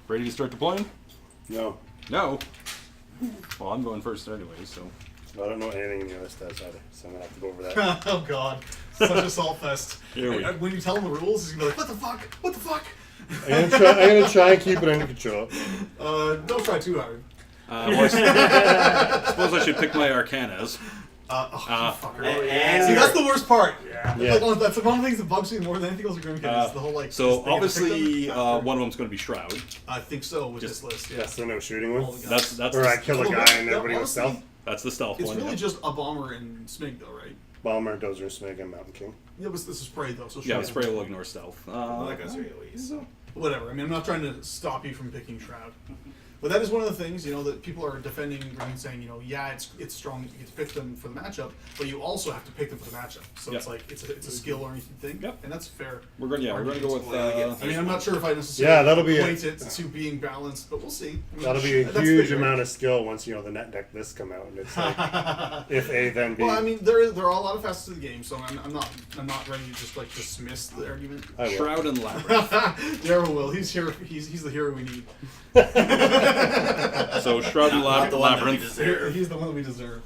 Ready to start deploying? No. No. Well, I'm going first anyway, so. I don't know anything in your list either, so I'm gonna have to go over that. Oh god, such a salt fest. Here we go. When you tell him the rules, he's gonna be like, "What the fuck? What the fuck?" I'm gonna try and keep it under control. Don't try too hard. Well, I suppose I should pick my Arcanas. You fucker. and- See, that's the worst part. Yeah. Yeah. Like, that's one of the things that bugs me more than anything else with Grymkin is the whole like. So this thing, obviously, pick them. one of them's going to be Shroud. I think so with this list. Yeah. That's the no shooting one. All the guns. That's Or I the, kill a Well, guy and no, everybody goes honestly, stealth. that's the stealth It's one. really yeah. just a bomber and Smig though, right? Bomber, Dozer, Smig, and Mountain King. Yeah, but this is spray though, so Yeah, sure. the spray will ignore stealth. Well, that goes AoE, so. Whatever. I mean, I'm not trying to stop you from picking Shroud, but that is one of the things that people are defending Grymkin, saying yeah, it's strong. You get to pick them for the matchup, but you also have to pick them for the matchup. So Yep. it's like it's a skill oriented thing, Yep. and that's fair. We're going to go with. I mean, I'm not sure if I necessarily Yeah, that'll be equate it to being balanced, but we'll see. I mean, That'll be a that's huge bigger. amount of skill once the net deck lists come out, and it's like if A then B. Well, I mean, there are a lot of facets of the game, so I'm not ready to just like dismiss the argument. I will. Shroud and Labyrinth. Daryl will. He's here. He's the hero we need. So Shroud and Not the one that we Labyrinth. deserve. He's the one that we deserve.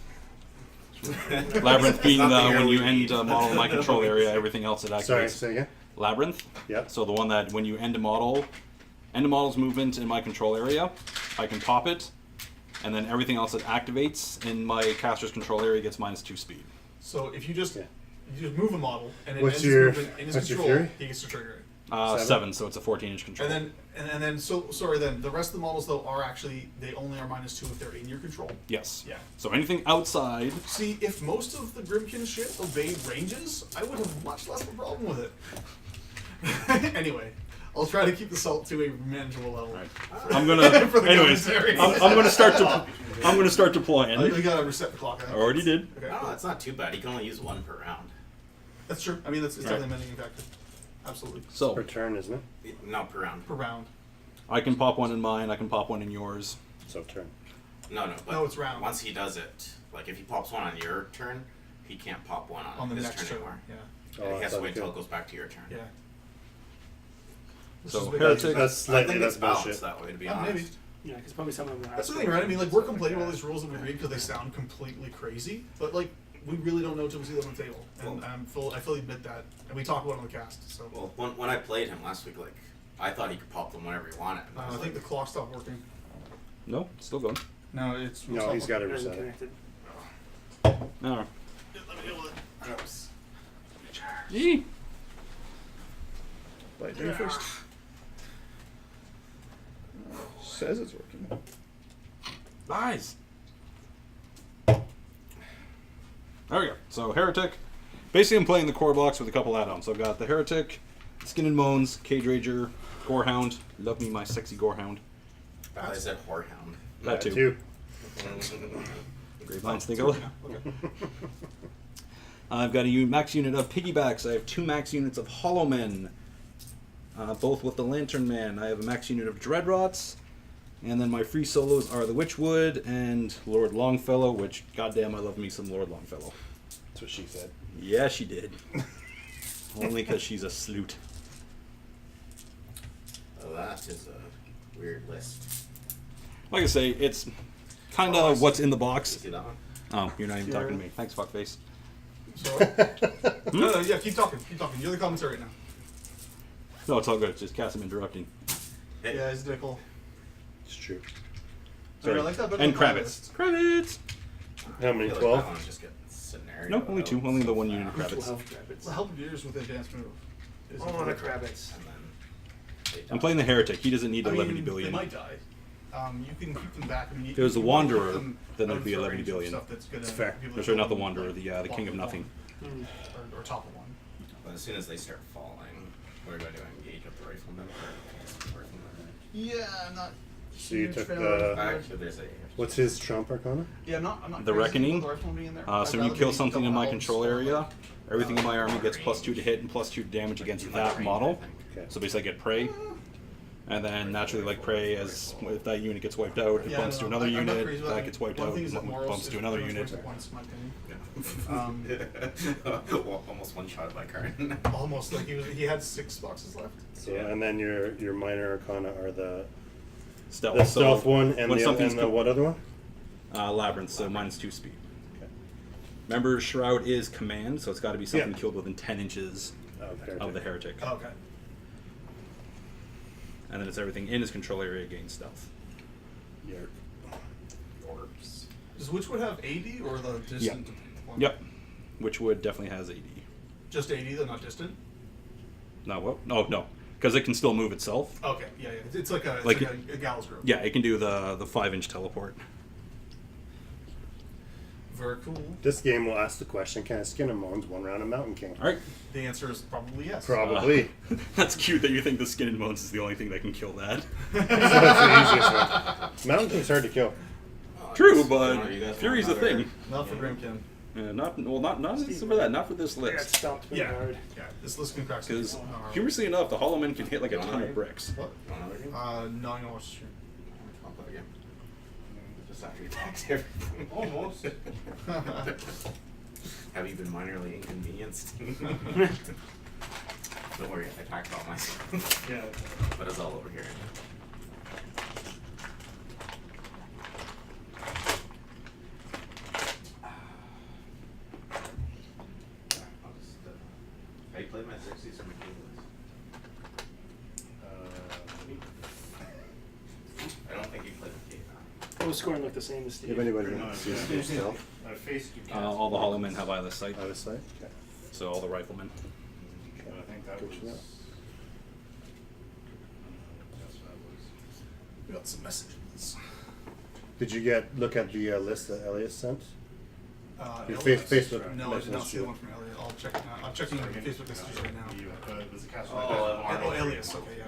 Labyrinth being Not the hero when you we end need. model in my control area, everything else that activates. Sorry, say again. Labyrinth. Yep. So the one that when you end a model's movement in my control area, I can pop it, and then everything else that activates in my caster's control area gets -2 speed. So if you just Yeah. move a model and it What's ends your- movement in his what's your control, fury? he gets to trigger it. 7, so it's a 14-inch control. And then so sorry. Then the rest of the models though are actually they only are -2 if they're in your control. Yes. Yeah. So anything outside. See, if most of the Grymkin shit obeyed ranges, I would have much less of a problem with it. Anyway, I'll try to keep the salt to a manageable level. Right. I'm gonna. For the anyways, commentary. I'm gonna start to. I'm gonna start deploying. We gotta reset the clock. I already did. Okay. No, it's not too bad. You can only use one per round. That's true. I mean, it's Right. definitely a mitigating factor. Absolutely. So Per turn, isn't it? Not per round. Per round. I can pop one in mine. I can pop one in yours. So turn. No, but No, it's round. Once he does it, like if he pops one on your turn, he can't pop one on On the his next turn turn. anymore. Yeah. Oh, he I has to thought wait it till could. it goes back to your turn. Yeah. This So is big Heretic- idea. That's I slightly think that's it's balanced bullshit. that way, to be Yeah, honest. maybe. Yeah, because probably some of them are. That's the thing, right? I mean, like, we're complaining about all these rules that we read because they sound completely crazy, but, like, we really don't know until we see them on the table. And I fully admit that. And we talk about it on the cast, so. Well, when I played him last week, like I thought he could pop them whenever he wanted. And I I was think the like, clock stopped working. No, it's still going. No, it's. No, he's got to It isn't reset it. connected. No. Let me deal with it. gross. Gee. Light dinner first. Says it's working. Nice. There we go. So Heretic. Basically, I'm playing the core box with a couple add-ons. So I've got the Heretic, Skin and Moans, Cage Rager, Gorehound. Love me my sexy Gorehound. I said whorehound. That too. Great minds think alike. Okay. I've got a max unit of Piggybacks. I have 2 max units of Hollowmen, both with the Lantern Man. I have a max unit of Dreadrots, and then my free solos are the Witchwood and Lord Longfellow, which, goddamn, I love me some Lord Longfellow. That's what she said. Yeah, she did. Only because she's a sloot. Oh, that is a weird list. Like I say, it's kind Oh, I of see. what's in the You box. see that one? Oh, you're not even talking to me. Thanks, fuckface. So, no, yeah, keep talking. Keep talking. You're the commentary right now. No, it's all good. It's just Cass him interrupting. Hey, Yeah, it's Dickel. It's true. Sorry, I like that better And than my Crabbits. list. Crabbits! How I many? feel like 12? that one's just getting scenario. No, only 2. Only the 1 unit of Full Crabbits. health rabbits. The help of yours with advanced move. Is Oh, the Crabbits. And then they I'm die. playing the Heretic. He doesn't need I 11 mean, billion. They might die. You can keep them back. I mean, If it was the you wanna keep Wanderer, them then out there'd be of 11 range of billion. stuff that's gonna It's fair. be able Or to sorry, not the block Wanderer, the block King of them Nothing. Hmm. or topple one. But as soon as they start falling, what do I do? Engage with the rifleman or rifleman? Yeah, I'm not. So you huge took fan the- of Actually, there's a. What's his Trump Arcana? Yeah, I'm not. The crazy Reckoning? with the rifleman being in there. So I'd when you rather kill be something in my double control elves, area, everything in my army gets +2 to hit and +2 damage against that model. Okay. So basically I get prey. And then naturally, like prey, as if that unit gets wiped out, it Yeah, bumps to no, another I'm not unit, crazy with that gets wiped One out, thing is that Moros bumps to is another pretty much unit. once, in my opinion. Well, almost one shot by card. Almost like he had 6 boxes left. So, and then your minor Arcana are the Stealth. The so stealth one and when the something's what other one? Labyrinth, so -2 speed. Okay. Remember, Shroud is command, so it's got to be something Yeah. killed within 10 inches of the Heretic. Oh, okay. And then it's everything in his control area gains stealth. Yeah. Orbs. Does Witchwood have 80 or the distant? one? Yep. Witchwood definitely has 80. Just 80, though, not distant? Not what? No. Because it can still move itself. Okay, yeah. It's like a, Like a gallows grove. Yeah, it can do the 5-inch teleport. Very cool. This game will ask the question: can I skin a Moans one round of Mountain King? All right. The answer is probably yes. Probably. That's cute that you think the skin and bones is the only thing that can kill that. So that's the easiest one. Mountain King's hard to kill. True, but You guys Fury's a want another- thing. Not for Grymkin. Not for that. Not for this I got list. stomped pretty Yeah. hard. Yeah, this list can crack some Because people. curiously enough, the Hollowmen can hit like a ton of bricks. What? Want another game? No, I'm going to watch the stream. I'll play a game. Just after you tax everything. Almost. Have you been minorly inconvenienced? Don't worry, I taxed all myself. Yeah. But it's all over here. I'll just, have you played my 60s or my Kingdoms? I don't think you played the game. Those scoring look the same as Steve. If anybody No, sees yeah. the stealth, I faced you. All the Hollowmen have eyeless sight, out of sight. Okay. so all the riflemen. But I think that Good was. to know. That's what that was. We got some messages. Did you look at the list that Elias sent? Your Elliot. Facebook No, I did not message see the you. one from Elliot. I'll check it now. I'm checking Facebook messages right now. You, it was a cast Oh, Elias. Okay, yeah.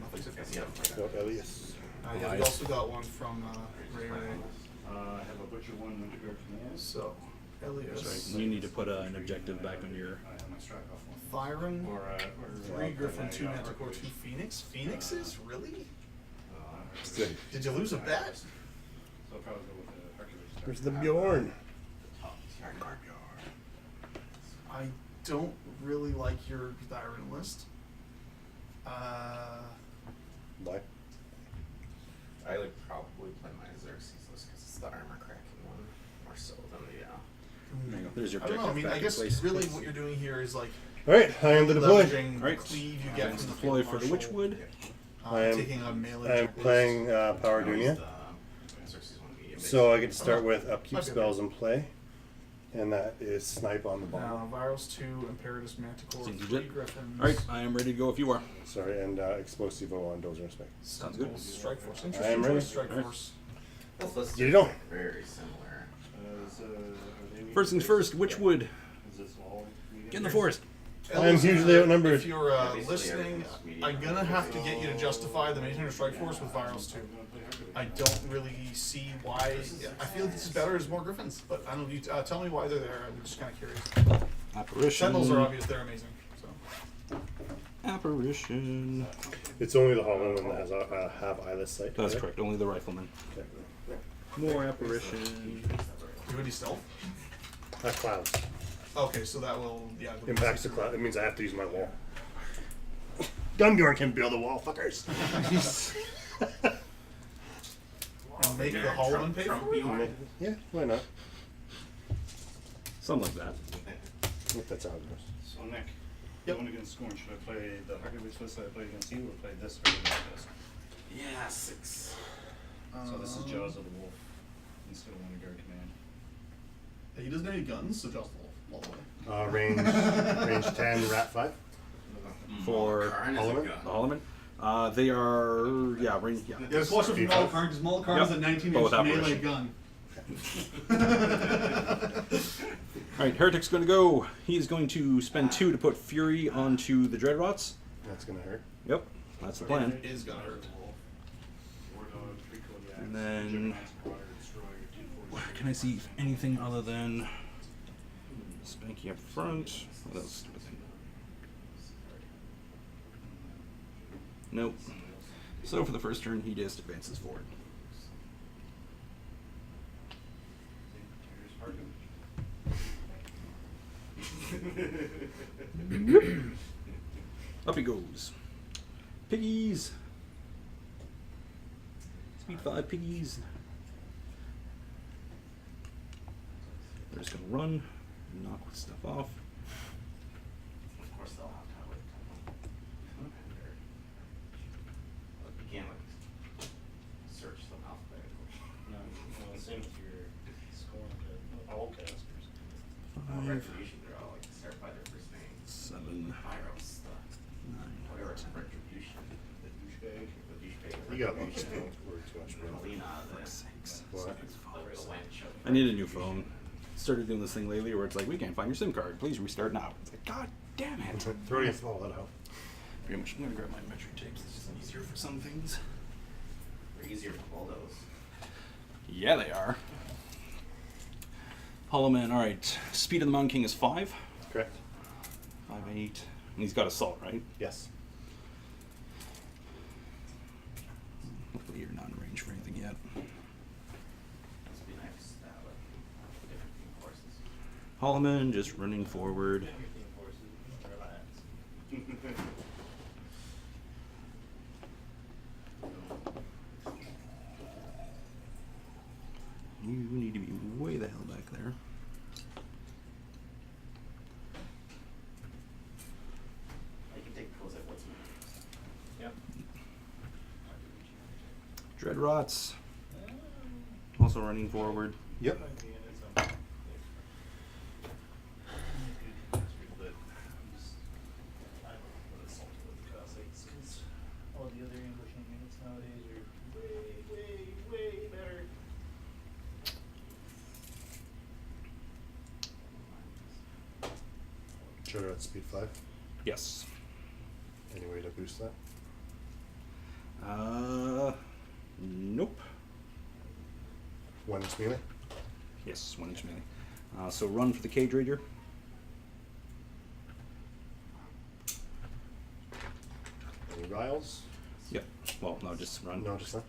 Nothing to Yes, yeah. No, Elias. yeah, we also got one from Ray Ray. I have a butcher one, winter guard command. So, Elias. You need to put an objective back on your. I have my strike off one. Byron. Or 3 Griffin, 2 Manticore, 2 Phoenix. Phoenixes? Really? Good. Did you lose a bet? So I'll probably go with the Hercules. Where's the Bjorn? I don't really like your Byron list. Why? I would probably play my Xerxes list because it's the armor cracking one more so than the There you go. There's your I don't objective know. I mean, back I in guess place. really what you're doing here is like All right, I am the deploy. leveraging Alright. the cleave you get Things from the deployed field for the marshal, Witchwood. I am- taking a melee. I am objective. playing Power Dunia, Xerxes one medium. so I get to start with upkeep Okay. spells in play, and that is snipe on the bottom. Now, Virus 2, Imperatus Manticore, Seems 3 legit. Griffins. Alright, I am ready to go if you are. Sorry, and Explosivo on Dozer Respect. Sounds good. Strike Force. I am Interesting ready. choice, Strike Alright. Force. Both lists Get it are on. very similar. First things first, Witchwood. Is this all medium? Get in the forest. I am hugely outnumbered. If you're Basically listening, everything's medium. I'm gonna have to get you to justify the Maintainer Strike Force with Virus 2. I don't really see why. I feel this is better as more Griffins, but I don't know. You tell me why they're there. I'm just kind of curious. Apparition. Sentinels are obvious; they're amazing. So Apparition. It's only the Hollowmen that has have eyeless sight. That's right? correct. Only the riflemen. Okay. More apparition. you any stealth? Clouds. Okay, so that will Impacts the cloud. It means I have to use my wall. Gunnbjorn can build a wall, fuckers. And make the Hollowmen pay for it. Yeah, why not? Something like that. If that's how it goes. So Nick, Yep. going against Scorn, should I play the Hercules list that I played against you, or play this or this? Yeah, 6. So this is Jaws of the Wolf instead of winter guard command. He doesn't have any guns, so just all the way. Range 10, rat 5. For Hollowmen? The Hollowmen. They are range. Yeah. Yeah, just watch it from Malkarn, because Malkarn Yep. is a 19-inch Both melee apparition. gun. All right, Heretic's going to go. He's going to spend 2 to put Fury onto the Dreadrots. That's gonna hurt. Yep, that's the plan. It is gonna hurt. And then, can I see anything other than Spanky up front? What else? Stupid thing. Nope. So for the first turn, he just advances forward. Up he goes. Piggies. Speed 5 piggies. They're just gonna run, knock stuff off. Of course, they'll have to have it. You can't like search them alphabetically. No, same with your scoring to all casters. Retribution draw, like start by their first name. 7, Pyros, 9, whatever. Retribution. The douchebag. The douchebag. You got lots of Retribution. words too much. Melina, the 6. What? wench of. I need a new phone. Started doing this thing lately where it's like, we can't find your SIM card. Please restart now. It's like, God damn it. Throw you all that out. Pretty much, I'm gonna grab my metric tapes. It's just easier for some things. They're easier to bulldoze. Yeah, they are. Hollowmen, alright. Speed of the Mountain King is 5. Correct. 5, 8. And he's got assault, right? Yes. Hopefully you're not in range for anything yet. Must be nice to have like different theme forces. Hollowmen just running forward. Everything forces, relax. You need to be way the hell back there. I can take pulls at what's Yep. Dread Rots. Also running forward. Yep. Might be in its own place. But I'm just, I don't know what it's salted with the Cossacks, 'cause all the other ambushing units nowadays are way better. Sure, at speed 5. Yes. Any way to boost that? Nope. 1 inch melee. Yes, 1 inch melee. So run for the Cage Raider. Any riles? Yep. Well, no, just run. No, just not.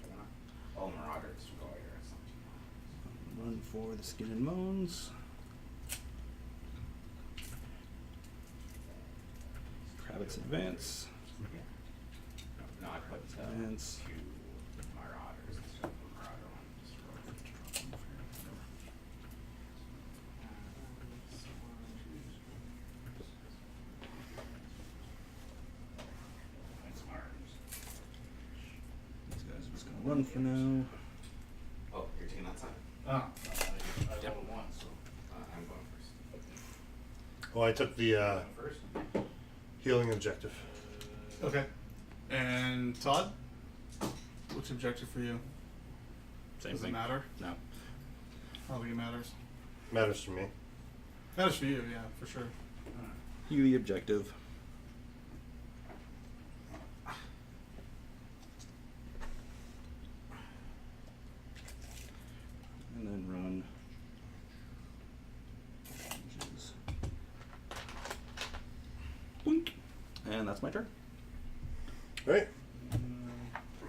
all Marauders go here or something. Run for the Skin and Moans. Crabbit's advance. No, I put Advance. 2 Marauders instead of the Marauder one. Just roll. It's arms. These guys are just gonna run for now. Oh, you're taking that side? I rolled 1, so. I'm going first. Oh, I took the First? healing objective. Okay. And Todd? What's the objective for you? Same Does thing. it matter? No. I don't think it matters. Matters to me. Matters for you, yeah, for sure. You the objective. And then run. Changes. Boink. And that's my turn. Alright.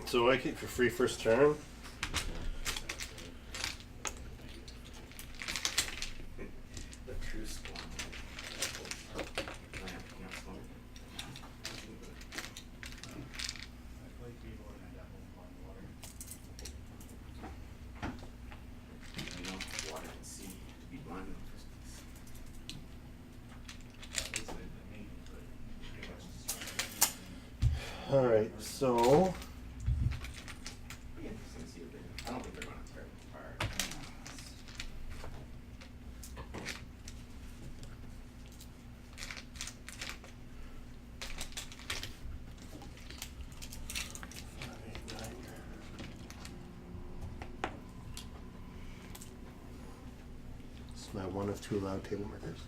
So I keep for free first turn. The true spawn. I play keyboard and I got one water. I know water and sea to be blind in the first place. It's the main, but pretty much Alright, so Be interesting to see what they do. I don't think they're going to tear it apart. it's my 1 of 2 allowed table markers.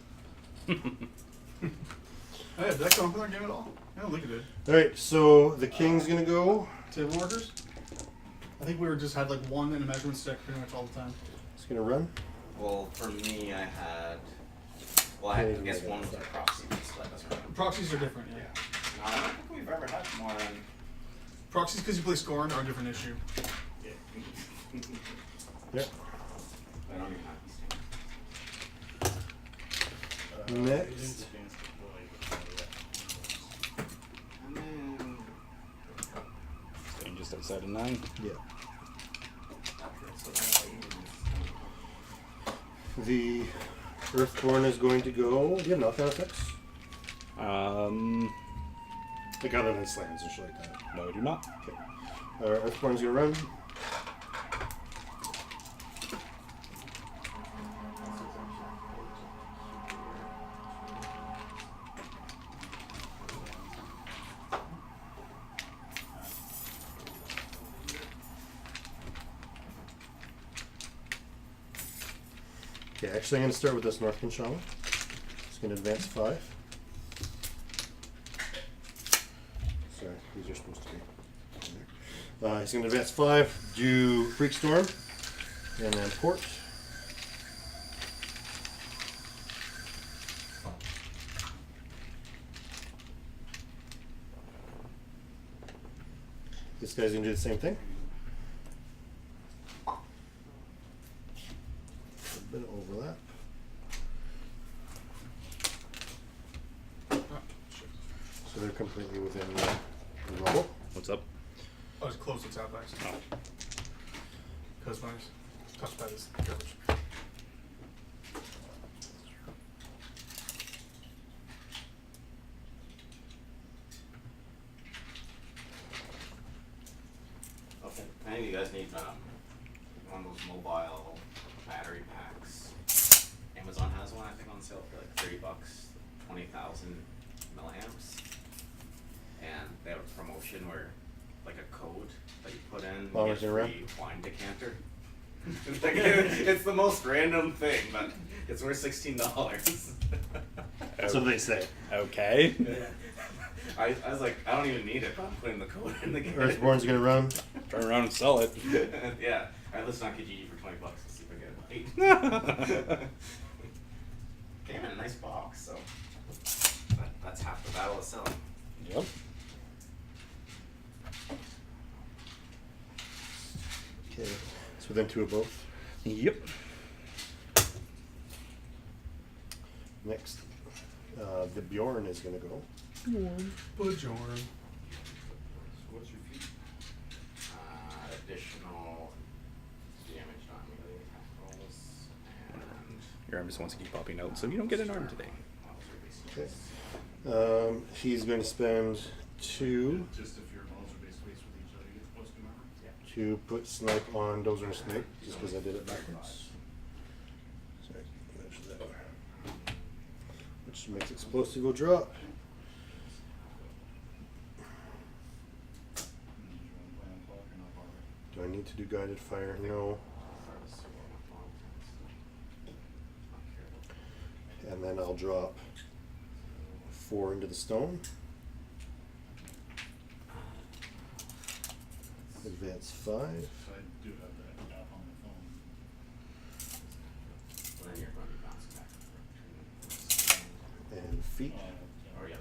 Oh yeah, did that come up in our game at all? I don't think it did. Alright, so the king's gonna go. Table markers? I think we were just had like one in a measurement stick pretty much all the time. It's gonna run. Well, for me, I had. Well, I had, I guess one was a proxy, so that doesn't really. Proxies are different, yeah. No, I don't think we've ever had more than. Proxies because you play Scorn are a different issue. Yep. I don't even have these things. Next. And then. Staying just outside of 9. Yeah. The Earthborn is going to go. Do you have knockdown effects? Like other than slams and shit like that. No, I do not. Okay. Earthborn's gonna run. Okay, actually I'm going to start with this Northern Shaman. It's going to advance 5. Sorry, these are supposed to be there. He's going to advance 5, do Freak Storm, and then Port. This guy's going to do the same thing. Bit of overlap. So they're completely within the rubble. What's up? I was close to tap backs. Oh. Because my touchpad is garbage. Okay. I think you guys need one of those mobile battery packs. Amazon has one, I think, on sale for like $30, 20,000 milliamps. And they have a promotion where, like a code that you put in, While you it's get around? free wine decanter. It's the most random thing, but it's worth $16. So they say. Okay. I was like, I don't even need it, but I'm putting the code in the game. Earthborn's gonna run. Turn around and sell it. Yeah, I listed on Kijiji for $20 to see if I get a bite. Came in a nice box, so that's half the battle of selling. Yep. Okay, it's within 2 of both. Yep. Next, the Bjorn is gonna go. Bajorn. What's your feat? Additional damage on melee attack rolls, and Your arm just wants to keep popping out, so you don't get an arm today. Okay. He's going to spend 2 Just if your models are based waste with each other, you get supposed to remember? to put Snipe on Dozer and Snake, just because I did it backwards. Sorry, measure that. Which makes Explosive go drop. Do I need to do Guided Fire? No. And then I'll drop 4 into the stone. Advance 5. So I do have that app on my phone. And then you're going to bounce back. And feet. Or yeah.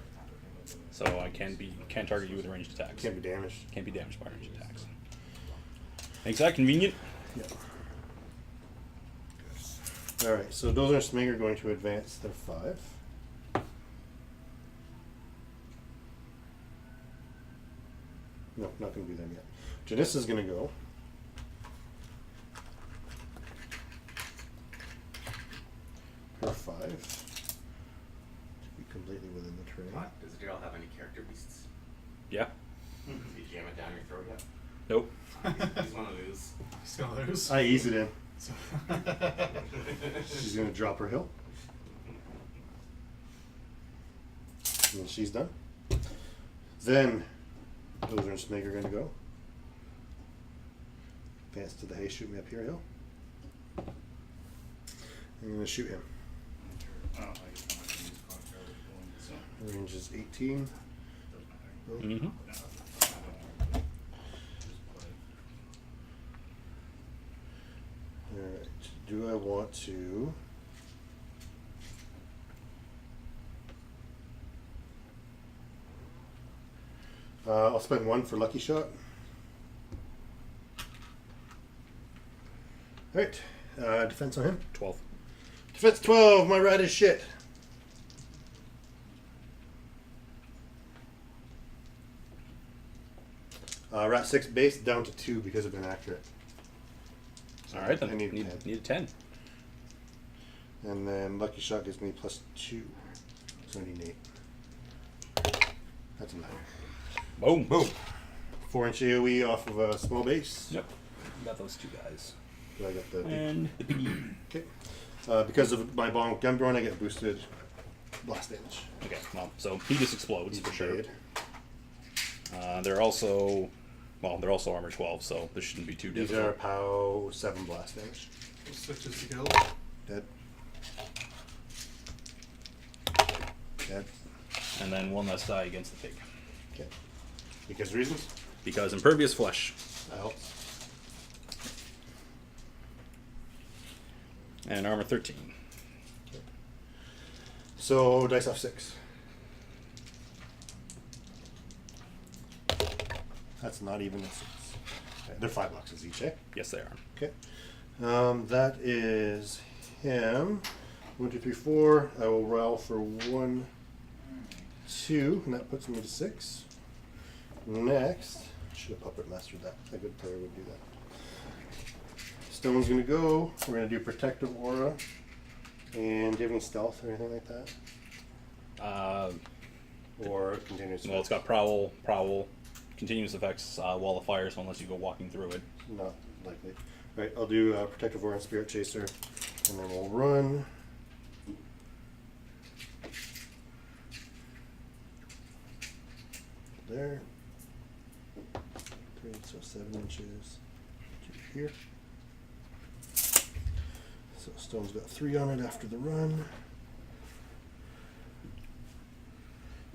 So I can't target you with ranged attacks. Can't be damaged. Can't be damaged by ranged attacks. Makes that convenient. Yeah. Alright, so Dozer and Smeg are going to advance their 5. No, not going to do them yet. Janissa's going to go. Her 5. To be completely within the terrain. Does Daryl have any character beasts? Yeah. Does he jam it down your throat yet? Nope. He's one of those. He's gonna lose. I ease it in. So She's going to drop her hill. And she's done. Then Dozer and Smeg are going to go. Advance to the hay, shoot me up here, hill. I'm going to shoot him. I don't know, I guess I'm not gonna use clock tower going, so Range is 18. doesn't matter. Mm-hmm. Alright, do I want to... I'll spend 1 for Lucky Shot. Alright, defense on him. 12. Defense 12, my rat is shit. Rat 6 base down to 2 because of inaccurate. So All right, then. I need, Need 10. a 10. And then Lucky Shot gives me +2. So I need 8. That's a 9. Boom. Boom. 4-inch AoE off of a small base. Yep. Got those two guys. So I got the And the piggy. okay. Because of my bond with Gunnbjorn, I get boosted blast damage. Okay, well, so he just explodes for sure. Dead. They're also, well, they're also armor 12, so this shouldn't be too These difficult. are POW 7 blast damage. 6 is to kill. Dead. Dead. And then one less die against the pig. Okay. Because reasons? Because impervious flesh. That helps. And armor 13. So dice off 6. That's not even a 6. Okay, they're $5 each, eh? Yes, they are. Okay. That is him. 1, 2, 3, 4. I will roll for 1, 2, and that puts me to 6. Next, should have puppet mastered that. A good player would do that. Stone's gonna go. We're gonna do protective aura. And do you have any stealth or anything like that? Or continuous? Well, it's got prowl, continuous effects, wall of fire, so unless you go walking through it. Not likely. All right, I'll do protective aura and spirit chaser, and then we'll run. There. 3, so 7 inches to here. So Stone's got 3 on it after the run.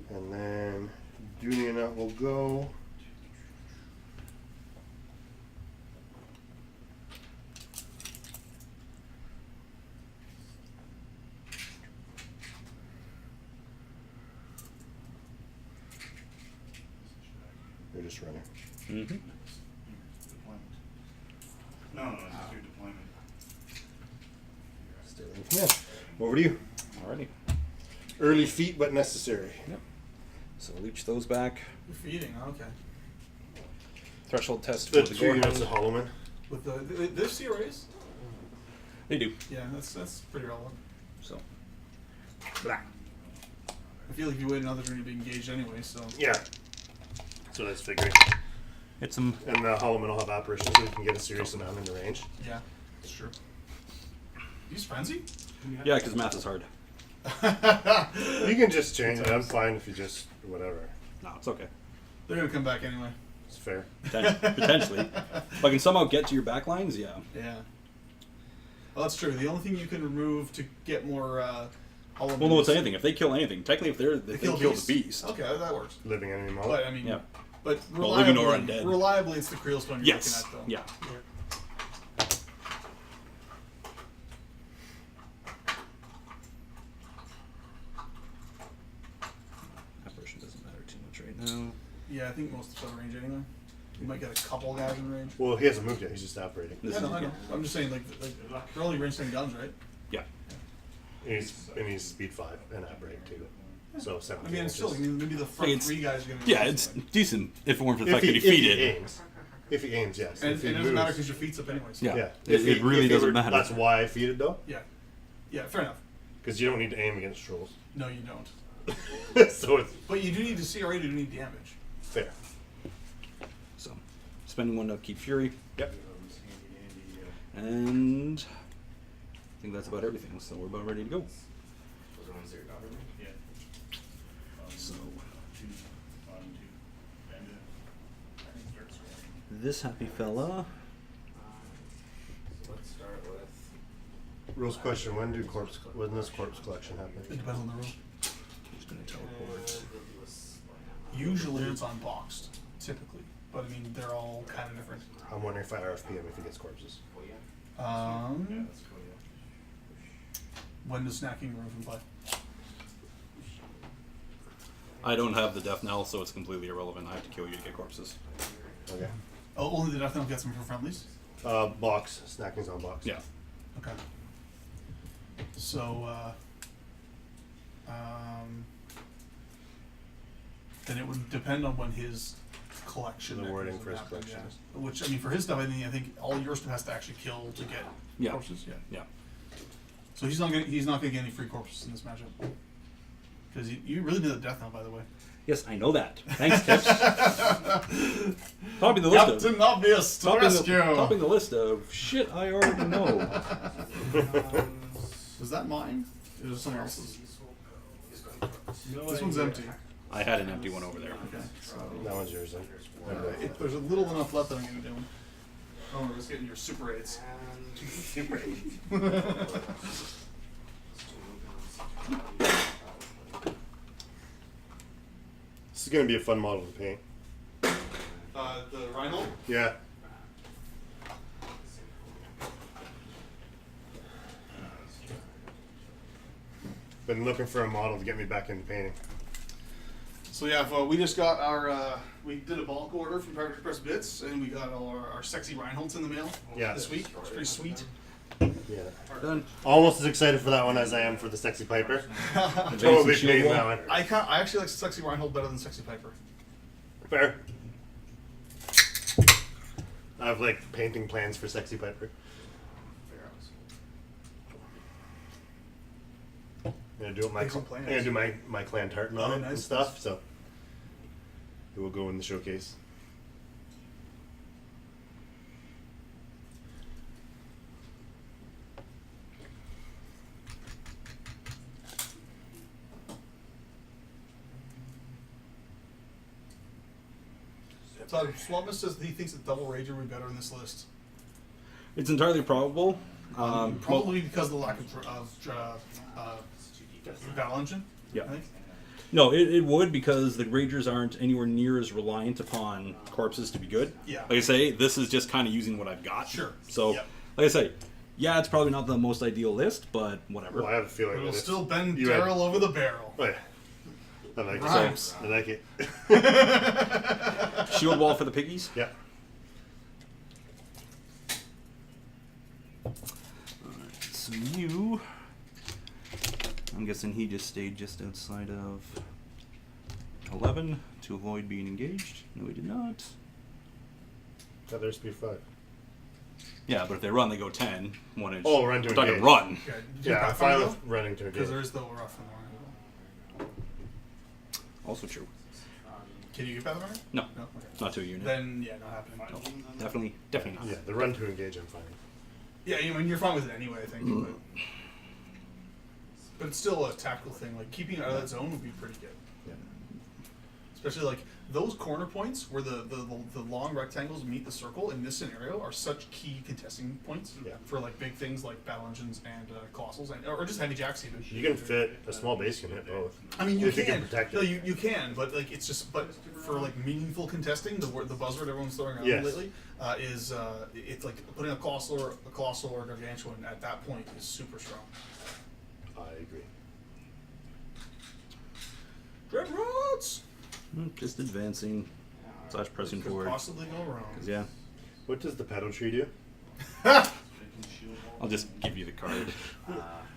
And then Dooney and out will go. They're just running. Mm-hmm. Deployment. No, it's just your deployment. Still in command. Over to you. Alrighty. Early feat, but necessary. Yep. So leech those back. You're feeding, okay. Threshold test The for the 2 units of Gorehound. Hollowmen. With the this CRAs? They do. Yeah, that's pretty relevant. So. Blah. I feel like if you wait another turn, you'd be engaged anyway. So Yeah. That's what I was figuring. Hit some. And the Hollowmen will have apparitions, so you can get a serious amount into range. yeah, it's true. Use frenzy? Yeah, because math is hard. You can just change it. I'm fine if you just whatever. No, it's okay. They're gonna come back anyway. It's fair. Potentially. If I can somehow get to your back lines, yeah. Yeah. Well, that's true. The only thing you can remove to get more Hollow Well, no, it's anything. If they kill anything, technically, if they kill the beast. Okay, that works. Living enemy model. But I mean, Yeah. but Well, living or reliably, undead. reliably, it's the Creel Stone you're Yes. looking at, though. Yeah. Apparition doesn't matter too much right now. Yeah, I think most of them are range anyway. You might get a couple guys in range. Well, he hasn't moved yet. He's just operating. This Yeah, is- no, I know. I'm just saying, like they're only range 10 guns, right? Yeah. And he's speed 5 and operate too. So 7. I mean, it's still maybe the front It's- 3 guys are gonna. Yeah, it's decent if it weren't for the if fact that he if he feeded. aims. If he aims, yes. And if it he doesn't matter moves- because your feet's up anyways. Yeah. Yeah. It really if doesn't were- matter. That's why I feed it though, Yeah. Yeah, fair enough. because you don't need to aim against trolls. No, you don't. So it's But you do need to CRA to do need damage. fair. So, spending one to keep fury. Yep. And I think that's about everything. So we're about ready to go. Those are ones that you're covering. Yeah. So 2, 1, 2. And I think start scoring. this happy fella. So let's start with. Rules question: when does corpse collection It happen? depends on the rule. Just gonna teleport. Usually it's unboxed, typically. But I mean, they're all kind of different. I'm wondering if I RFP him if he gets corpses. When does snacking remove from play? I don't have the death knell, so it's completely irrelevant. I have to kill you to get corpses. Okay. Oh, only the death knell gets them for friendlies? Box. Snacking's on box. Yeah. Okay. So, then it would depend on when his collection. The wording mechanism for his happening, collection. yeah. Which, I mean, for his stuff, I think all your stuff has to actually kill to get Yeah. corpses. Yeah. Yeah. So he's not gonna get any free corpses in this matchup. Because you really need a death now, by the way. Yes, I know that. Thanks, Tips. topping the list of Captain Obvious to the rescue. topping the list of shit I already know. Was that mine? Or was it someone else's? No This one's idea. empty. I had an empty one over there. Okay. So That one's yours then. there's a little enough left that I'm gonna do. Oh, we're just getting your Super 8s. Super 8. This is gonna be a fun model to paint. The Rhino? Yeah. Been looking for a model to get me back into painting. So yeah, we just got our, we did a bulk order from Pirate Press Bits, and we got our sexy Reinholds in the mail Yeah. this week. It's pretty sweet. Yeah. Done. Almost as excited for that one as I am for the Sexy Piper. Advancing Totally shield painting wall. that one. I actually like Sexy Reinhold better than Sexy Piper. Fair. I have like painting plans for Sexy Piper. I'm gonna do it my Make some plans. I'm gonna do my clan tartan on Oh, it and nice, stuff, nice. so it will go in the showcase. So Swapman says that he thinks that Double Rager would be better in this list. It's entirely probable. Probably because of the lack of Battle Engine. Yeah. I think. No, it would, because the Ragers aren't anywhere near as reliant upon corpses to be good. Yeah. Like I say, this is just kind of using what I've got. Sure. So, Yep. like I say, yeah, it's probably not the most ideal list, but whatever. Well, I have a feeling But that it'll it's, still bend you had- Daryl over the barrel. Oh, yeah. I like Rhymes. it. I like it. Shield wall for the piggies. Yeah. So you, I'm guessing he just stayed just outside of 11 to avoid being engaged. No, he did not. Got their speed 5. Yeah, but if they run, they go 10. 1 inch. Oh, run to We're talking engage. run. Okay. Did you Yeah, I'm Pathfinder, fine though? with running to Because engage. there is the rough in the line. Also true. Can you get Pathfinder? No, No. Okay. not to a unit. Then yeah, not happening. No, definitely not. Yeah, the run to engage I'm fine. Yeah, I mean you're fine with it anyway, I think. But it's still a tactical thing. Like keeping it out of that zone would be pretty good. Yeah. Especially like those corner points where the long rectangles meet the circle in this scenario are such key contesting points Yeah. for like big things like battle engines and colossals and or just heavy jacks even. You can fit a small base can hit both. I mean, you If you can. can protect No, it. you can, but like it's just. But for like meaningful contesting, the buzzword everyone's throwing around Yes. lately is it's like putting a colossal or gargantuan at that point is super strong. I agree. Dread rods Just advancing / pressing could forward. possibly go wrong. 'Cause, yeah, What does the pedal tree do? I'll just give you the card.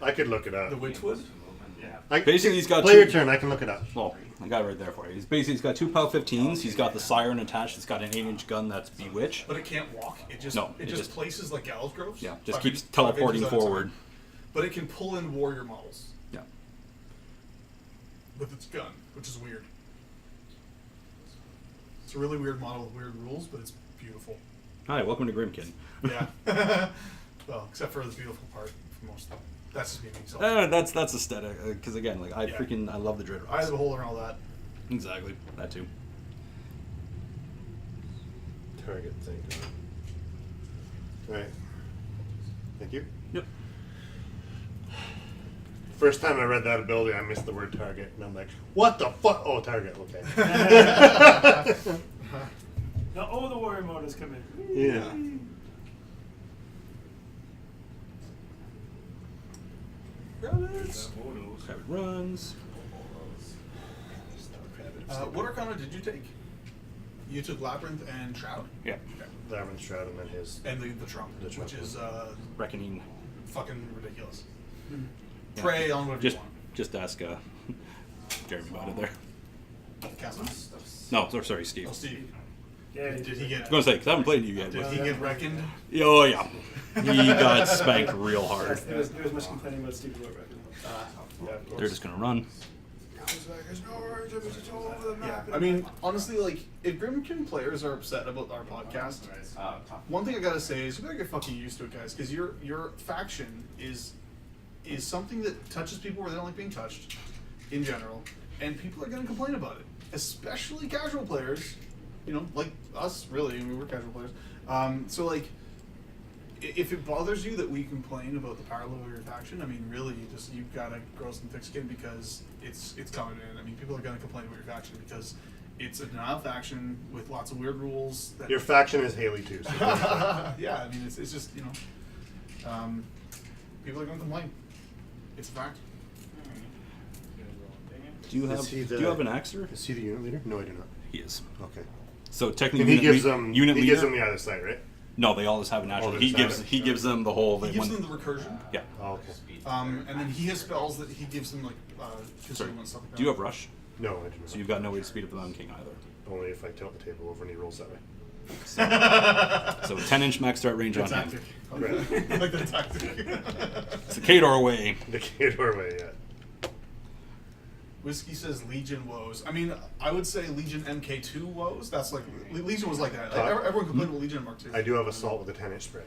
I could look it up. The Witchwood. Basically, he's got play two. your turn. I can look it up. Well, I got it right there for you. He's got 2 PAL 15s. He's got the siren attached. It's got an 8-inch gun that's Bewitch. But it can't walk. It just No, it just places like Gallows Groves. Yeah, just 5 keeps inches teleporting at a time. forward. But it can pull in warrior models Yeah. with its gun, which is weird. It's a really weird model with weird rules, but it's beautiful. Hi, welcome to Grymkin. Yeah. Well, except for the beautiful part for most of them. That's just me being selfish. That's aesthetic. Because again, like I Yeah. I love the Dread Eye of Rods. the beholder and all that. Exactly, that too. Target thing. Alright. Thank you. Yep. First time I read that ability, I missed the word target, and I'm like, what the fuck? Oh, target, okay. Now, the warrior mode has come in. Yeah. Crabbit runs. What arcana did you take? You took Labyrinth and Shroud? Yeah. Okay. Labyrinth Shroud and then his. And the Trump, The Trump. which is Reckoning. fucking ridiculous. Yeah. Prey on whatever Just you want. just ask Jeremy about it there. Castle? No, sorry, Steve. Oh, Steve. Yeah, Did he I get? was gonna say, because I haven't played you yet. Did But, he get reckoned? oh yeah, he got spanked real hard. There was much complaining about Steve Blow record. Yeah, of course. They're just gonna run. Yeah, I mean, honestly, like, if Grymkin players are upset about our podcast, one thing I gotta say is you better get fucking used to it, guys, because your faction is something that touches people where they don't like being touched, in general, and people are gonna complain about it, especially casual players, you know, like us, really. I mean, we're casual players. So, like, if it bothers you that we complain about the power level of your faction, I mean, really, you've gotta grow some thick skin because it's coming in. I mean, people are gonna complain about your faction because it's a denial faction with lots of weird rules. That Your faction is Haley too. So yeah, I mean, it's just, you know, people are gonna complain. It's a fact. Do you have Is he Do you have an Axer? Is he the unit leader? No, I do not. He is. Okay. So technically, And he gives unit them. unit he leader. gives them the other side, right? No, they all just have a natural. Oh, He they gives just have he it. gives them the whole. He gives when- them the recursion, yeah. Oh, okay. and then he has spells that he gives them, like, Sorry. consume and stuff like that. Do you have rush? No, I do not. So you've got no way to speed up the Mountain King either. Only if I tilt the table over and he rolls that way. So 10-inch max start range The on tactic. him. Right. I like the tactic. It's a Kador way. The Kador way, yeah. Whiskey says Legion woes. I mean, I would say Legion MK2 woes. That's like Legion was like that. Like, everyone complained about Legion in Mark II. I do have assault with a 10-inch spray.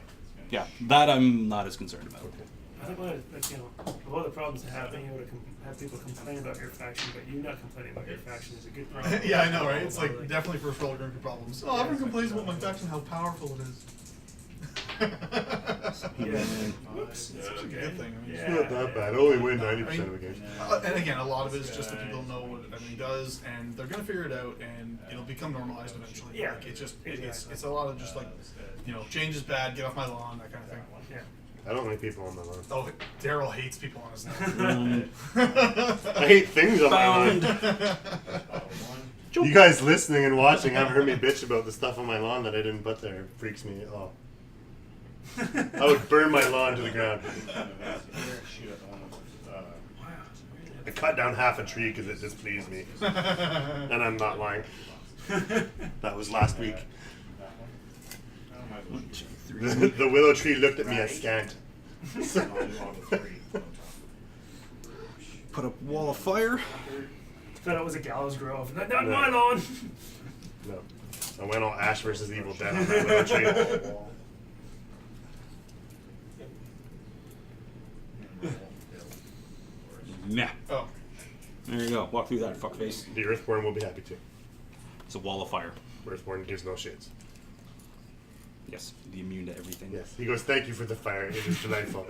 Yeah, that I'm not as concerned about. Okay. I think one of the problems to have being able to have people complain about your faction, but you not complaining about your faction is a good problem. Yeah, I know, right? It's like definitely first world Grymkin problems. Oh, everyone complains about my faction, how powerful it is. Yeah. Whoops. It's actually a good thing. I mean, It's not that bad. I only win 90% of the games. And again, a lot of it is just that people know what everything does, and they're gonna figure it out, and it'll become normalized eventually. Yeah. Like, it's a lot of just like, you know, change is bad, get off my lawn, that kind of thing. Yeah. I don't like people on my lawn. Oh, Daryl hates people on his lawn. I hate things on my lawn. You guys listening and watching haven't heard me bitch about the stuff on my lawn that I didn't put there. It freaks me off. I would burn my lawn to the ground. I cut down half a tree because it displeased me. And I'm not lying. That was last week. The willow tree looked at me askant. Put up wall of fire. Thought it was a gallows grove. Not my lawn. No. I went all Ash versus Evil Dead on that willow tree. Nah. Oh, There you go. Walk through that, fuckface. The Earthborn will be happy to. It's a wall of fire. Earthborn gives no shits. Yes, the immune to everything. Yes. He goes, thank you for the fire. It is delightful.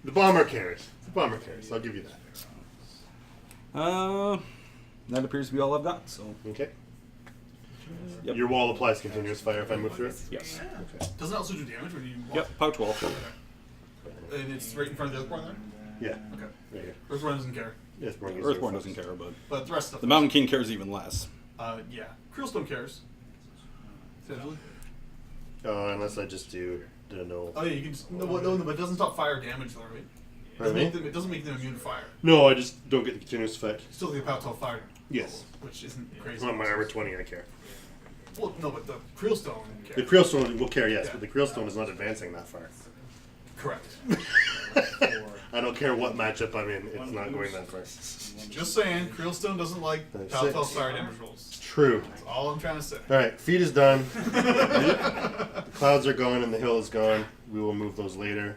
The bomber cares. The bomber cares. I'll give you that. That appears to be all I've got. So Okay. Yep. Your wall applies continuous fire if I move through it? yes. Okay. doesn't it also do damage when you walk? Yep. Pouch wall. And it's right in front of the Earthborn there? Yeah. Okay. Right here. Earthborn doesn't care. Earthborn, gives Earthborn no doesn't fucks. care, but But the rest of the Mountain King cares even less. Yeah. Creelstone cares. Essentially. Unless I just do no. Oh yeah, you can just, no, but it doesn't stop fire damage though, right? Pardon me? It doesn't make them immune to fire. No, I just don't get the continuous effect. Still the about 12 fire, Yes. which isn't crazy. It's not my armor 20, I care. Well, no, but the Creelstone The cares. Creelstone will care, yes, Yeah. but the Creelstone is not advancing that far. Correct. I don't care what matchup I'm in, it's not going that far. Just saying, Creelstone doesn't like That's about 12 it. fire damage rolls. True. That's all I'm trying to say. Alright, feed is done. The clouds are gone and the hill is gone. We will move those later.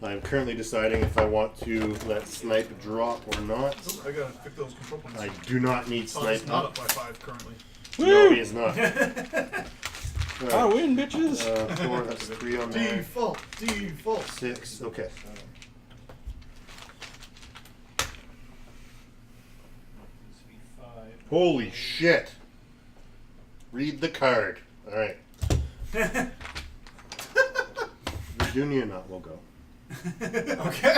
I'm currently deciding if I want to let snipe drop or not. I gotta pick those control points. I do not need Oh, it's snipe. not up by 5 currently. No, he is not. I win, bitches. 4, that's 3 on there. Default. 6, okay. Holy shit. Read the card. Alright. Virginia not will go. Okay.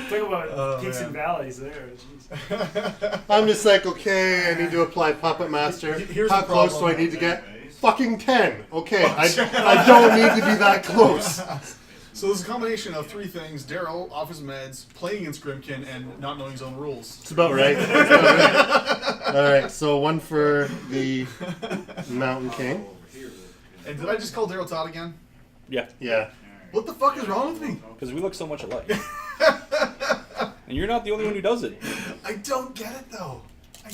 Talk about Oh, peaks man. and valleys there. Jeez. I'm just like, okay, I need to apply Puppet Master. Here's How the close do problem. I need to get? Fucking 10. Okay, I don't need to be that close. So there's a combination of three things: Daryl off his meds, playing against Grymkin, and not knowing his own rules. It's about right. It's about right. All right, so one for the Mountain King. And did I just call Daryl Todd again? Yeah, Yeah. What the fuck is wrong with me? because we look so much alike. And you're not the only one who does it. I don't get it though.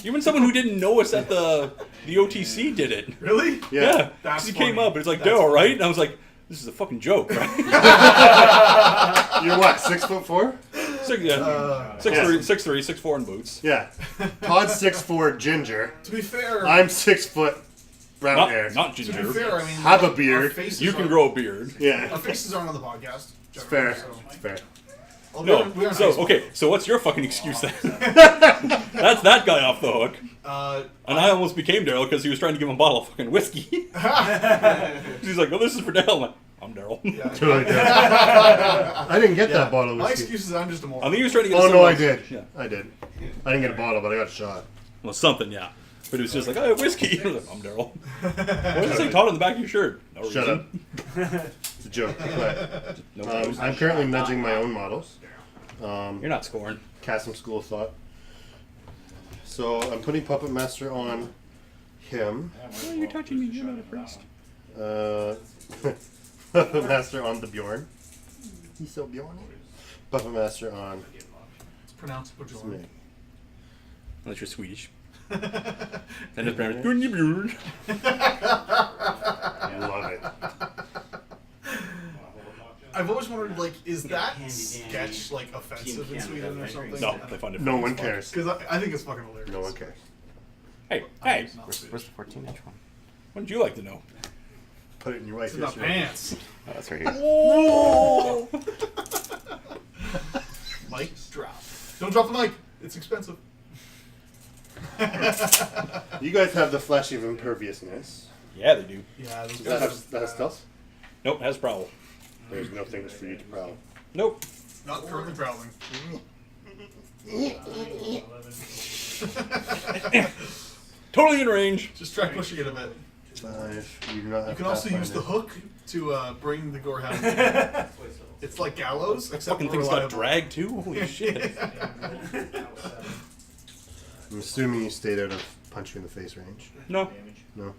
Even someone who didn't know us at the OTC did it. Really? Yeah, That's because he came funny. up and it's like, That's Daryl, funny. right? And I was like, this is a fucking joke, right? You're what, 6'4"? Six, yeah. 6'3", 6'3", 6'4" in boots. Yeah. Todd's 6'4" ginger. To be fair, I'm 6 foot brown hair. Not to ginger. be fair, I mean, Have a our beard. faces You can aren't- grow a beard. Our Yeah. faces aren't on the podcast. It's generally, fair. so- It's fair. Well, No, we're on so Facebook. okay, so what's your fucking excuse then? That's that guy off the hook. And I almost became Daryl because he was trying to give him a bottle of fucking whiskey. He's like, oh, this is for Daryl. I'm like, I'm Daryl. Yeah. Totally did. I didn't get Yeah. that bottle of My whiskey. excuse is I'm just a I moron. think he was trying to get Oh, us no, I someone- did. Yeah. I did. I didn't get a bottle, but I got a shot. Well, something, yeah. But it was just like, oh, whiskey. I was like, I'm Daryl. Why does it say Todd on the back of your shirt? No Shut reason. up. It's a joke. But, No reason. I'm currently nudging my own models. You're not scoring. Cast some School of Thought. So I'm putting Puppet Master on him. Oh, you're touching me. You're not a priest. Puppet Master on the Bjorn. He's so Bjorn. Puppet Master on It's pronounced Bajorn. me. Unless you're Swedish. And it's pronounced Gunnbjorn. Love it. I've always wondered, like, is that sketch like offensive in Sweden or something? No, they find it No funny one as fuck. cares. Because I think it's fucking hilarious. No one cares. Hey, I'm hey. not Where's Swedish. the 14-inch one? What would you like to know? Put it in your wife It's in the yesterday. pants. Oh, that's right here. Whoa! Mic drop. Don't drop the mic. It's expensive. You guys have the flesh of imperviousness. Yeah, they do. Yeah, those Does that guys have, that has stealth? Nope, has prowl. There's no things for you to prowl. Nope. not currently prowling. Totally in range. Just try pushing it a bit. 5. You do not have You can also use the Pathfinder. hook to bring the Gorehound in. It's like Gallows, except Fucking more thing's got reliable. drag too. Holy shit. I'm assuming you stayed out of punch you in the face range. No. No?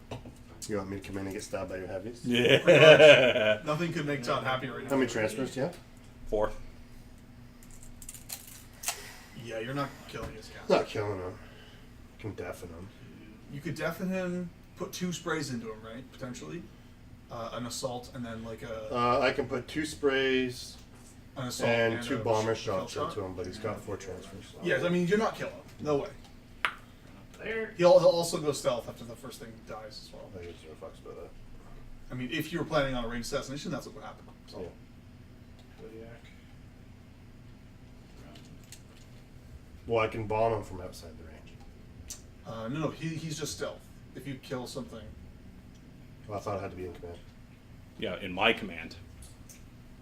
You want me to come in and get stabbed by your heavies? Yeah. Nothing could make Todd happy right now. How many transfers do you have? 4. Yeah, you're not killing his cast. Not killing him. Can deafen him. You could deafen him, put 2 sprays into him, right? Potentially. An assault and then like a I can put 2 sprays an assault and 2 a bomber kill shots shot. into him, but he's got 4 transfers. Yes, I mean you're not killing him. No way. There. He'll also go stealth after the first thing dies as well. I give 0 fucks about that. I mean, if you were planning on a ranged assassination, that's what would happen. So. Yeah. Kodiak. Well, I can bomb him from outside the range. No, he's just stealth. If you kill something, Well, I thought it had to be in command. Yeah, in my command.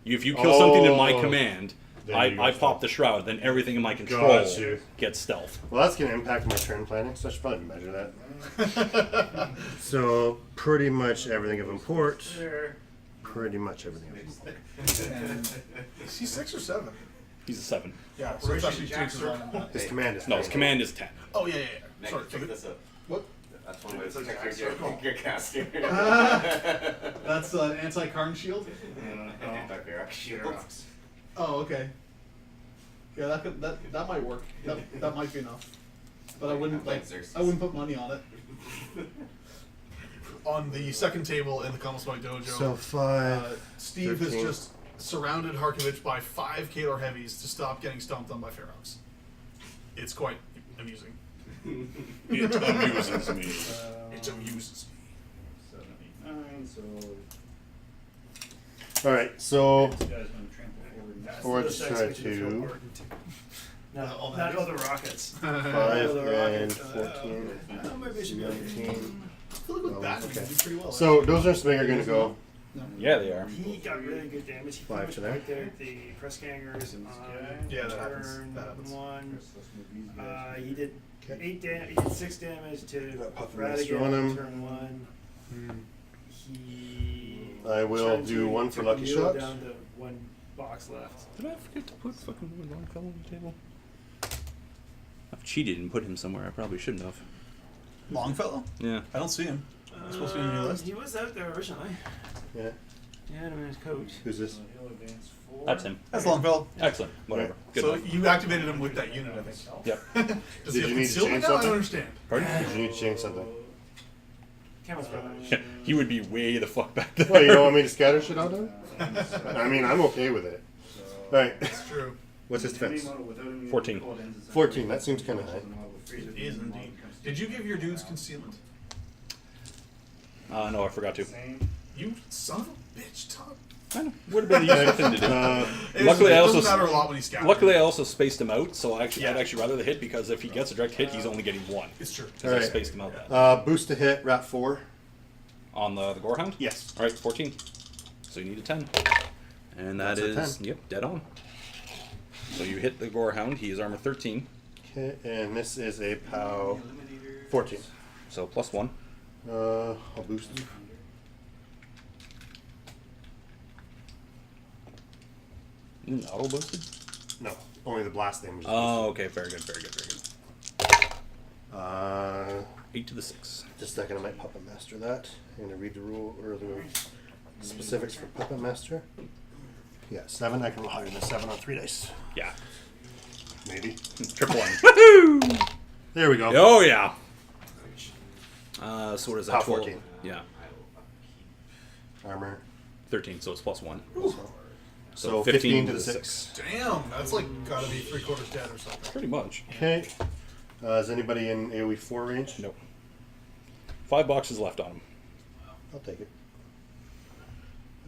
If you kill something in my Oh. command, Then you go I pop stealth. the shroud, then everything in my control Got you. gets stealth. Well, that's going to impact my turn planning, so I should probably measure that. So, pretty much everything of import. There. Pretty much everything of import. and is he 6 or 7? He's a 7. Yeah, so it's actually changes on him. His command is No, his command is 10. Oh yeah. Nick, Sorry. check this out. What? That's one way It's to a check jack your circle. your caster. That's an anti-Karn shield. Anti-barrack shield. Oh, okay. Yeah, that might work. That might be enough. But I wouldn't put money on it. On the second table in the Kamoswai Dojo, So, 5. Steve 13. has just surrounded Harkovich by 5 Kalar heavies to stop getting stomped on by Ferox. It's quite amusing. It amuses me. It amuses me. 79, so Alright, so this guy's gonna trample forward. That's Forward the sex we should to- throw Martin to. all No, that not is- other rockets. 5 Other and rocket, 14. maybe I should go. 19. I feel like with that, Okay. we do pretty well. So, those are swing are going to go. Yeah, they are. He got really good damage. He 5 pushed to there. right there at the press gangers on Yeah, that happens. turn That happens. 1. Let's move these guys. He did Okay. 8 damage. He did 6 damage to Got Puffin Master Radigan on him. on turn 1. He I will turned do two, 1 for took lucky Mule shot. down to one box left. Did I forget to put fucking Longfellow on the table? I've cheated and put him somewhere. I probably shouldn't have. Longfellow? Yeah. I don't see him. It's supposed to be on your list. He was out there originally. Yeah. Yeah, I mean his coach. Who's this? So he'll advance 4. That's him. That's Longfellow. Excellent. Whatever. Good So enough. you activated him with that unit, I think. Yep. Does Did he have you need to concealment change now? I something? don't understand. Pardon? Did you need to change something? Camel's brother. Yeah, he would be way the fuck back there. What, you don't want me to scatter shit out of him? I mean, I'm okay with it. Alright. It's true. What's his defense? 14. 14, that seems kind of high. It is indeed. Did you give your dudes concealment? No, I forgot to. You son of a bitch, Todd. I know. Would have been the useful thing to do. Luckily, I it also doesn't matter a lot when he's scouting. Luckily, I also spaced him out, so I'd Yeah. actually rather the hit because if he gets a direct hit, he's only getting one. It's true. Because I Alright. spaced him out that. Boost to hit, rat 4. On the Gorehound? Yes. Alright, 14. So you need a 10. And that That's a is, 10. yep, dead on. So you hit the Gorehound, he is armor 13. Okay, and this is a POW 14. So plus 1. I'll boost. Auto boosted? No, only the blast damage. is Oh, okay, very good, very good, very good. boosted. 8 to the 6. Just a second, I might Puppet Master that. I'm going to read the rule or the specifics for Puppet Master. Yeah, 7. I can roll higher than 7 on 3 dice. Yeah. Maybe. Triple 1. Woohoo! There we go. Oh, yeah. So what is that? Pow 12? 14. Yeah. Armor. 13, so it's plus 1. So 15 to the 6. Damn, that's like gotta be 3/4 dead or something. Pretty much. Okay. Is anybody in AoE 4 range? Nope. 5 boxes left on him. I'll take it.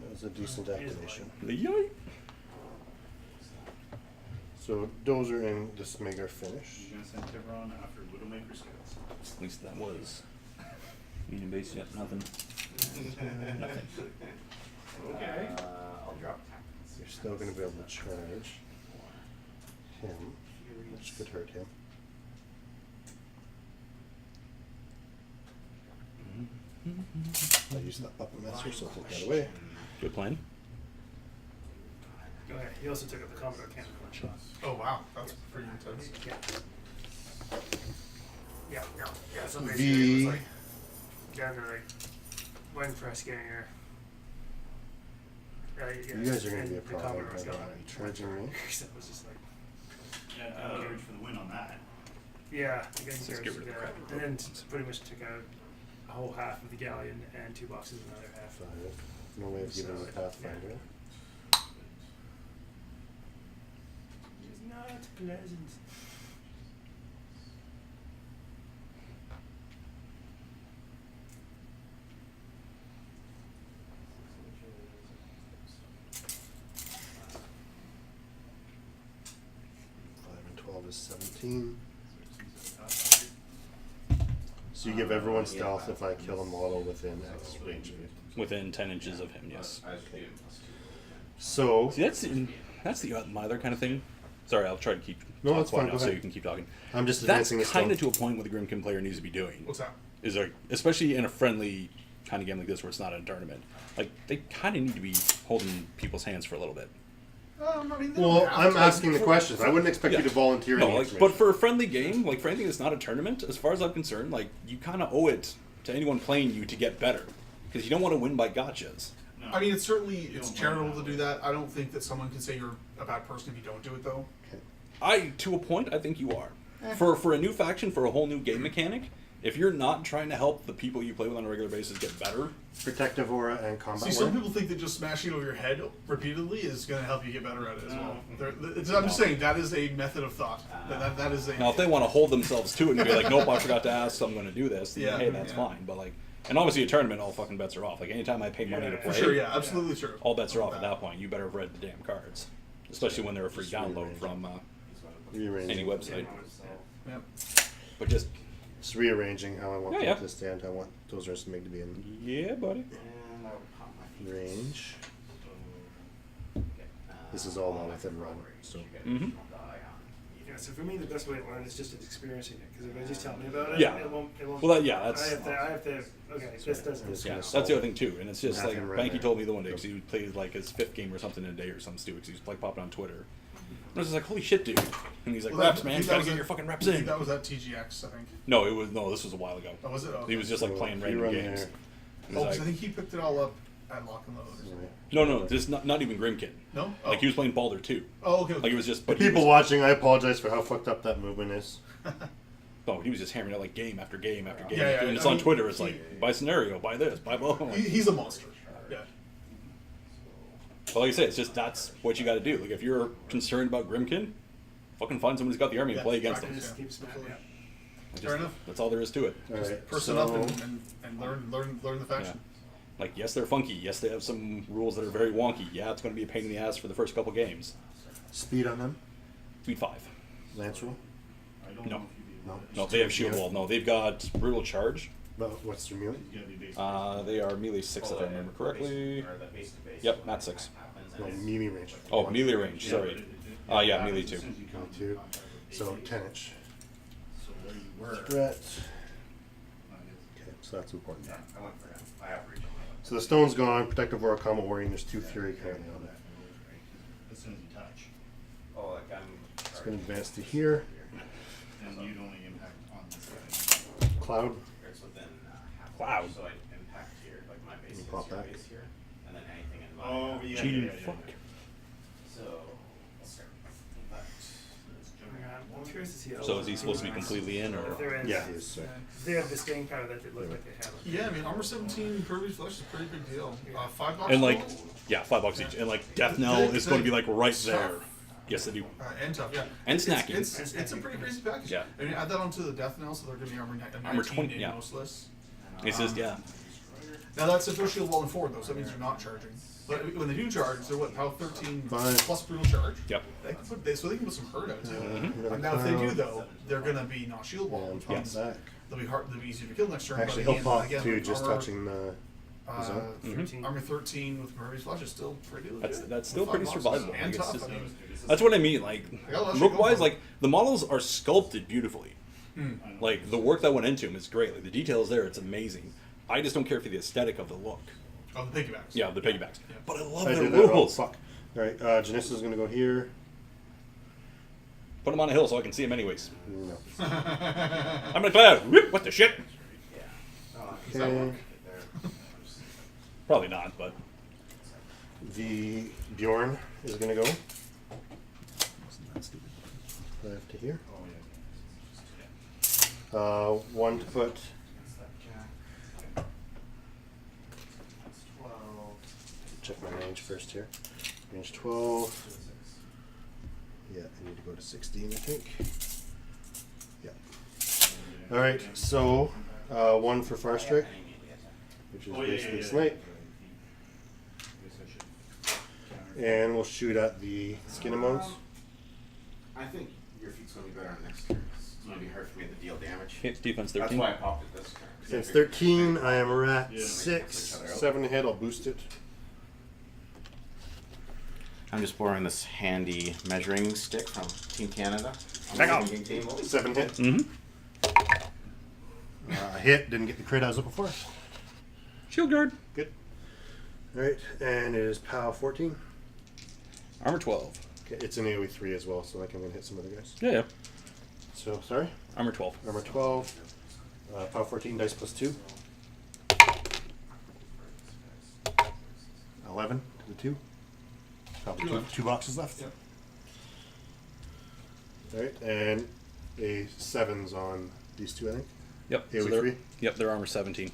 That was a decent activation. Yay! So Dozer and the Smig are finished. You're gonna send Tiburon after Widowmaker Scouts. At least that was. Medium base yet, nothing. Nothing. Okay. I'll drop You're still going to be able to charge him, which could hurt him. I used that Puppet Master, so I'll take that away. Good plan. Go ahead. He also took up the Commodore cannon one shot. Oh wow, that's pretty intense. Yeah. Yeah, so The- basically it was like down to like one press ganger. You guys are going to be a the problem. Commodore was By the gone. way. Charging me. So it was just like, Yeah, carriage for the win on that. yeah, I guess Let's get rid of the Crabbit. and then pretty much took out a whole half of the galleon and 2 boxes of another half. 5. No way of giving him a Pathfinder. It's not pleasant. And 12 is 17. So you give everyone stealth if I kill a model within X range of it. Within 10 inches of him, yes. So, See, that's the my other kind of thing. Sorry, I'll try to keep No, talk that's fine, now go so ahead. you can keep talking. I'm just That's advancing this kind of down. to a point what the Grymkin player needs to be doing. What's that? Is like, especially in a friendly kind of game like this where it's not a tournament. Like, they kind of need to be holding people's hands for a little bit. I mean, they Well, don't have I'm to. asking the questions. I wouldn't expect you Yeah. to volunteer No, any like, information. but for a friendly game, like for anything that's not a tournament, as far as I'm concerned, like you kind of owe it to anyone playing you to get better, because you don't want to win by gotchas. No. I mean, it's charitable to do that. I don't think that someone can say you're a bad person if you don't do it, though. To a point, I think you are. For a new faction, for a whole new game mechanic, if you're not trying to help the people you play with on a regular basis get better, Protective aura and combat See, some aura. people think that just smashing it over your head repeatedly is going to help you get better at it as well. No. I'm just saying that is a method of thought. That is a. now if they want to hold themselves to it and be like, nope, I forgot to ask, so I'm going to do this, then Yeah, hey, that's yeah. fine. But like, and obviously a tournament, all fucking bets are off. Like anytime I pay money to For play, sure, yeah, absolutely true. all bets are off at that point. You better have read the damn cards, especially when they're a free download from Rearranging. any website. Yeah. But just Just rearranging how I want Yeah, yeah. them to stand. I want those are to make to be in yeah, buddy. And I would pop my feet. range. This is all now within run, so Mhm. Yeah, so for me, the best way to learn is just experiencing it. Because if I just tell me about it, Yeah. it won't. Well, that's I have to. Okay, this does this. yeah, that's the other thing too. And it's just like Nothing right Banky there. told me the one day because he played like his 5th game or something in a day or something stupid. 'Cause he was like popping on Twitter. And I was just like, holy shit, dude. And he's like, Well, reps, man, you gotta get your fucking reps in. That was at TGX, I think. No, this was a while ago. Oh, was it? Oh, He was just like So playing if random you run games. there- He Oh, was 'cause I like, think he picked it all up at Lock and Load. Or something. no, just not even Grymkin. No? Like he was playing Baldur too. Oh, okay. Like it was just. For But he people was, watching, I apologize for how fucked up that movement is. no, he was just hammering out like game after game after game. Yeah, and it's I on mean, Twitter. It's he- like buy scenario, buy this, buy blah. Blah. He's a monster. Yeah. But like I said, it's just that's what you got to do. Like if you're concerned about Grymkin, fucking find someone who's got the army and Yeah, play against them. practice. Just keep smacking. Yeah. Just- Fair enough. That's all there is to it. All right, Person so up and learn the faction. Like yes, they're funky. Yes, they have some rules that are very wonky. Yeah, it's going to be a pain in the ass for the first couple games. speed on them. Speed 5. Lance roll. No, No. no, they have shield wall. No, they've got brutal charge. But what's their melee? They are melee 6 if I remember correctly. Yep, not 6. No, melee range. Oh, melee range. Sorry. Yeah, melee 2. Melee 2. So 10-inch. So where you were. Threat. Okay, so that's important. I went for him. I have reach. So the stone's gone. Protective Aura, Combat Warrior, and there's 2 Fury currently on it. As soon as you touch. Oh, like I'm. It's going to advance to here. And you'd only impact on this guy. Cloud. It's within half. Wow. So I impact here, like my base You is pop your that. base here, and then anything in my. Oh, yeah. Cheating yeah. fuck. So. I'll start. Impact. I'm curious to see how. So is he supposed to be completely in, or? If they're in, Yeah, he is. they have the staying power that they look like they have. Yeah, I mean, armor 17 Pervious Flesh is a pretty big deal. $5 And like, total? yeah, $5 each. And like Death Knell is going to be like right there. Yes, they do. And tough, yeah. And It's- snacking. It's a pretty crazy package. Yeah. I mean, add that onto the Death Knell, so they're going to be armor 19 Armor 20, in yeah. most lists. It's just yeah. Now that's if they're shield wall and forward, though, so that means they're not charging. But when they do charge, they're what, power 13 Fine. plus brutal charge? Yep. So they can put some hurt out, too. Mm-hmm. Now, if they do, though, they're going to be not shield Yeah, wall, I'm which popping means back. they'll be easier to kill next turn. Actually, but he'll pop again, too, with just armor, touching the zone. 13. Armor 13 with Pervious Flesh is still pretty legit. That's still With pretty $5 survivable. And Like, it's tough, just- I mean. That's what I mean. Like, got a lot of shit look going wise, for like the models are sculpted beautifully. Hmm. Like the work that went into them is great. Like the details there, it's amazing. I just don't care for the aesthetic of the look. Oh, the piggybacks. Yeah, the piggybacks. Yeah. But I love I their did that wrong. rules. Fuck. Alright, Janissa's going to go here. Put them on a hill so I can see them anyways. No. I'm in a cloud. Whoop, what the shit? Okay. Probably not, but The Bjorn is going to go. 5 to here. 1 to put. Check my range first here. Range 12. Yeah, I need to go to 16, I think. Yeah. Alright, so 1 for Far Strike, which is basically Snipe. And we'll shoot at the Skin and Moans. I think your feet's gonna be better on next turn. It's gonna be hard for me to deal damage. hit defense That's 13. why I popped it this turn. Since 13, I am at 6. 7 to hit, I'll boost it. I'm just borrowing this handy measuring stick from Team Canada. Check out. 7 hit. Mm-hmm. Hit, didn't get the crit I was looking for. Shield guard. Good. Alright, and it is POW 14. Armor 12. Okay, it's an AoE 3 as well, so I can then hit some other guys. Yeah, yeah. So, sorry. Armor 12. Armor 12. POW 14, dice plus 2. 11 to the 2. Probably Two left. 2 boxes left. Yep. Alright, and a 7's on these 2, I think. Yep. AoE they're, 3. Yep, they're armor 17.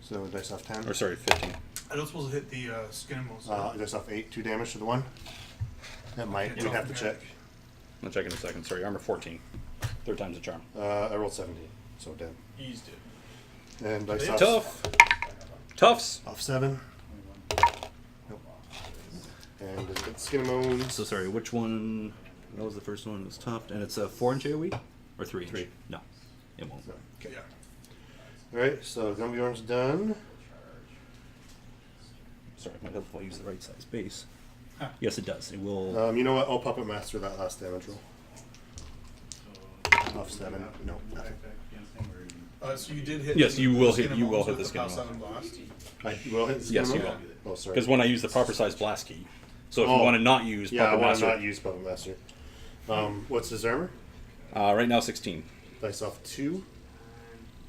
So dice off 10. Or sorry, 15. I don't suppose to hit the skin and moles. Dice off 8, 2 damage to the 1. That might, Okay, we'd have to okay. check. I'll check in a second. Sorry, armor 14. 3rd time's a charm. I rolled 17, so dead. Eased it. And dice They off, Tough. Toughs. off 7. Nope. And then get Skin and Moans. So sorry, which one? That was the first one. It was tough, and it's a 4-inch AoE or 3? 3. No, it won't. No. Okay. Yeah. Alright, so Gunnbjorn's done. Sorry, it might help if I use the right size base. Yes, it does. It will. You know what? I'll Puppet Master that last damage roll. Off 7. No, nothing. So you did hit. Yes, you will hit. Skin You and will Moans hit with the skin. plus 7 blast. I will hit the skin. Yes, you amount? will. Oh, sorry. Because when I use the proper size blast key, so if you Oh. want to not use Yeah, I Puppet want Master, to not use Puppet Master. What's his armor? right now 16. Dice off 2.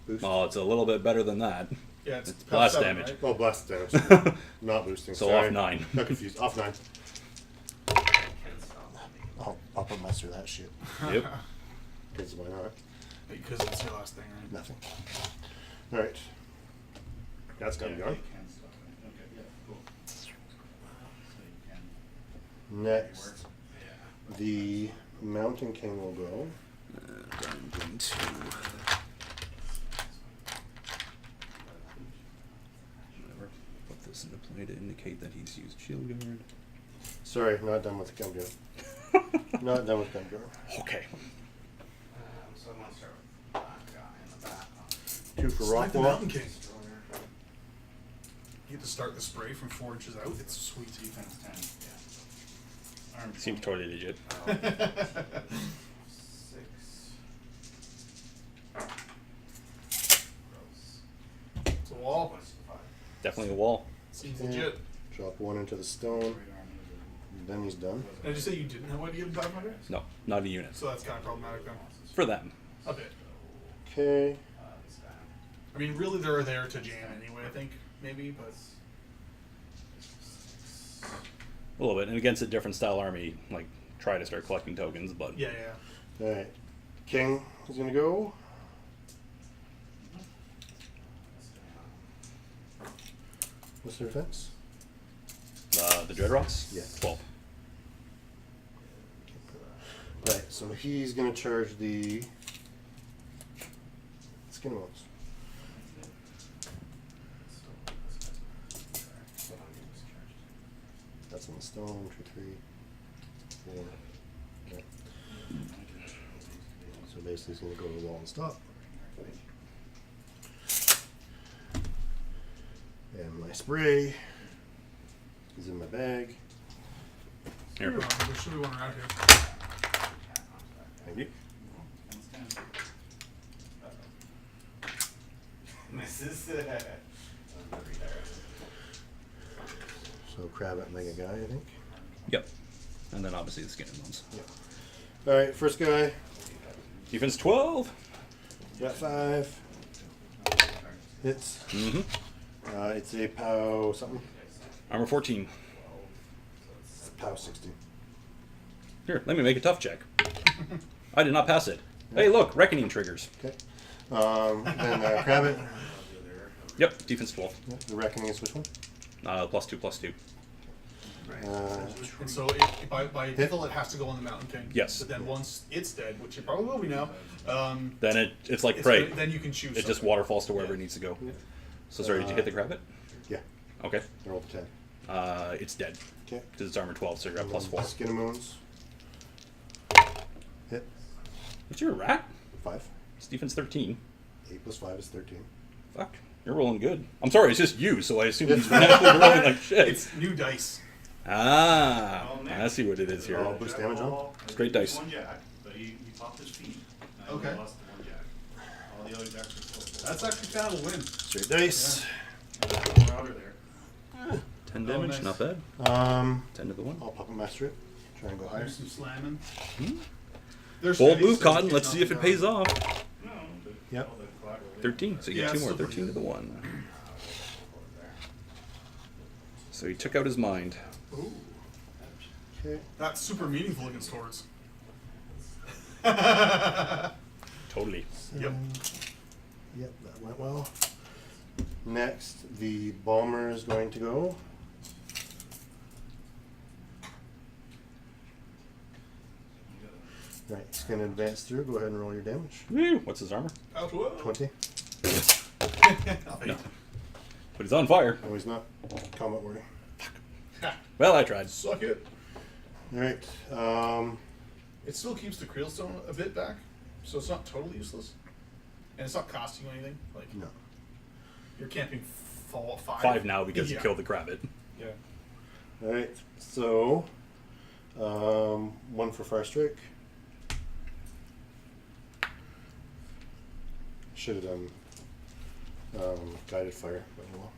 Boost. Oh, it's a little bit better than that. Yeah, it's It's blast 7, damage. right? Oh, blast damage. Not boosting. So sorry. off 9. Got confused. Off 9. Can't stop me. I'll Puppet Master that shit. Yep. Because why not? Because it's your last thing, right? Nothing. Alright. That's Gunnbjorn. Okay, yeah, cool. So you can. Next, the Mountain King will go. I'm going to. Put this into play to indicate that he's used Shield Guard. Sorry, not done with Gunnbjorn. Not done with Gunnbjorn. Okay. So I'm gonna start with that guy in the back. 2 for It's like the Rockwall. Mountain King. You get to start the spray from 4 inches out. It's sweet. Defense 10. Yeah. Arm Seems 20. totally legit. 6. Gross. It's a wall. Plus 5. Definitely a wall. Seems Yeah. legit. Drop 1 into the stone. Right arm is Then he's done. Did I just say you didn't have what you had 500? No, not a unit. So that's kind of problematic then. For them. A bit. Okay. I mean, really, they're there to jam anyway, I think, maybe, but. A little bit. And against a different style army, like, try to start collecting tokens, but Yeah, yeah. Alright. King is going to go. What's their defense? the Dreadrots? Yeah. 12. Right, so he's going to charge the Skin Moans. That's on the stone. 2, 3, 4. Okay. So basically, he's going to go to the wall and stop. And my spray is in my bag. Here. There should be one around here. Thank you. Defense 10. Misses. So Crabbit, Mega Guy, I think. Yep. And then obviously the Skin and Bones. All right, first guy. Defense 12. Got 5. Hits. Mm-hmm. It's a POW something. Armor 14. It's a POW 16. Here, let me make a tough check. I did not pass it. Hey, look, Reckoning triggers. Okay. Then Crabbit. Yep, defense 12. The Reckoning is which one? +2/+2. And so by default, it has to go on the Mountain King. Yes. But then once it's dead, which it probably will be now, Then it's like it's Prey. gonna- then you can choose. It just something. waterfalls to wherever Yeah. it needs to go. So sorry, did you hit the Crabbit? Yeah. Okay. I rolled a 10. It's dead. Okay. Because it's armor 12, so you're at +4. Skin and Moons. Hit. What's your rat? 5. It's defense 13. 8 plus 5 is 13. Fuck. You're rolling good. I'm sorry, it's just you, so I assume he's naturally rolling like shit. It's new dice. Ah, I see what it is here. Oh, boost damage on? It's great dice. One jack, but he popped his feet. And Okay. He lost the one jack. All the other jacks are still That's actually kind of a win. Straight dice. full. Router there. 10 Oh, damage, nice. not bad. 10 to the 1. I'll Puppet Master it. Try and go higher. There's some slamming. Hmm? There's Bold steady, move, so Cotton. you Let's can't see if it knock pays down. off. No, but Yep. all the collateral there. 13, so you Yeah, get 2 more. still pretty 13 to good. the 1. So he took out his mind. Ooh, Okay. that's super meaningful against Hordes. Totally. Yep. Yep, that went well. Next, the Bomber is going to go. Right, he's going to advance through. Go ahead and roll your damage. Woo! What's his armor? Out whoa. 20. No. But he's on fire. No, he's not combat worthy. Well, I tried. Suck it. Alright, It still keeps the Creelstone a bit back, so it's not totally useless. And it's not costing you anything. Like, no. you're camping 5. 5 now because Yeah. you killed the Crabbit. Yeah. Alright, so 1 for Fire Strike. Should have done guided fire, but oh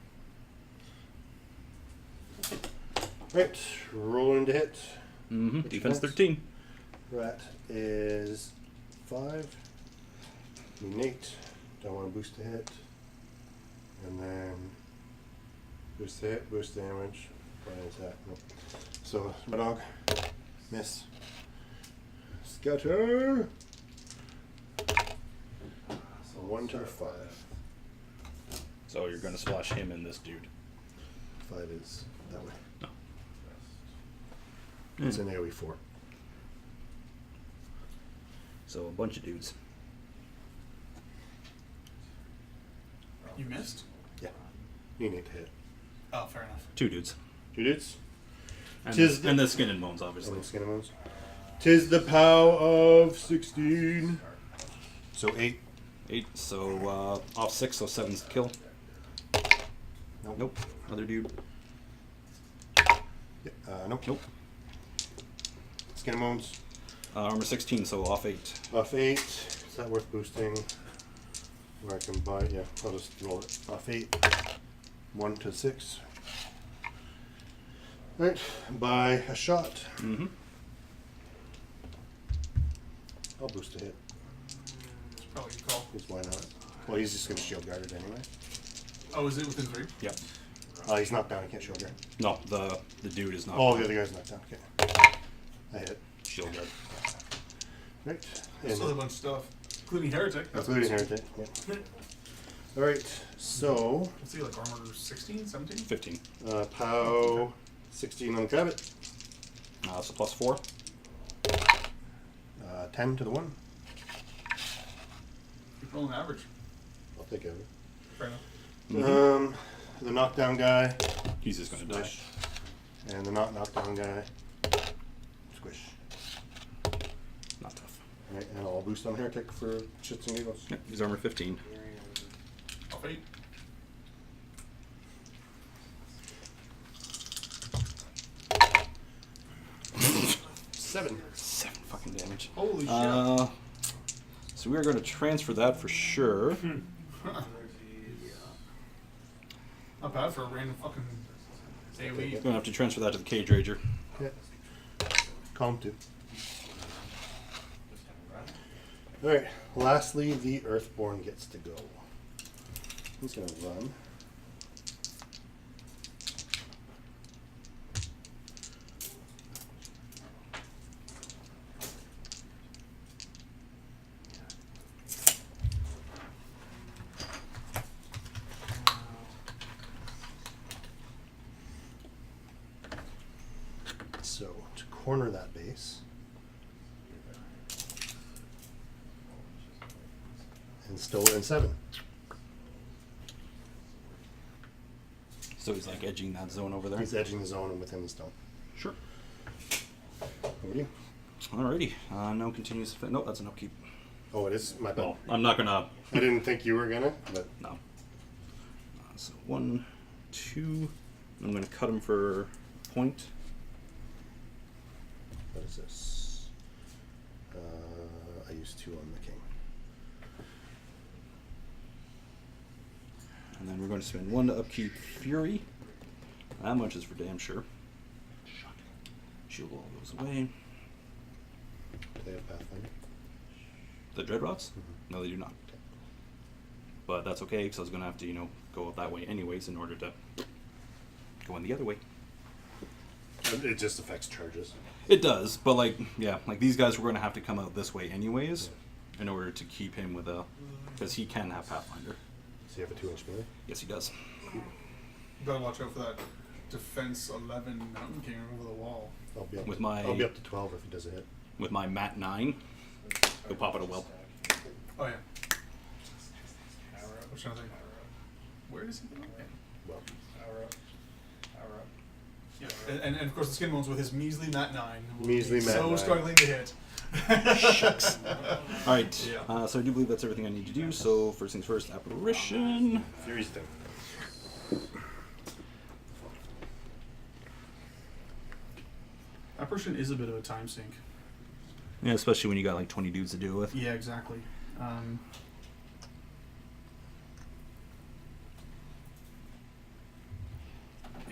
well. Right, rolling to hit. Mm-hmm. Which Defense ones? 13. That is 5. Innate. Don't want to boost the hit. And then boost the hit, boost damage. What is that? Nope. So, my dog. Miss. Scatter. 1 to the 5. So you're going to splash him and this dude. 5 is that way. No. It's an AoE 4. So a bunch of dudes. You missed? Yeah. You need to hit. Oh, fair enough. 2 dudes. 2 dudes. And, Tis and the skin and bones, obviously. Skin and bones. 'Tis the pow of 16. So 8. 8, so off 6, so 7's the kill. Nope. Nope. Another dude. Yeah, nope. Nope. Skin and bones. Armor 16, so off 8. Off 8. Is that worth boosting? Where I can buy? Yeah, I'll just roll it. Off 8. 1 to 6. Right. Buy a shot. Mm-hmm. I'll boost a hit. It's probably a good call. Because why not? Well, he's just going to shield guard it anyway. Oh, is it within 3? Yep. He's knocked down. He can't shield guard. No, the dude is not. Oh, the other guy's knocked down. Okay. I hit. Shield guard. Right. Still have a bunch of stuff, including Heretic. That's Including Heretic. Yeah. Alright, so Let's see, like armor 16, 17? 15. POW 16 on the Crabbit. So plus 4. 10 to the 1. Keep rolling average. I'll take it. Fair enough. Mm-hmm. The knockdown guy. He's just going to die. Squish. And the not knockdown guy. Squish. Not tough. Right, and I'll boost on Heretic for shits and giggles. Yep, he's armor 15. Off 8. Seven. 7 fucking damage. Holy shit. So we are going to transfer that for sure. Not bad for a random fucking AoE. Going to have to transfer that to the Cage Rager. Yeah. Calm 2. Alright, lastly, the Earthborn gets to go. He's going to run. So, to corner that base, and still within 7. So he's like edging that zone over there. He's edging the zone and within the stone. Sure. Over to you. Alrighty. No continuous effect. No, that's an upkeep. Oh, it is? My bad. Well, I'm not going to. I didn't think you were gonna, but No. So 1, 2. I'm going to cut him for point. what is this? I used 2 on the king. And then we're going to spend 1 to upkeep Fury. That much is for damn sure. Shield all goes away. Do they have Pathfinder? The Dreadrots? No, they do not. But that's okay, because I was going to have to, go out that way anyways in order to go in the other way. It just affects charges. It does, but like these guys were going to have to come out this way anyways in order to keep him with a... Because he can have Pathfinder. Does he have a 2-inch melee? Yes, he does. You gotta watch out for that defense 11 Mountain King over the wall. I'll be up With to, my- I'll be up to 12 if he does a hit. With my Mat 9, he'll pop out a whelp. Oh, yeah. I'm trying to think. Where does he go? Yeah. Well, Yeah. And of course the Skin Bones with his measly Mat 9. will Measly be Mat so 9. struggling to hit. Shucks. Alright, Yeah. so I do believe that's everything I need to do. So first things first, Apparition. Fury's thing. Apparition is a bit of a time sink. Yeah, especially when you got like 20 dudes to deal with. Yeah, exactly.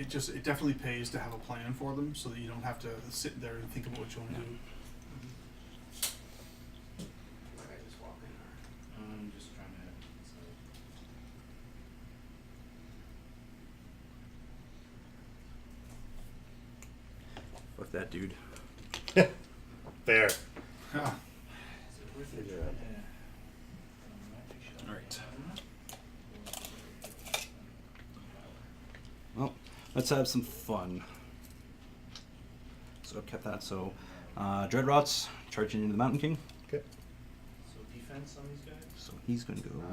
it definitely pays to have a plan for them so that you don't have to sit there and think about what you want to do. Like I just walk in or I'm just trying to. Fuck that dude. Fair. Ah, Is it worth it? Yeah. All right. Well, let's have some fun. So I've kept that. So, Dreadrots charging into the Mountain King. Okay. So defense on these guys? So he's going to go with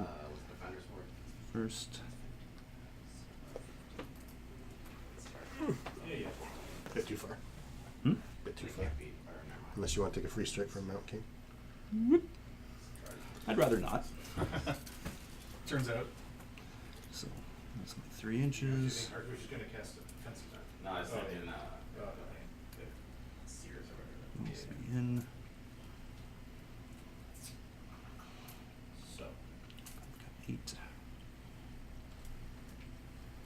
Defender's Ward. first. Yeah, yeah. Bit too far. Hmm? Bit too They far. can't beat, or never mind. Unless you want to take a free strike from Mount King. I'd rather not. turns out. So that's my 3 Do you inches. think Archbishop's gonna cast a defensive attack? No, I was Oh, thinking yeah. Sears or whatever. Needs to be in. So, 8.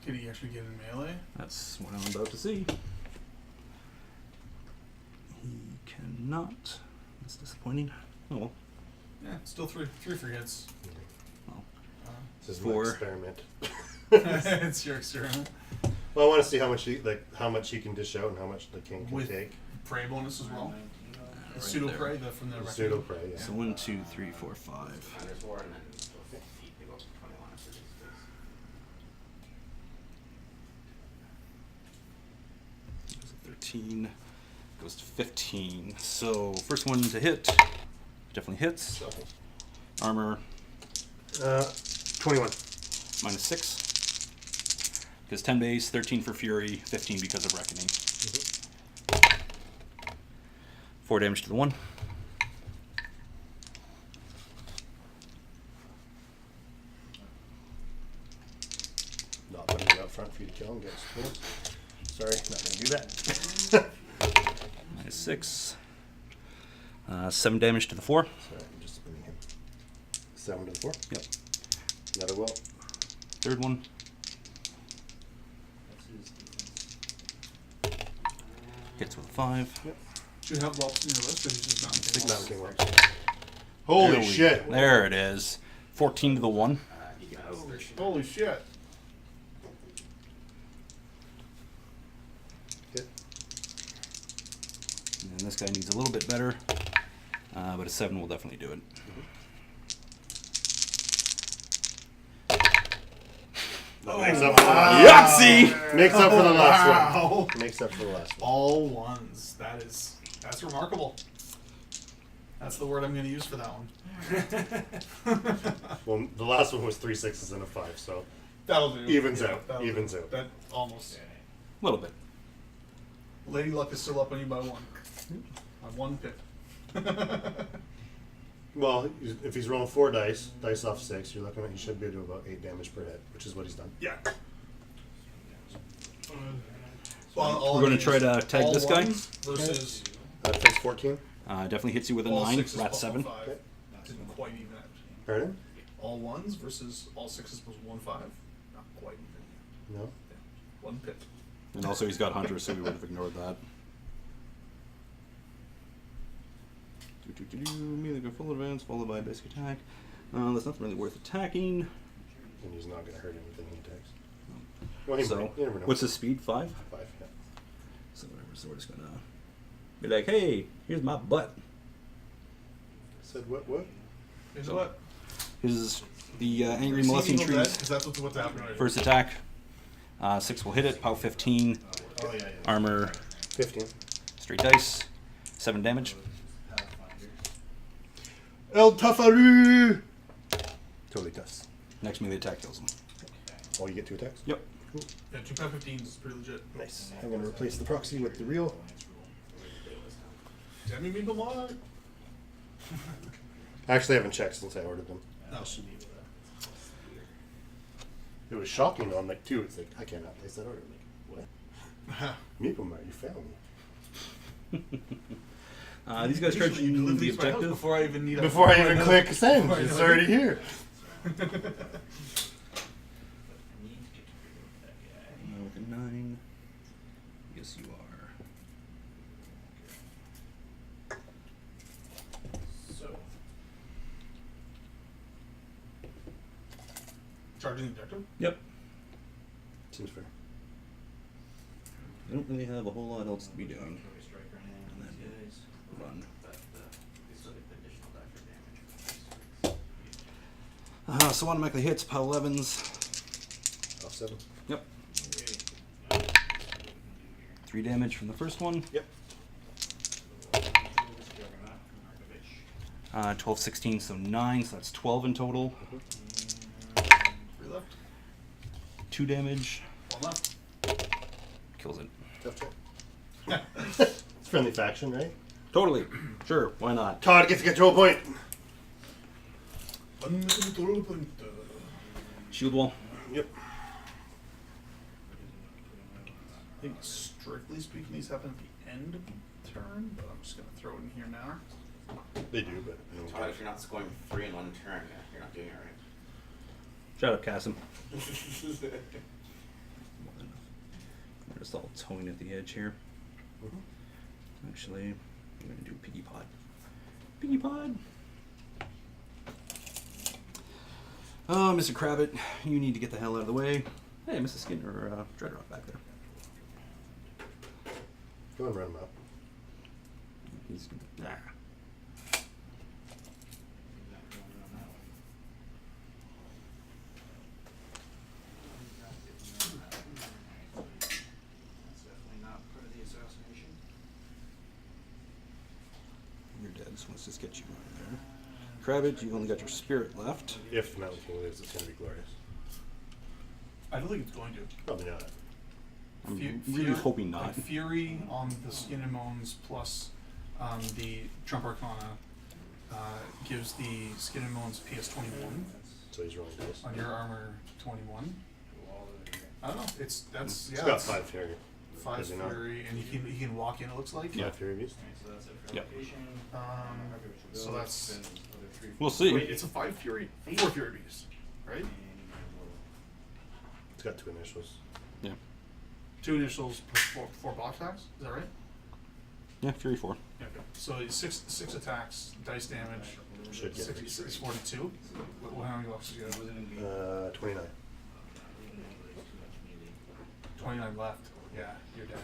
Did he actually get in melee? That's what I'm about to see. He cannot. That's disappointing. Oh well. Yeah, still three free hits. Well, This is 4. my experiment. It's your experiment. Well, I want to see how much he can dish out and how much the king can With take. prey bonus as well. right Pseudo there. prey from the Pseudo record. prey, yeah. So 1, 2, 3, 4, 5. Defender's Ward and then those feet, they go up to 21 after these days. Goes to 13. Goes to 15. So first one to hit. Definitely hits. So, Armor 21. minus 6. Because 10 base, 13 for Fury, 15 because of Reckoning. 4 damage to the 1. Not putting it up front for you to kill him, guys. Sorry, not going to do that. Minus 6. 7 damage to the 4. Sorry, I'm just spinning him. 7 to the 4. Yep. Another will. Third one. that's his defense. Hits with a 5. Yep. Do you have whelps in your list, or is it just Mountain King? Mountain King works. Holy There shit! There it is. 14 to the 1. He has 13. Holy shit. Hit. And this guy needs a little bit better. But a 7 will definitely do it. That makes up for the Yahtzee! Makes up for the last Wow. one. Makes up for the last one. All ones. That's remarkable. That's the word I'm going to use for that one. Well, the last one was 3 6s and a 5, so That'll do. Evens Yeah, out. that'll Evens do. out. That almost. A little bit. Lady Luck is still up on you by 1. On 1 pip. well, if he's rolling 4 dice off 6, you're looking at he should be able to do about 8 damage per hit, which is what he's done. Yeah. Well, We're going to try to tag all this guy. ones versus Face 14. Definitely hits you with a all 9. sixes Rat plus 7. 1 5. Didn't quite even out. Pardon? All ones versus all 6s plus 1 5. Not quite even. No. Yeah. 1 pip. And also he's got Hunter, so we would have ignored that. Melee go full advance, followed by a basic attack. That's not really worth attacking. And he's not going to hurt anything he attacks. Well, he So, might. You never know. what's his speed? 5? 5? Yeah. So whatever, so we're just gonna be like, hey, here's my butt. Said what? Is So, what? His the angry molesting trees. Because that's what's happening right First attack. 6 will hit it. Pow 15. Oh, yeah. Armor 15. straight dice. 7 damage. El Tafaru! Totally does. Next melee attack kills him. Oh, you get 2 attacks? Yep. Yeah, 2 pound 15s is pretty legit. Nice. I'm going to replace the proxy with the real. Demi Meeple Mod. Actually, I haven't checked since I ordered them. No. It was shocking on like 2. It's like, I cannot place that order. Like, what? Meeple Mart, you failed me. These guys charge You you deliver the these to my house objective. before I even need a. Before I even click send, Before I it's know already it. here. I need to get rid of that guy. With a 9. Yes, you are. So, Charging the objective. Yep. Seems fair. I don't really have a whole lot else to be doing. can we strike or anything on these guys? Run. But they still get the additional die for damage. So automatically hits, pile 11s. Off 7. Yep. Okay. 3 damage from the first one. Yep. 12, 16, so 9, so that's 12 in total. 3 left. 2 damage. 1 left. Kills it. Tough check. Friendly faction, right? Totally. Sure, why not? Todd gets a control point. Shield wall. Yep. I think strictly speaking, these happen at the end of the turn, but I'm just gonna throw it in here now. They do, but I don't Todd, care. if you're not scoring 3 in 1 turn, you're not doing it right. Shut up, Cassim. We're just all towing at the edge here. Actually, I'm going to do Piggy Pod. Piggy Pod! Oh, Mr. Crabbit, you need to get the hell out of the way. Hey, Mrs. Skinner, Dreadrock back there. Go and run him up. He's... That's definitely not part of the assassination. You're dead, so let's just get you out of there. Crabbit, you've only got your spirit left. If the Mountain King lives, it's going to be glorious. I don't think it's going to. Probably not. I'm Fu- really Fury- hoping not. like Fury on the Skin and Moans plus the Trump Arcana gives the Skin and Moans PS 21 So he's rolling dice. on your armor 21. I don't know. It's that's He's yeah. got it's 5 Fury. 5 Does he not? Fury, and he can walk in. It looks like. 5 Fury beast. So that's it for Yep. location. So that's We'll see. wait. It's a 5 Fury, 4 Fury beast, right? It's got 2 initials. Yeah. 2 initials plus 4 block attacks. Is that right? Yeah, Fury 4. Yeah. Okay. So it's 6 attacks, dice damage. Should get 6 42. How many blocks do you have? 29. 29 left. Yeah, you're dead.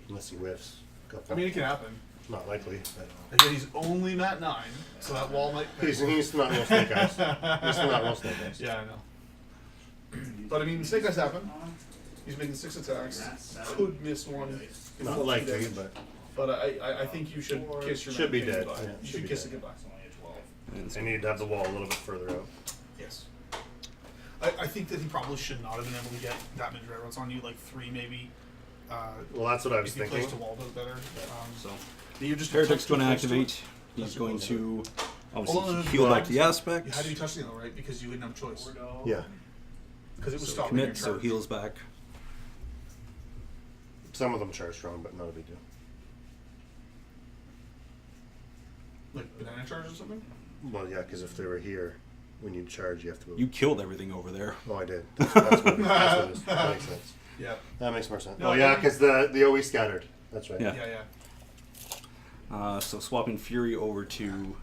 Unless he whiffs. Couple. I mean, it can happen. Not likely. But Again, he's only at 9, so that wall might. he's not real snake eyes. He's not real snake eyes. Yeah, I know. But I mean, snake eyes happen. He's making 6 attacks. Could miss one. if Not it's likely, damage. but I think you should kiss your Should be Mountain King dead, goodbye. yeah, You should should be kiss dead. it goodbye. I need to have the wall a little bit further out. Yes. I think that he probably should not have been able to get that many railroads on you, like 3 maybe. Well, that's what I was if he thinking. plays the wall does better. So, You're just Heretic's going to touch too close activate. He's Touch going too to Oh, obviously no, heal no, back the aspect. How do you touch the yellow, right? Because you didn't have a choice. Yeah. Because it was So stopping your commit, so charge. heals back. Some of them charge strong, but not a big deal. Like banana charge or something? Well, yeah, because if they were here, when you charge, you have to go. You killed everything over there. Oh, I did. That's what it is. That's what it is. That makes sense. Yeah. That makes more sense. No, Oh, yeah, I- because the OE scattered. That's right. Yeah. Yeah, yeah. So swapping Fury over to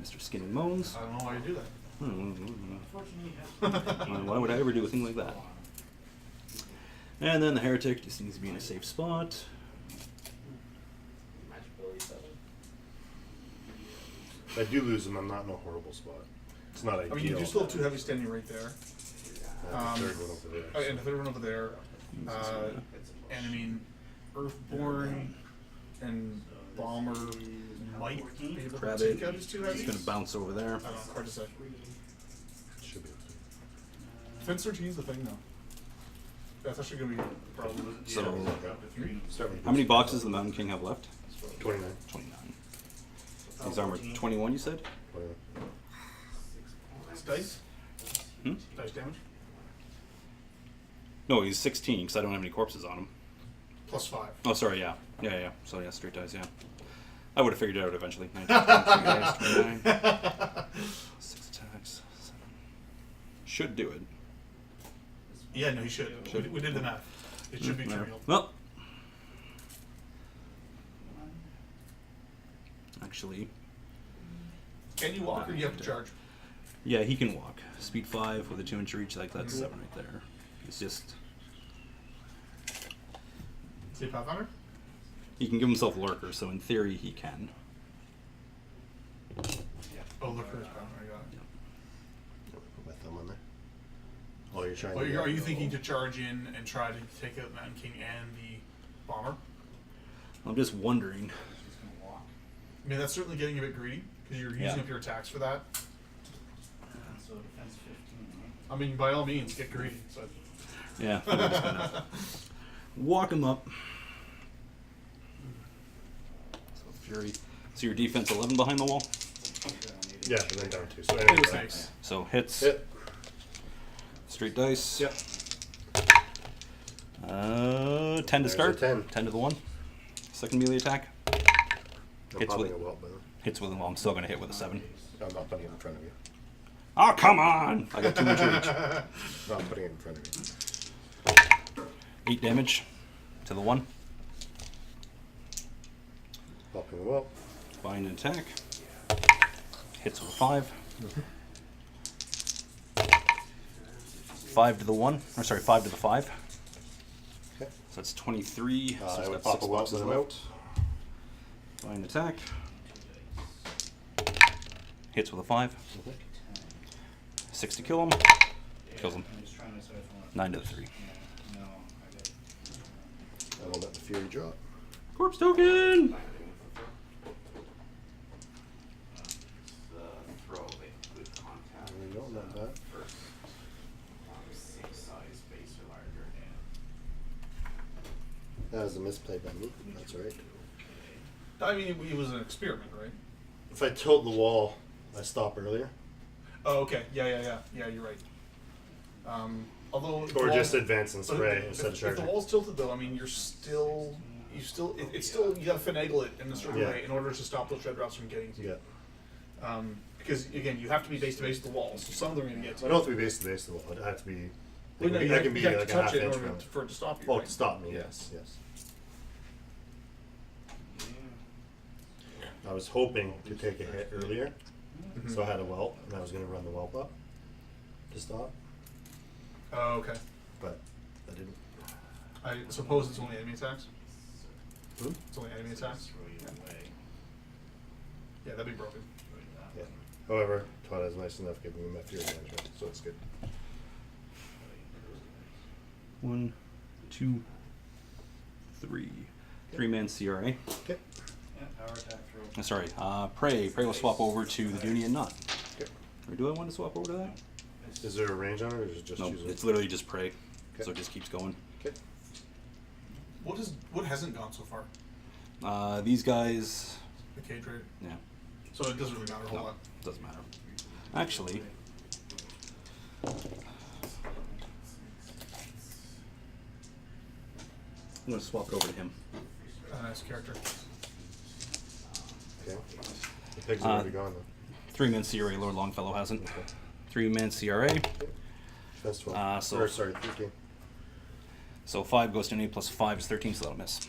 Mr. Skin and Moans. I don't know why you do that. Why would I ever do a thing like that? And then the Heretic just needs to be in a safe spot. Magic ability 7. If I do lose them, I'm not in a horrible spot. It's not ideal. I mean, you do still have 2 heavy standing right there. The third one over there. Oh, and the third one over there. And I mean, Earthborn and Bomber might be able to Crabbit. take out his 2 He's heavies. going to bounce over there. I don't know, hard to say. Should be. Defense 13 is the thing, though. That's actually going to be a problem. So, Start with how many boxes does the Mountain King have left? 29. 29. His armor 21, you said? 29. It's dice? Hmm? Dice damage? No, he's 16 because I don't have any corpses on him. Plus 5. Oh, sorry, yeah. Yeah. So, yeah, straight dice, yeah. I would have figured it out eventually. 19, 29. 6 attacks. 7. Should do it. Yeah, no, he should. We did the math. It should be trivial. Well, actually, Can you walk or do you have to charge? yeah, he can walk. Speed 5 with a 2-inch reach, like that's 7 right there. He's just... Say Pathfinder? He can give himself lurker, so in theory he can. Oh, look for his Pathfinder, I got it. Put my thumb on there. Oh, you're trying Well, to... are you thinking to charge in and try to take out Mountain King and the Bomber? I'm just wondering. I mean, that's certainly getting a bit greedy, because you're using up your attacks for that. So defense 15, huh? I mean, by all means, get greedy, but... Yeah, I'm just gonna walk him up. So Fury. So your defense 11 behind the wall. Yeah, and then down 2. So It was anyway, nice. So hits. Hit. Straight dice. Yep. 10 to There's start. a 10. 10 to the 1. Second melee attack. I'm Hits popping with- a welt, but Hits with him. Well, I'm still gonna hit with a 7. I'm not putting it in front of you. Oh, come on! I got 2-inch reach. Not putting it in front of you. 8 damage to the 1. Popping the welt. Bind and attack. Hits with a 5. 5 to the 1. Or sorry, 5 to the 5. Okay. So that's 23. So I it's would got pop 6 a welt boxes with him left. out. Bind attack. Hits with a 5. 6 to kill him. Kills him. I'm just trying to decide if I want 9 to the 3. No, I got I will let the fury drop. Corpse token! The throw, they include contact. There we go, not bad. First, same size base or larger. That was a misplay by me. That's right. I mean, it was an experiment, right? If I tilt the wall, I stop earlier. Oh, okay. Yeah, you're right. Although... if the Or wall- just advance and but spray if- instead of If charging. the wall's tilted, though, I mean, it's still, you gotta finagle it in a certain Yeah. way in order to stop those dread routes from getting to you. Yeah. Because, again, you have to be base to base with the wall, so some of them are going to get to I you. don't have to be base to base to the wall. I have to be. Well, no, I you can have- be you have like to a touch half it in inch order from. for it to stop you, Oh, right? to stop me. Yeah. Yes, yes. I was hoping to take a hit earlier, Mhm. so I had a whelp, and I was going to run the whelp up to stop, Oh, okay. but I didn't. I suppose it's only enemy attacks? Hmm? It's only enemy attacks? Yeah, that'd be broken. Yeah. However, Todd is nice enough giving me my fury management, so it's good. 1, 2, 3. 3-man CRA. Okay. Yeah, power attack throw. Sorry, Prey. Prey will swap over to the Dooney and Nut. Okay. Or do I want to swap over to that? Is there a range on it, or is it just No, choosing? it's literally just Prey. Okay. So it just keeps going. Okay. What hasn't gone so far? These guys, The cage rate. yeah, So it doesn't really matter a whole no, lot. doesn't matter. Actually, I'm going to swap it over to him. A nice character. Okay. The pigs are already gone though. 3-man CRA, Lord Longfellow hasn't. Okay. 3-man CRA. Defense 12. So- Or, sorry, 13. So 5 goes to an 8 plus 5 is 13, so that'll miss.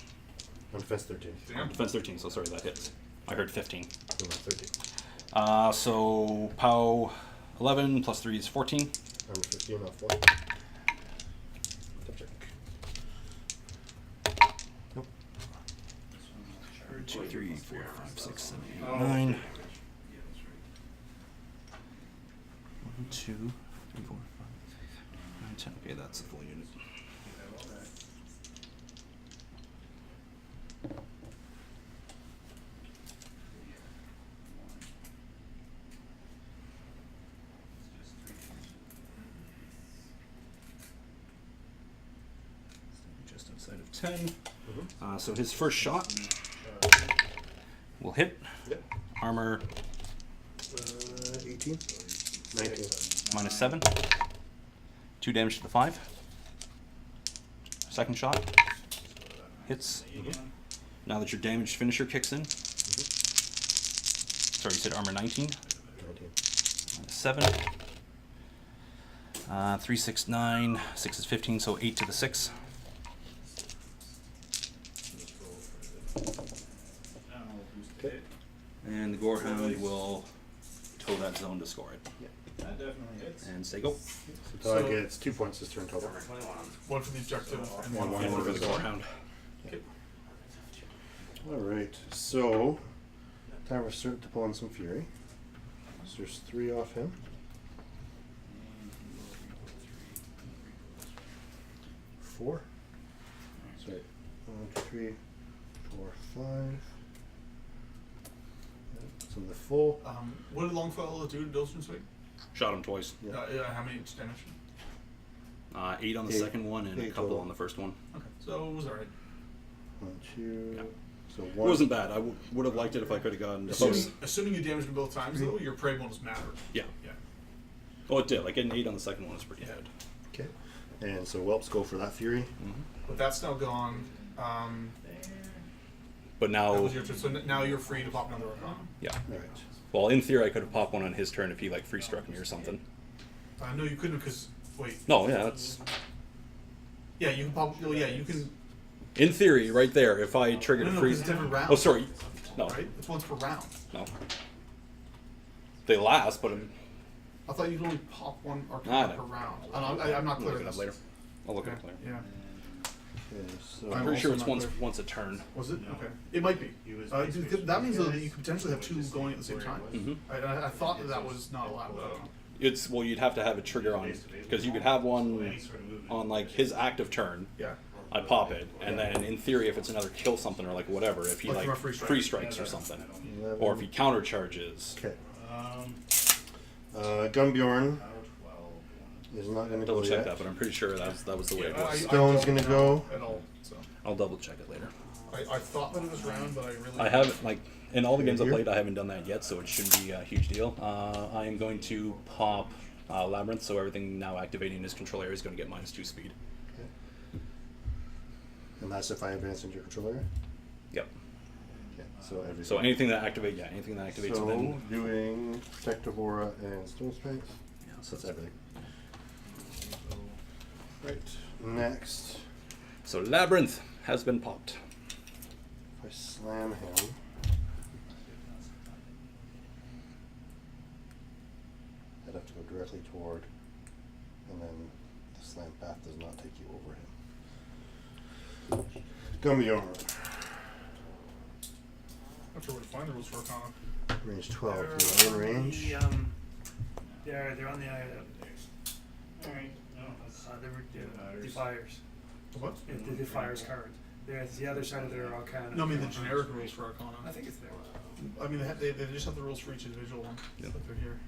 I'm defense 13. Damn. Defense 13, so sorry, that hits. I heard 15. No, not 13. So POW 11 plus 3 is 14. I'm 15 off 4. Check. Nope. 2, 3, 4, 5, 6, 7, 8, 9. 1, 2, 3, 4, 5, 9, 10. Okay, that's the full unit. Just outside of 10. So his first shot will hit. Yep. Armor 18. 19. minus 7. 2 damage to the 5. Second shot. Hits. Now that your damage finisher kicks in. Sorry, you said armor 19. 19. Minus 7. 3, 6, 9. 6 is 15, so 8 to the 6. And the Gorehound will toe that zone to score it. That definitely hits. And say go. So Todd gets 2 points this turn total. 21. One for the objective and Yeah, one one And for for the the Gorehound. Alright, so time we're starting to pull in some fury. So there's 3 off him. 4. Sorry. 1, 2, 3, 4, 5. So the full. What did Longfellow do to Dolstrom Swing? Shot him twice. Yeah. How many damage? 8 on the 8. second one and a 8 couple total. on the first one. Okay, so it was alright. 1, 2. Yeah. So It 1. wasn't bad. I would have liked it if I could have gotten. Assuming you damaged him both times, though, your prey bonus mattered. Yeah. Yeah. Oh, it did. Like getting 8 on the second one was pretty Yeah. good. Okay. And so whelps go for that fury. But that's now gone. But That now, was your turn. So now you're free to pop another Arcana. yeah. Alright. Well, in theory, I could have popped one on his turn if he like free struck me or something. No, you couldn't because wait. No, yeah, that's Yeah, you can pop. Oh, yeah, you can. in theory right there. If I triggered No, a no, free, 'cause it's every round. oh sorry, no, Right? It's once per round. no. They last, but I thought you could only pop one Arcana no. per round. I'm not I'll clear. look it up later. I'll look it Okay. up later. Yeah. Okay, so I'm I'm pretty sure also it's not once a turn. Was it? Okay. It might be. That means though that you could potentially have 2 going at the same time. I thought that was not allowed. It's well, you'd have to have a trigger on because you could have one on like his active turn. Yeah. I pop it, and then in theory, if it's another kill something or like whatever, if he Like like from a free strike. free strikes or something, 11. or if he counter charges, Okay. Um, Gunnbjorn out 12. is not going to double go check yet. that, but I'm pretty sure that was the way it was. Stone's gonna go. At all. So I'll double check it later. I thought that it was round, but I really. I haven't like in all the games I've Here? played, I haven't done that yet, so it shouldn't be a huge deal. I am going to pop Labyrinth, so everything now activating his control area is going to get -2 speed. And that's if I advance into your control area? Yep. Okay. So everything. So anything that activates So within. doing Protective Aura and Stone Strength. Yeah, So that's everything. Right. Next. So Labyrinth has been popped. If I slam him. I'd have to go directly toward, and then the slam path does not take you over him. Gunnbjorn. Not sure where to find the rules for Arcana. Range 12. You're in range. They're on the Alright, no, that's the defiers. The what? The defiers card. It's the other side of their Arcana. No, I mean the generic rules for Arcana. I think it's there. I mean they just have the rules for each individual one. Yep. Like they're here.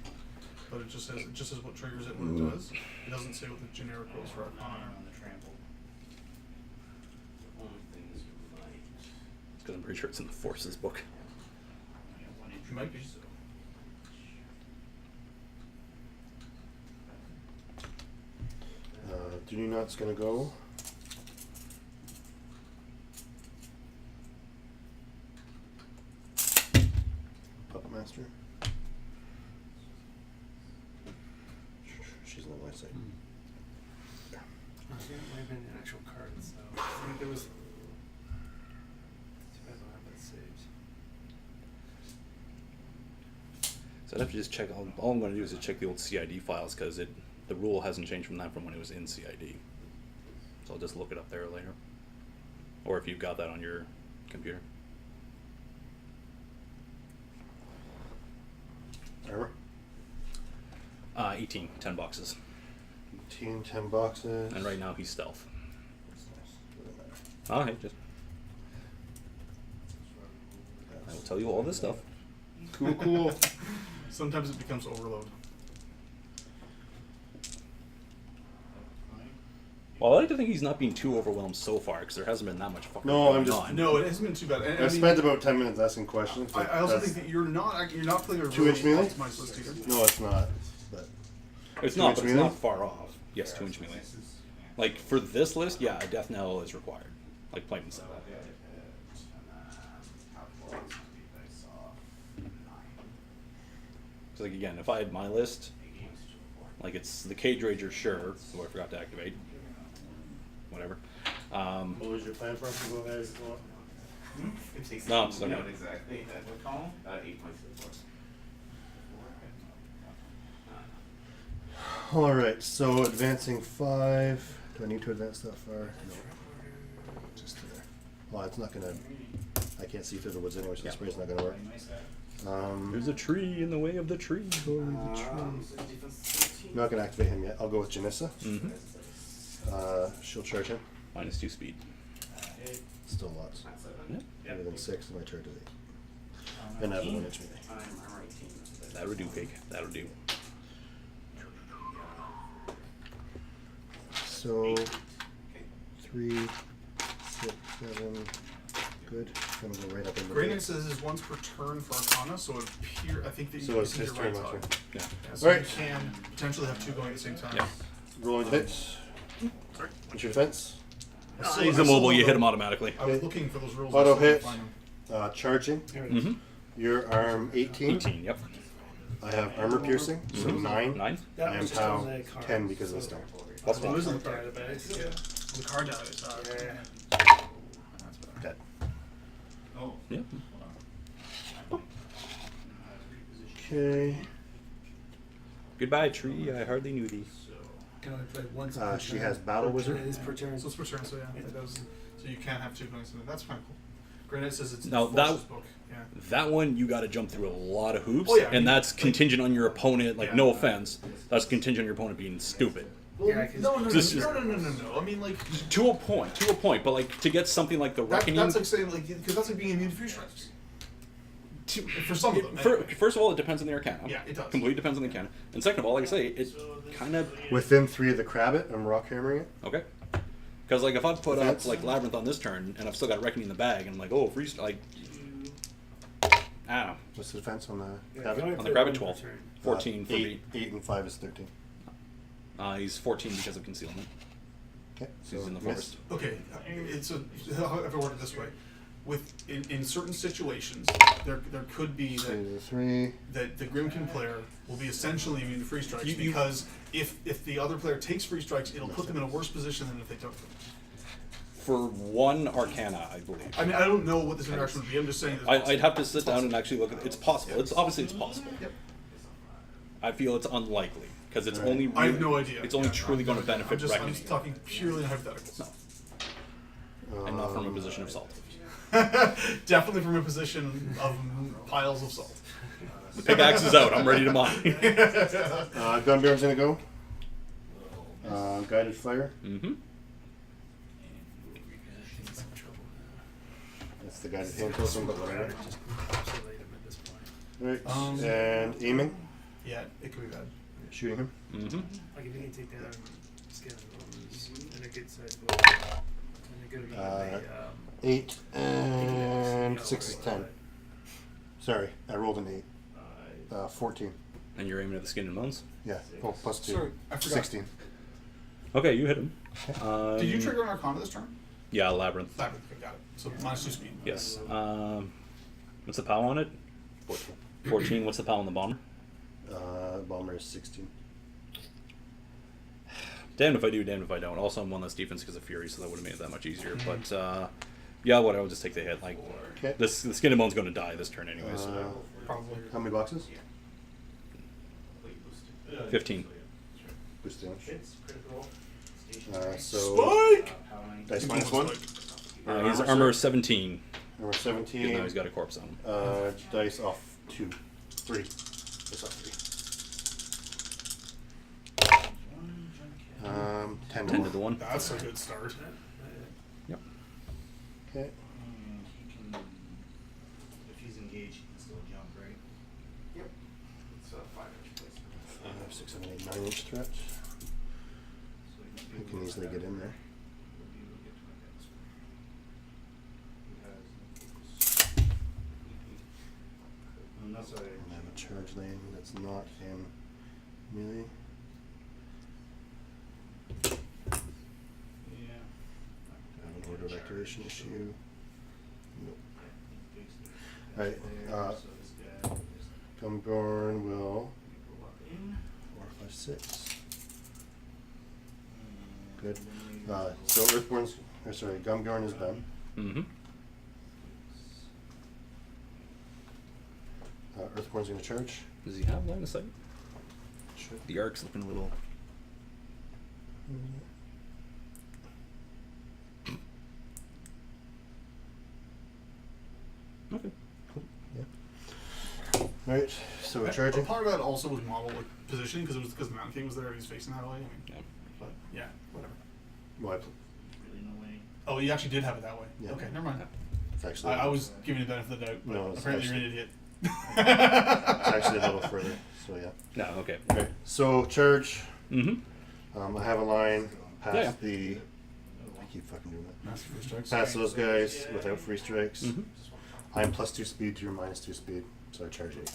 But it just says what triggers it when it does. It doesn't say what the generic rules for Arcana are. on the trample. Only things you might. Because I'm pretty sure it's in the Forces book. Yeah, 1 inch It might be. range, so. Do Not's gonna go. Puppet Master. She's on the right side. I think it might have been the actual cards, though. I think there was. Depends on how that saves. So I'd have to just check. All I'm going to do is just check the old CID files because the rule hasn't changed from that from when it was in CID. So I'll just look it up there later. Or if you've got that on your computer. Armor. 18, 10 boxes. 18, 10 boxes. And right now he's stealth. Doesn't matter. Oh, hey, just I will tell you all this stuff. Cool, cool. Sometimes it becomes overload. Well, I like to think he's not being too overwhelmed so far because there hasn't been that much fucking No, going I'm just- on. No, it hasn't been too bad. And, I spent about 10 minutes asking questions. but I also that's- think that you're not playing a 2-inch really melee? optimized list either. No, it's not. But It's 2-inch not, but it's melee? not far off. Yes, 2-inch melee. Like for this list, yeah, a death knell is required. Like plain and simple. So like again, if I had my list, like it's the Cage Rager, sure, who I forgot to activate. Whatever. what was your plan for us to go ahead? It takes No, it's okay. not exactly. What column? 8.64. All right, so advancing 5. Do I need to advance that far? No. Just there. Well, it's not gonna. I can't see through the woods anyway, so the spray's not gonna work. There's a tree in the way of the tree. I'm not gonna activate him yet. I'll go with Janissa. She'll charge him. -2 speed. Still lots. Yep. Better than 6, and my charge is 8. And I have a 1 inch melee. That'll do, pig. That'll do. So 3, 6, 7. Good. I'm gonna go right up in the Grymkin says is once per turn for Arcana, so it appear I think that So you it's can his your turn, right my side. turn. Yeah. Yeah, so Alright. you can potentially have 2 going at the same time. Yeah. Rolling hits. Sorry. What's your defense? He's immobile. You hit him automatically. I was looking for those rules. Auto I still hit. couldn't find them. Charging. Here it is. Mm-hmm. Your arm 18. 18. Yep. I have armor piercing, so 9. 9. That I am was just POW on the card, 10 because of the so- stone. Plus Oh, it is on one. the card. Database. Yeah. The card dies. Yeah. That's better. Dead. Yep. Okay. Goodbye, tree. I hardly knew thee. Can only play once per She turn. has battle It wizard. is per turn. So it's per turn, so yeah, it does. So you can't have 2 going at the same time. That's kind of cool. Granite says it's Now, in that- Force's book. Yeah. That one you got to jump through a lot of hoops, Oh, yeah, I mean, and that's contingent on your opponent. Like, Yeah. no offense, that's contingent on your opponent being stupid. Well, Yeah, 'cause no. this is- I mean, like To a point. But like to get something like the reckoning. that's like saying like because that's like being immune to free strikes. For some of them. Anyway. First of all, it depends on the arcana. Yeah, it does. Completely depends on the arcana. And second of all, like I say, it kind of Within 3 of the Crabbit, I'm rock hammering it. okay. Because like if I put up Defense? like labyrinth on this turn and I've still got reckoning in the bag and I'm like, oh, freeze, like I don't know. What's the defense on the Yeah, Crabbit? you only On the play Crabbit, one per 12. turn. 14 for 8, me. 8 and 5 is 13. He's 14 because of concealment. Okay. So he's in the missed. forest. Okay, it's a. If I word it this way, in certain situations, there could be So that the 3. the Grymkin player will be essentially immune to free strikes You- because if the other player takes free strikes, it'll put them in a worse position than if they took them. For one arcana, I believe. I mean, I don't know what this interaction would be. I'm just saying. that it's I'd have to sit down and actually look at it. It's possible. Yeah. It's obviously it's possible. Yep. I feel it's unlikely because it's Right. only. Really, I have no idea. It's only Yeah, truly going to I'm benefit just reckoning, talking purely in hypotheticals. No, and not from a position of salt. Definitely from a position of piles of salt. The pickaxe is out. I'm ready to mine. Gunnbjorn's gonna go. Guided fire. Mm-hmm. That's the guided hand token, but whatever. Just encapsulate him at this point. Right. And aiming. Yeah, it could be bad. Shooting him. Mm-hmm. Like if you can take down skin bones and a good size bow and a good amount of 8 and 6 is 10. Sorry, I rolled an 8. 14. And you're aiming at the skin and bones. Yeah. Oh, plus 2. Sorry, I forgot. 16. Okay, you hit him. Did you trigger an Arcana this turn? Yeah, labyrinth. Labyrinth, okay, got it. So -2 speed. Yes. What's the POW on it? 14. 14. What's the POW on the bomber? Bomber is 16. Damned if I do, damned if I don't. Also, I'm one less defense because of Fury, so that would have made it that much easier. But yeah, whatever. I'll just take the hit. Like Okay. the skin and bone's going to die this turn anyway. So Probably. How many boxes? 15. Boost damage. Critical. So Spike! dice minus 1. His armor is 17. Number Because 17. now he's got a corpse on him. Dice off 2. 3. Dice off 3. 10 to 10 1. to the 1. That's a good start. Yep. Okay. He can, if he's engaged, he can still jump, right? Yep. It's a 5-inch placement. 5, 6, 7, 8, 9 inch threat. So You can easily get in there. Unless I. And I have a charge lane that's not in melee. Yeah. I have an order of activation issue. Nope. Alright, Gunnbjorn will 4, 5, 6. Good. So Earthborn's, or sorry, Gunnbjorn is done. Mm-hmm. Earthborn's going to charge. Does he have line of sight? Sure. The arc's looking a little. Okay. Alright, so we're charging. Part of that also was model like, positioning because it was because the Mountain King was there and he's facing that way. I mean, Yeah. but yeah, whatever. Well, Really no way. Oh, you actually did have it that way. Yeah. Okay, never mind. it's actually I was giving you the benefit of the doubt, but No, it's apparently you're an actually- idiot. it's actually a little further. So yeah. No. Okay. Okay. So charge. Mm-hmm. I have a line past Yeah. the. I keep fucking doing that. Master free strikes. Past those guys without free strikes. Mm-hmm. I'm +2 speed to your -2 speed, so I charge 8.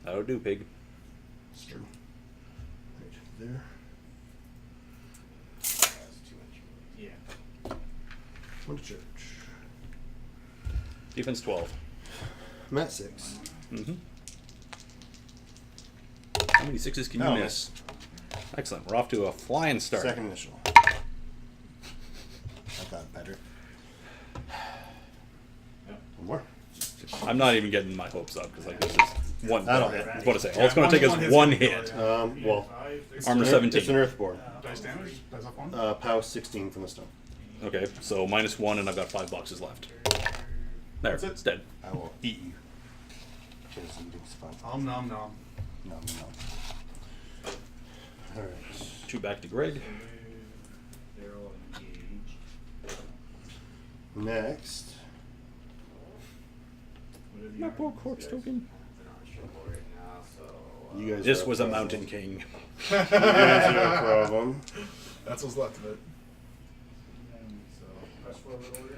That'll do, pig. Right there. Yeah. One to charge. Defense 12. I'm at 6. Mm-hmm. How many sixes can you Oh. miss? Excellent. We're off to a flying start. Second initial. I got better. One more. I'm not even getting my hopes up because like this is one. That'll I hit. was about to say all it's going to take One is hit's one gonna kill hit. it, yeah. Well, Armor it's 17. an Earthborn. Dice damage? Dice off one? POW 16 from the stone. Okay, so -1, and I've got 5 boxes left. There, That's it. it's dead. I will eat you. Because eating's fun. Nom nom nom. No. Alright. 2 back to Greg. They're all engaged. Next. What are the Not poor armies, corpse guys? token. Right now, so, You guys This are a was a problem. Mountain King. You guys are a problem. That's what's left of it. And so, press forward order.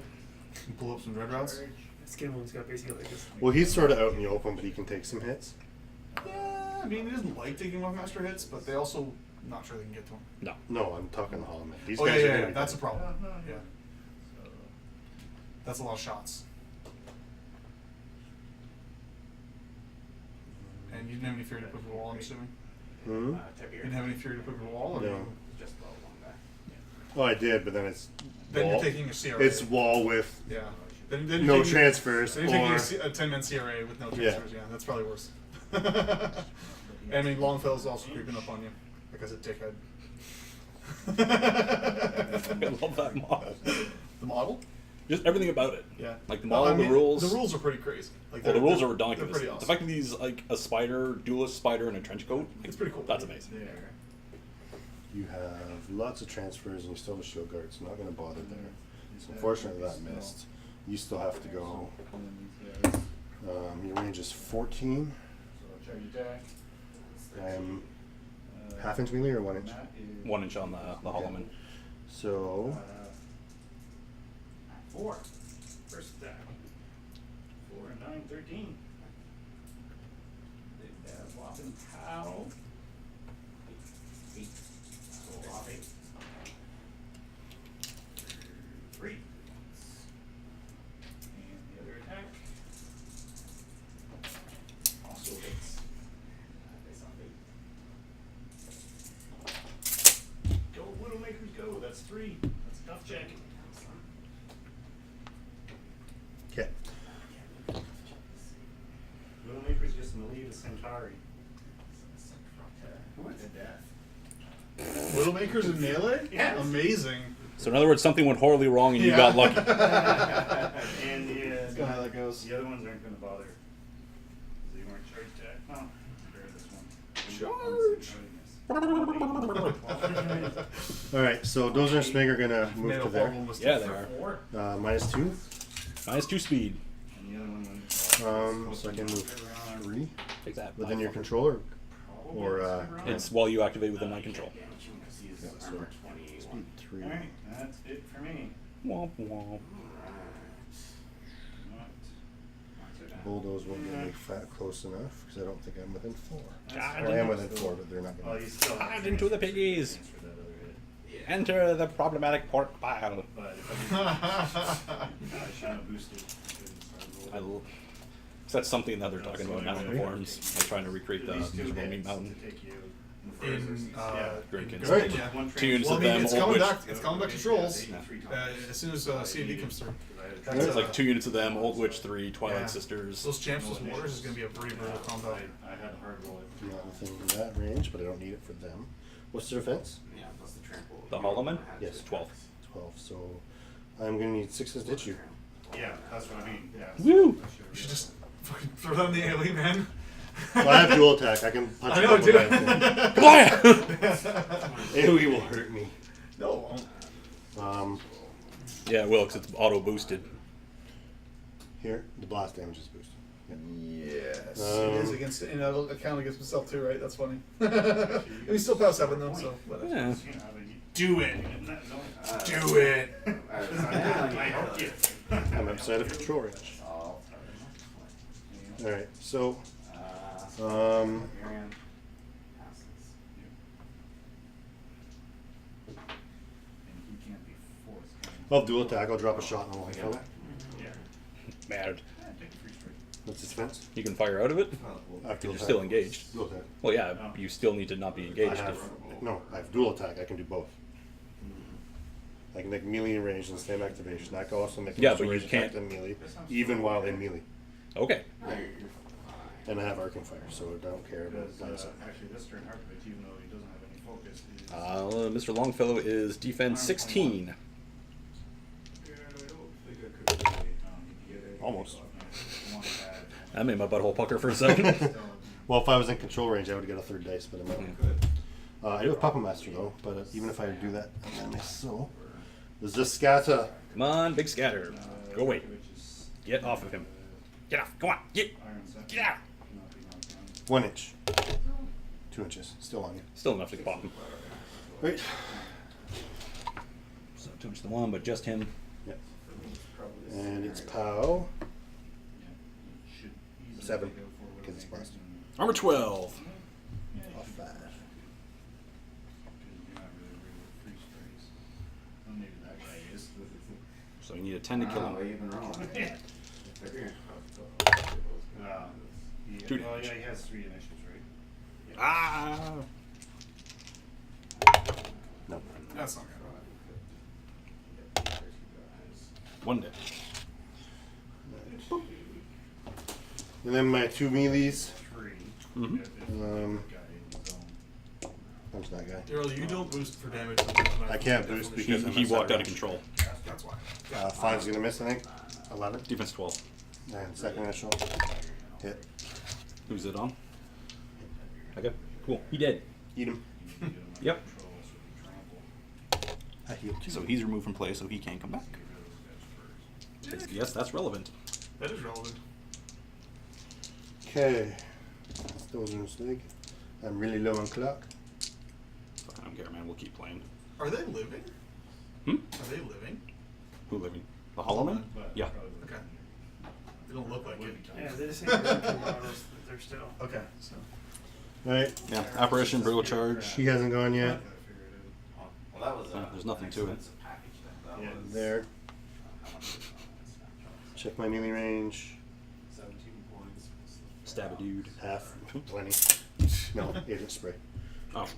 Pull up some red routes. Skin one's got basically like this. Well, he's sort of out in the open, but he can take some hits. Yeah, I mean, he doesn't like taking off master hits, but they also not sure they can get to him. No. No, I'm talking the Hollowmen. These Oh guys yeah, are yeah, gonna yeah. be That's a dead. problem. Yeah, So, that's a lot of shots. And you didn't have any Fury to put to the wall, I'm assuming. Hmm? tip You here. didn't have any Fury to put to the wall, or No. Just about one guy. Oh, I did, but then it's then wall. you're taking a CRA. It's wall with yeah. Then you're no taking- transfers Then you're taking or a 10-man CRA with no Yeah. transfers. Yeah, that's probably worse. I mean, Longfellow's also creeping up on you because of dickhead. I love that model. The model? Just everything about it. Yeah. Like the Well, model, I mean, the rules. The rules are pretty crazy. Like Well, the rules are They're ridiculous. pretty The awesome. fact that he's like a spider, duelist spider in a trench coat. It's pretty cool. That's amazing. there. you have lots of transfers and you still have a shield guard, so I'm not going to bother there. So unfortunately that missed. You still have to go. Your range is 14. So, charge attack. I am half inch melee or 1 inch. That is, 1 inch on the Hollowmen. So 4. First attack. 4 and 9, 13. They have whopping pow. 8. So off 8. 3. And the other attack. Also hits. Go, Widowmakers, go. That's 3. That's a tough check. okay. Widowmaker's just melee to Centauri. What? To death. Widowmakers in melee? Yes. Amazing. So in other words, something went horribly wrong and you Yeah. got lucky. And That's kinda how that goes. the other ones aren't going to bother. They weren't charged at. Oh, bear this one. Alright, so Dozer and Smig are going to move Made to a there. horrible mistake. Yeah, they are. 4. -2. -2 speed. And the other one went. So I can move 3 Take that. within your controller. Or, It's while you activate within my control. Yeah, so Armor 21. speed 3. Alright, that's it for me. Womp womp. Bulldoze won't get me fat close enough because I don't think I'm within 4. Ah, Or I am within 4, but they're not Well, going you to. still have Dive into the piggies. chance for that other hit. Enter the problematic pork pile. But if I shouldn't have boosted. because I rolled- that's something that they're talking about now in the Yeah. forums. Like trying to recreate the These two miserable hits meat mountain. to take you in Grymkin. Right. Yeah. 2 units Well, I of mean, them, it's Old coming Witch. back. It's coming back to trolls. Yeah. As soon as CAD comes through. It's like 2 units of them, Old Witch 3, Twilight Yeah. Sisters. Those champs, those mortars is going to be a pretty brutal combo. I had to hard roll it. Not within that range, but I don't need it for them. What's their defense? Yeah, plus the trample. The Hollowmen? Yes. 12. 12. So I'm gonna need 6 to hit you. Yeah, that's what I mean. Yeah. Woo! You should just fucking throw down the AoE, man. Well, I have dual attack. I can punch I a know, couple dude. guys. Come on! AoE will hurt me. No. Yeah, it will, because it's auto boosted. Here, the blast damage is boosted. Yep. Yes. It is against, and I'll count against myself too, right? That's funny. And we still pass 7 though, so whatever. Yeah. You know, do it. Do it. I helped you. I'm outside of control range. Alright, so And he can't be forced. Can he? I'll have dual attack. I'll drop a shot on a Longfellow. Yeah. Mad. Yeah, take a free strike. What's his defense? You can fire out of it, I have because dual you're attack. still engaged. Dual attack. Well, yeah, you still need to not be engaged. I have dual attack. I can do both. I can make melee and range in the same activation. I can also make Yeah, a but you range can't- attack and melee, even while in melee. Okay. And I have arcing fire, so I don't care about Because minus actually, this turn Archivate, even though he doesn't have any focus, is. Mr. Longfellow is defense 16. Yeah, I don't think I could really, get it. Almost. One bad. That made my butthole pucker for a second. Well, if I was in control range, I would get a 3rd dice, but I'm not. I do have Puppet Master though, but even if I do that, I miss so. There's this scatter. Come on, big scatter. Go away. Which is, Get off of him. Get off. Come on. Get. Iron Second. Get out. Cannot be knocked down. 1 inch. 2 inches. Still on you. Still enough to pop him. Right. So 2 inches to 1, but just him. Yep. Probably And it's POW. Yeah, you should easily 7, take out forward because it's range blasted. and- Armor 12. Yeah, you Off should, 5. because you're not really ready with free strikes. Well, maybe that guy is. So you need a 10 to kill Oh, him. even wrong. Yeah. Two Well, damage. yeah, he has 3 initiatives, right? Ah! No. That's not good. 1 dead. And then my 2 melees. 3. Mhm. If Um, guy in his own. Punch that guy. Daryl, you don't boost for damage. I can't boost He, because I'm he outside walked out of range. control. That's why. 5's gonna miss, I think. 11. Defense 12. And second initial. Hit. Who's it on? Okay. Cool. He did. Eat him. Yep. I heal 2. So he's removed from play, so he can't come back. Yes, that's relevant. That is relevant. Okay. That was a mistake. I'm really low on clock. Fuck, I don't care, man. We'll keep playing. Are they living? Hmm? Are they living? Who living? The Hollowmen? Yeah. Okay. They don't look like it. Yeah, they just think Grymkin models that they're still. Okay, so. Alright. Yeah. Apparition, Brutal Charge. He hasn't gone yet. Well, that was There's nothing to it. expensive package then. That Yeah. was, There. how much was it on Check my melee range. 17 points. Stab a dude. Half. 20. No, agent spray. Oh,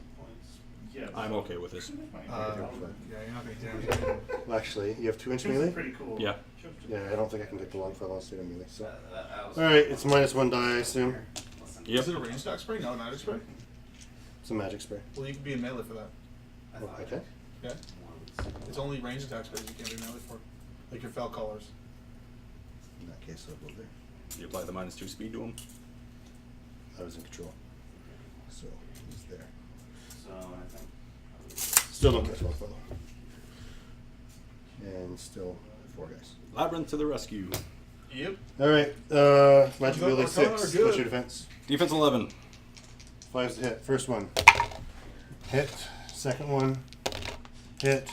Yeah, I'm okay with this. Yeah, you're not going to damage anything. Well, actually, you have 2 inch It's melee? pretty cool. Yeah. Yeah, I don't think I can get the Longfellow state of melee. So. That was Alright, it's -1 die, I assume. Yep. Is it a ranged attack spray? No, magic spray? It's a magic spray. Well, you can be in melee for that. Oh, okay. Yeah? It's only ranged attack sprays you can't be melee for. Like your fell colors. In that case, I'll go there. You apply the -2 speed to him. I was in control. So, he's there. So I think. Still don't catch Longfellow. And still 4 guys. Labyrinth to the rescue. Yep. Alright, magic Arcana ability are 6. good. What's your defense? Defense 11. 5's to hit. First one. Hit. Second one. Hit.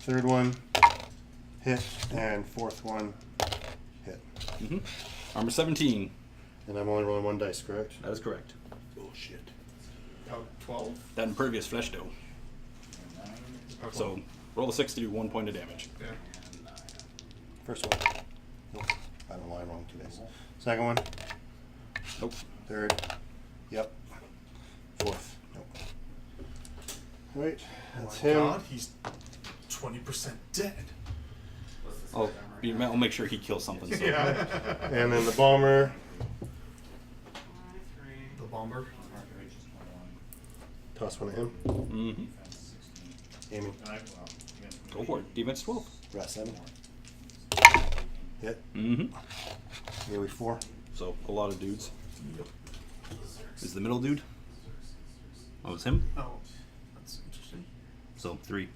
Third one. Hit. And 4th one. Hit. Mm-hmm. Armor 17. And I'm only rolling 1 dice, correct? That is correct. Bullshit. Oh, 12? That impervious flesh though. Oh, 12. So roll a 6 to do 1 point of damage. Yeah. First one. Nope. I don't know why I'm wrong 2 dice. Second one. Nope. Third. Yep. 4th. Nope. Right, that's Oh my him. God, he's 20% dead. I'll make sure he kills something. So. Yeah. And then the bomber. The bomber. Toss one at him. Mm-hmm. Aiming. Go for it. Defense 12. We're at 7. Hit. Mm-hmm. Nearly 4. So a lot of dudes. Is the middle dude? Oh, it's him. Oh, that's interesting. So 3,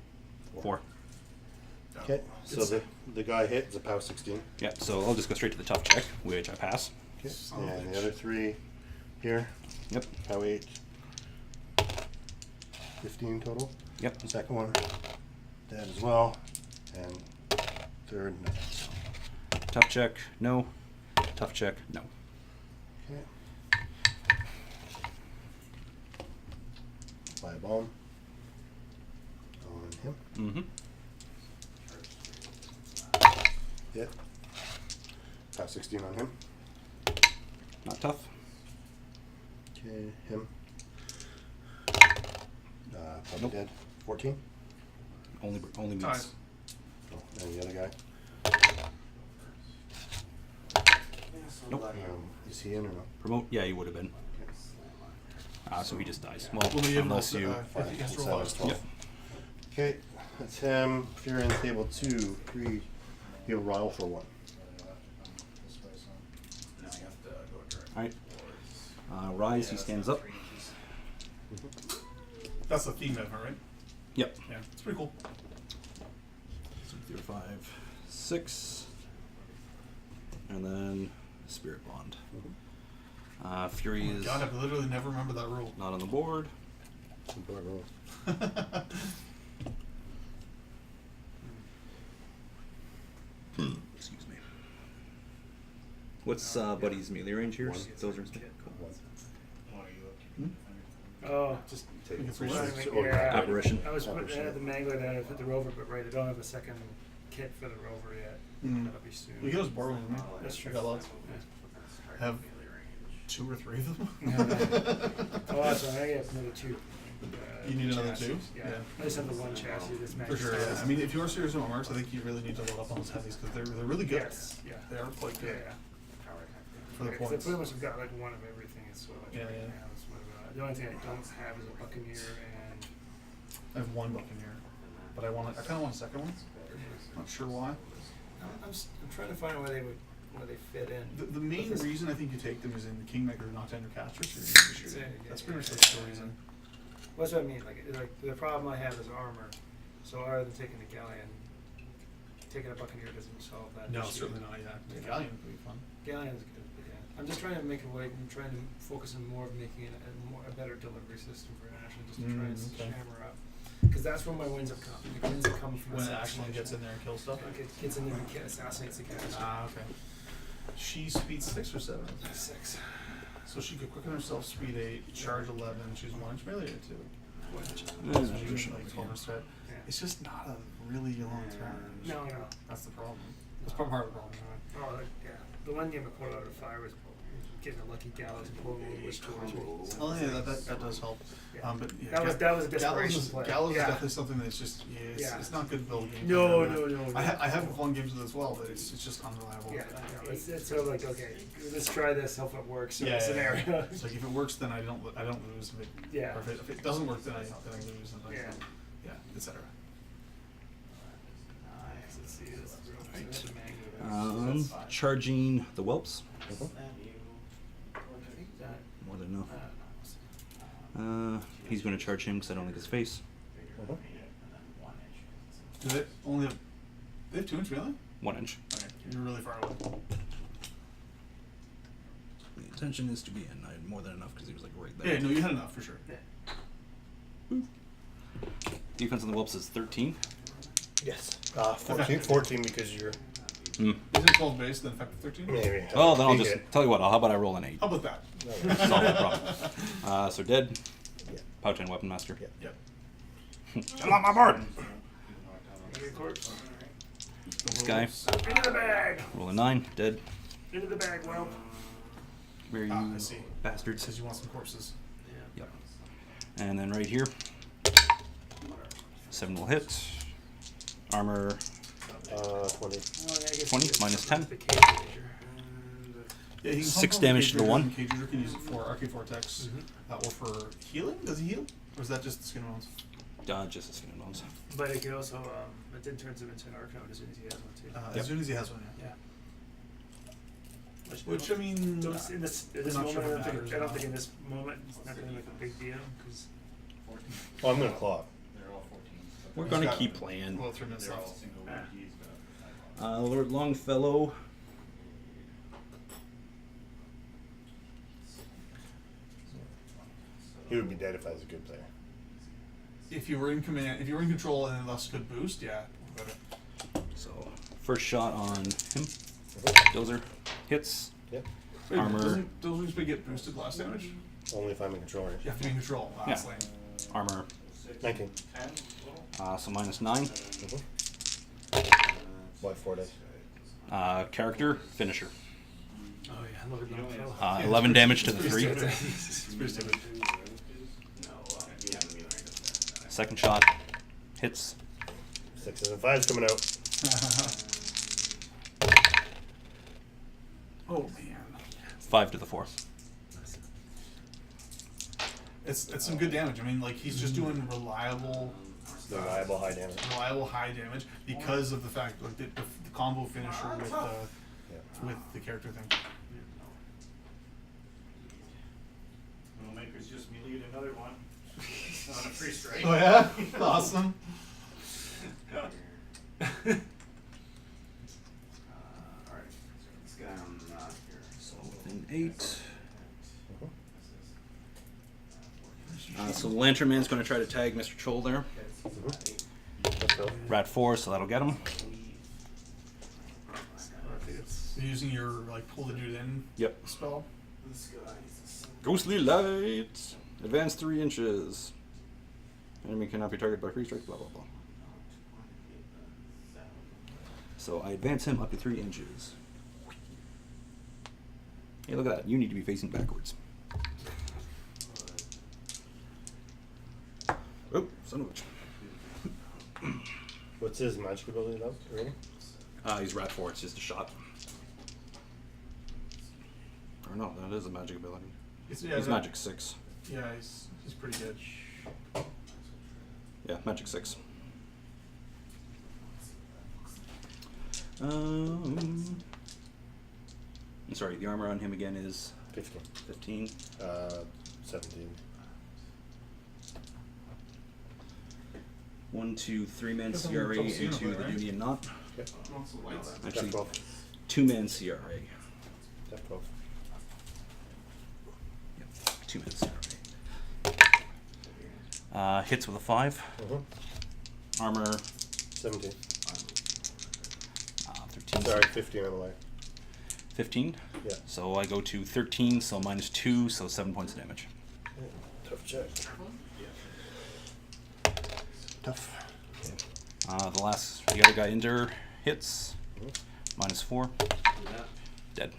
4. Okay, so the guy hit is a POW 16. Yeah. So I'll just go straight to the tough check, which I pass. Okay, and the other 3 here. Yep. POW 8. 15 total. Yep. The second one dead as well, and third no. Tough check. No. Tough check. No. Okay. Fly a bomb on him. Mm-hmm. Hit. POW 16 on him. Not tough. Okay, him. Probably Nope. dead. 14. Only means. Tied. Oh, and the other guy. Nope. Is he in or no? Promote. Yeah, he would have been. So he just dies. Well, Well, you unless you. I think he has to roll Fine, out. 12. Okay, that's him. If you're in table 2, 3, he'll rile for 1. All right. Rise. He stands up. That's the theme of it, right? Yep. Yeah, it's pretty cool. So 3, 5, 6, and then Spirit Bond. Fury Oh my is God, I literally never remember that rule. not on the board. Board roll. Excuse me. What's Buddy's melee range here? Those are Oh, just think it's trying worse. to make- Or yeah. Apparition. I was putting Apparition. the Mangler there to put the rover, but right, I don't have a second kit for the rover yet. Mm. That'll be soon. We can just borrow them. That's true. I got lots. Have 2 or 3 of them. Oh, that's right. I get another 2. You need another chassis. 2? Yeah. I just have the 1 chassis. This For sure, yeah. I mean, if you are serious about marks, I think you really need to load up on those heavies because they're really good. Yes. Yeah. They are quite Yeah. good Yeah. for the Yeah, 'cause points. I pretty much have got like one of everything. It's sort of like Yeah, right yeah. now. It's what the only thing I don't have is a Buccaneer and I have 1 Buccaneer, but I kind of want a second one. Not sure why. I'm trying to find where they fit in. The main But this- reason I think you take them is in the Kingmaker Knockdown Your Caster series. Yeah, That's yeah, pretty much yeah, the yeah. reason. Well, that's what I mean. Like the problem I have is armor. So rather than taking the Galleon, taking a Buccaneer doesn't solve that. No, issue. certainly not. Yeah, the Yeah. Galleon would be fun. Gallion's good, but yeah. I'm just trying to make a way. I'm trying to focus on more of making it a better delivery system for international, just to try and okay. hammer up. Because that's where my wins have come. The wins have come from When it assassination. actually gets in there and kills stuff. Like it gets in there and assassinates the caster. Ah, okay. She speed 6 or 7. 6. So she could quicken herself, speed 8, charge 11, choose 1 inch melee or 2. Yeah, So she's like 12 threat. Yeah. It's just not a really long turn. No. That's the problem. That's part of the problem. Oh, yeah. The one game I pulled out of 5 was getting a lucky gallows and pulling a witch towards me. Oh yeah, that does help. Yeah. But yeah, That was a desperation play. Gallows Yeah. is definitely something that's just Yeah. it's not good build game. No. I have won games with it as well, but it's just unreliable. Yeah, I know. It's sort of like, okay, let's try this, hope it works sort of Yeah. scenario. It's like if it works, then I don't lose. If it, Yeah. Or if it doesn't work, then I lose. And Yeah. Yeah, etc. Let's see, this is real. Right. That's a mango there. Charging the whelps. I think that, More than enough. I don't know. He's going to charge him because I don't like his face. Do they only have? They have 2 inch really? 1 inch. Okay, you're really far away. The intention is to be in. I had more than enough because he was like right there. Yeah, no, you had enough for sure. Defense on the whelps is 13. Yes. 14 because you're Hmm. Is it 12 base, then effective 13? maybe. Well, then I'll Be just good. tell you what. How about I roll an 8? How about that? Solve that problem. So dead. Yeah. POW 10 weapon master. Yeah. Yep. Get on my board. Your corpse. This guy. Into the bag! Roll a 9. Dead. Into the bag, well. Where are you I see. bastards? Says you want some corpses. Yep. And then right here. 7 will hit. Armor 20. Well, yeah, I guess 20 it's minus 10. the cage ranger. Yeah, he can 6 pump damage to the Cage Raider, one. and Cage Raider can use it for Arcade Vortex or for healing. Does he heal? Or is that just skin and bones? Just a skin and bones. But it can also, it then turns him into an Arcade as soon as he has one too. As soon as he has one, yeah. Yeah. Which I mean, So in this not moment, sure if it I matters don't or think not. in this moment it's not going to make a big deal because Oh, I'm gonna claw. They're all 14. We're He's gonna got- keep playing. well, 3 minutes They're all left. single Ah. he's got Lord Longfellow. He would be dead if I was a good player. If you were in command, if you were in control, and thus could boost, yeah. Better. So first shot on him. Dozer hits. Yep. Wait, Armor. Doesn't those wings get boosted blast damage? Only if I'm in control. You have to be in control. Yeah. That's lame. Armor. 19. 10 total. So minus 9. What, 4 days? Character finisher. oh yeah, look at Longfellow. 11 damage to the 3. It's pretty stupid. Second shot hits. 6s and 5s coming out. Oh man, 5 to the 4. it's some good damage. I mean, like he's just doing reliable Reliable high damage. because of the fact like the combo finisher Yeah. with the character thing. Makers just meleeed another one on a free strike. Oh yeah, awesome. Alright, let's get him here. So Within 8. So the Lantern Man's going to try to tag Mr. Troll there. Let's go. Rat 4, so that'll get him. So using your like pull the dude in Yep. spell. this guy is Ghostly Light. Advance 3 inches. Enemy cannot be targeted by free strike, blah, blah, blah. So I advance him up to 3 inches. Hey, look at that. You need to be facing backwards. Oh, son of a bitch. What's his magic ability though? Really? He's Rat 4. It's just a shot. Or no, that is a magic ability. He's He's magic 6. Yeah, he's pretty good. Yeah, magic 6. I'm sorry, the armor on him again is 15. 15. 17. 1, 2, 3-man That's a CRA little trouble into seeing the right? Union Knot. Yep. Actually, F12. 2-man CRA. F12. Yep, 2-man CRA. Hits with a 5. Armor 17. 13. Sorry, 15 on the way. 15. Yeah. So I go to 13, so minus 2, so 7 points of damage. Tough check. Tough. The other guy Ender hits. Minus 4. Dead.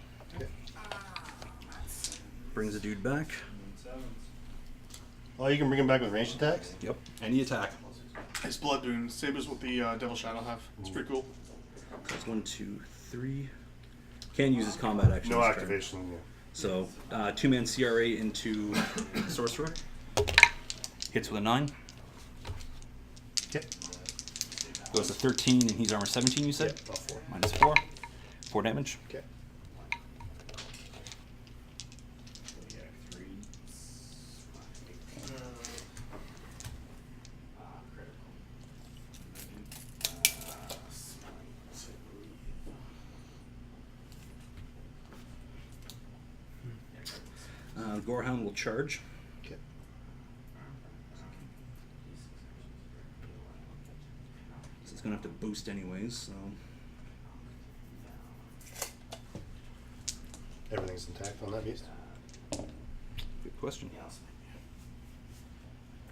Brings the dude back. Oh, you can bring him back with ranged attacks? Yep. Any attack. His blood doing same as what the Devil Shadow have. It's pretty cool. That's 1, 2, 3. Can use his combat action. No this turn. activation. Yeah. So 2-man CRA into Sorcerer. Hits with a 9. Yep. Goes to 13 and he's armor 17, you said? All 4. Minus 4. 4 damage. Okay. Gorehound will charge. Okay. So it's going to have to boost anyways, so... Everything's intact on that beast. Good question.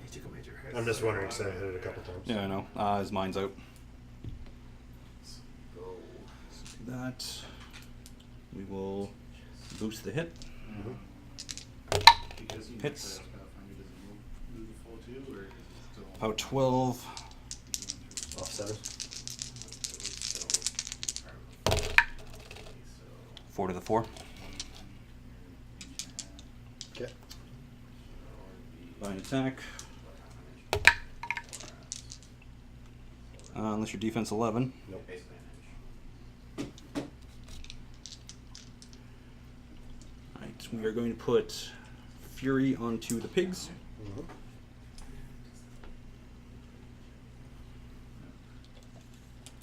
He took a major hit. I'm just wondering because I hit it a couple times. Yeah, I know. His mind's out. So do that. We will boost the hit. Because he Hits. move the full 2, or is it still About 12. Off 7. 4 to the 4. Okay. Blind attack. Unless your defense 11. Nope. Alright, we are going to put Fury onto the pigs. Mm-hmm.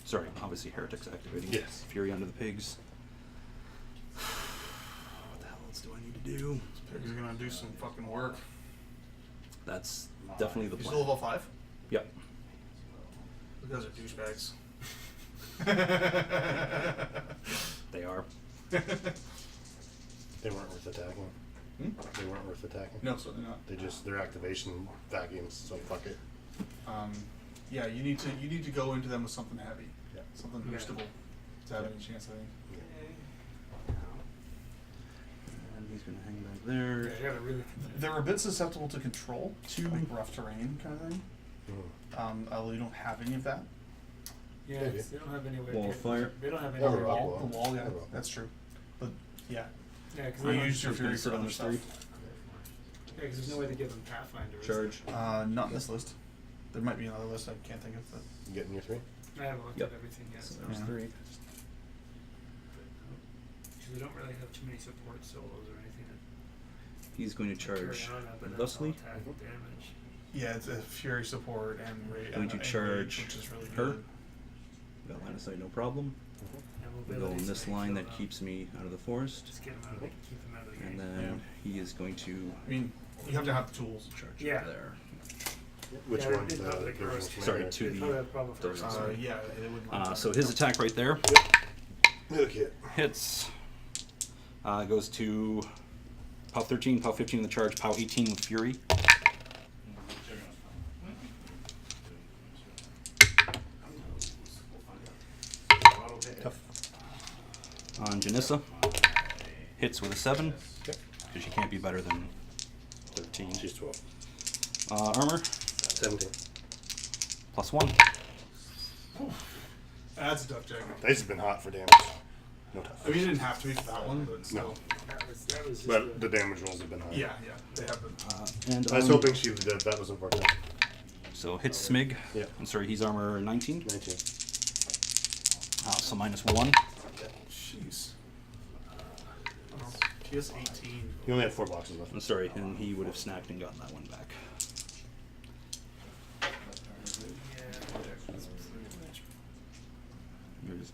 Sorry, obviously Heretic's activating. Yes. Fury onto the pigs. What the hell else do I need to do? This pig's gonna do some fucking work. That's definitely the You plan. still level 5? Yep. You guys are douchebags. They are. They weren't worth attacking. Hmm? They weren't worth attacking. No, certainly not. They just, their activation vacuums, so fuck it. Yeah, you need to go into them with something heavy, Yeah. something Yeah. boostable to have any chance. I think. And he's going to hang back there. Yeah, you gotta really. They're a bit susceptible to control, to like rough terrain kind of thing. Mm. Although you don't have any of that. Yeah, Maybe. 'cause they don't have any way. Wall of fire. They don't have any Oh, way. the Wall, wall. the wall, yeah, The wall. that's true. But yeah, Yeah, because you use your He's fury gonna for sit on other his stuff. 3. there's no way to give them Pathfinder. is Charge. Not in this list. There might be another list I can't think of. But You getting your 3? there? I haven't looked Yep. at everything yet. So So. there's Yeah. 3. Because we don't really have too many support solos or anything that He's going to carry charge on that, but that's all thusly. attack damage. yeah, it's a fury support and rage. Going to charge which is really her. good. Got line of sight, no problem. And We go mobility, in so this they line fill that it up. keeps me out of the forest. Just get them out of the, keep them out of the And game. then he is going to I mean, you have to have the tools. charge Yeah. over there. Which Yeah, one's it's the not like original ours. commander? Sorry, to They the probably have a problem for those. us. Yeah, it wouldn't. So his attack right there Okay. hits. Goes to POW 13, POW 15 in the charge, POW 18 with Fury. Tough. On Janissa. Hits with a 7. Okay. Because she can't be better than 13. She's 12. Armor, 17. plus 1. That's a tough check. Dice have been hot for damage. No tough. I mean, it didn't have to be for that one, but still. That was just But the damage rolls have been high. Yeah, they have been. And I was hoping that was important. So hits Smig. Yeah. I'm sorry, he's armor 19. 19. So minus 1. Jeez. PS 18. You only have 4 boxes left. I'm sorry, and he would have snacked and gotten that one back. You're just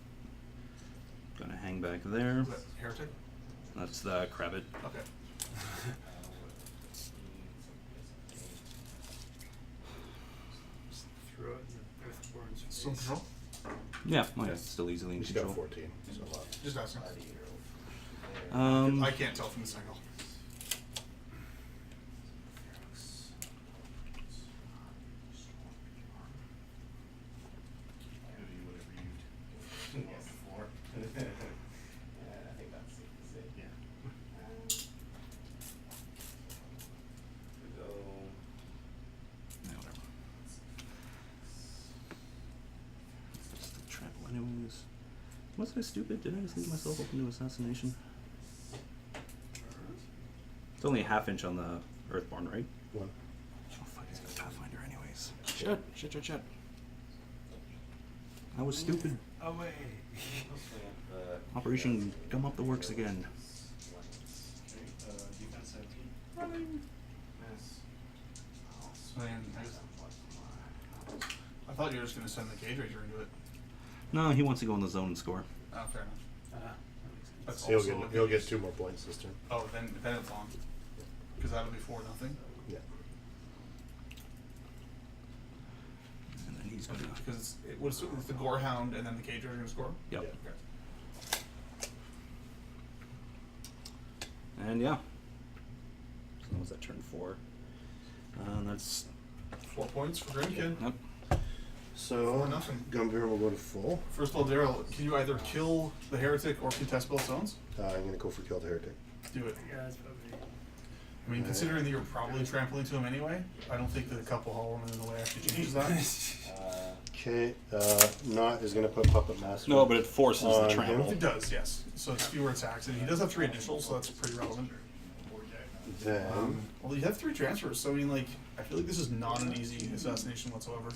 gonna hang back there. Is that Heretic? That's the Crabbit. Okay. throw it in the Earthborn's face. Still in control? Yeah, well, yeah, still easily in She's got control. 14. So a lot. Just asking. Um, I can't tell from the single. yeah, whatever. Just a trample anyways. Was I stupid? Did I just leave myself open to assassination? It's only a half inch on the Earthborn, right? 1. Oh fuck, he's got Pathfinder anyways. Shit. I was stupid. Away. Operation Gum Up the Works again. Defense 17. I thought you were just going to send the Cage Ranger into it. No, he wants to go in the zone and score. Oh, fair enough. That's He'll also get, he'll get 2 more points this turn. Oh, then it's on. Because that'll be 4-0. Yeah. And then he's gonna. Because it was it's the Gorehound and then the Cage Ranger going to score? Yep. Yeah. Okay. And yeah. So that was that turn 4. And that's 4 points for Grymkin. yep. So, 4-0. Gunnbjorn will go to full. First of all, Daryl, can you either kill the Heretic or contest both zones? I'm going to go for Kill the Heretic. Do it. Yeah, that's probably. I mean, considering that you're probably trampling to him anyway, I don't think that a couple Hollowmen in the way actually changes that. Okay, Not is going to put Puppet Master. No, but it forces the On trample. him. It does, yes. So it's fewer attacks, and he does have 3 initials, so that's pretty relevant. Then, Well, you have 3 transfers, so I mean, like, I feel like this is not an easy assassination whatsoever.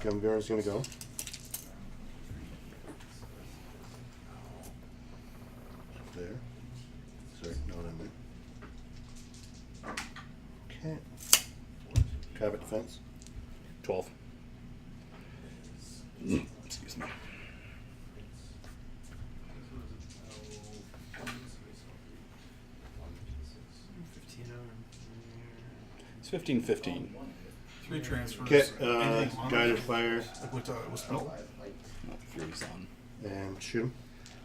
Gunnbjorn is going to go. There. Sorry, not in there. Okay. Crabbit defense. 12. Excuse me. It's 15-15. 3 transfers. Okay, anything on guided it? fire Like with spell? No, Fury's on. and shoot him.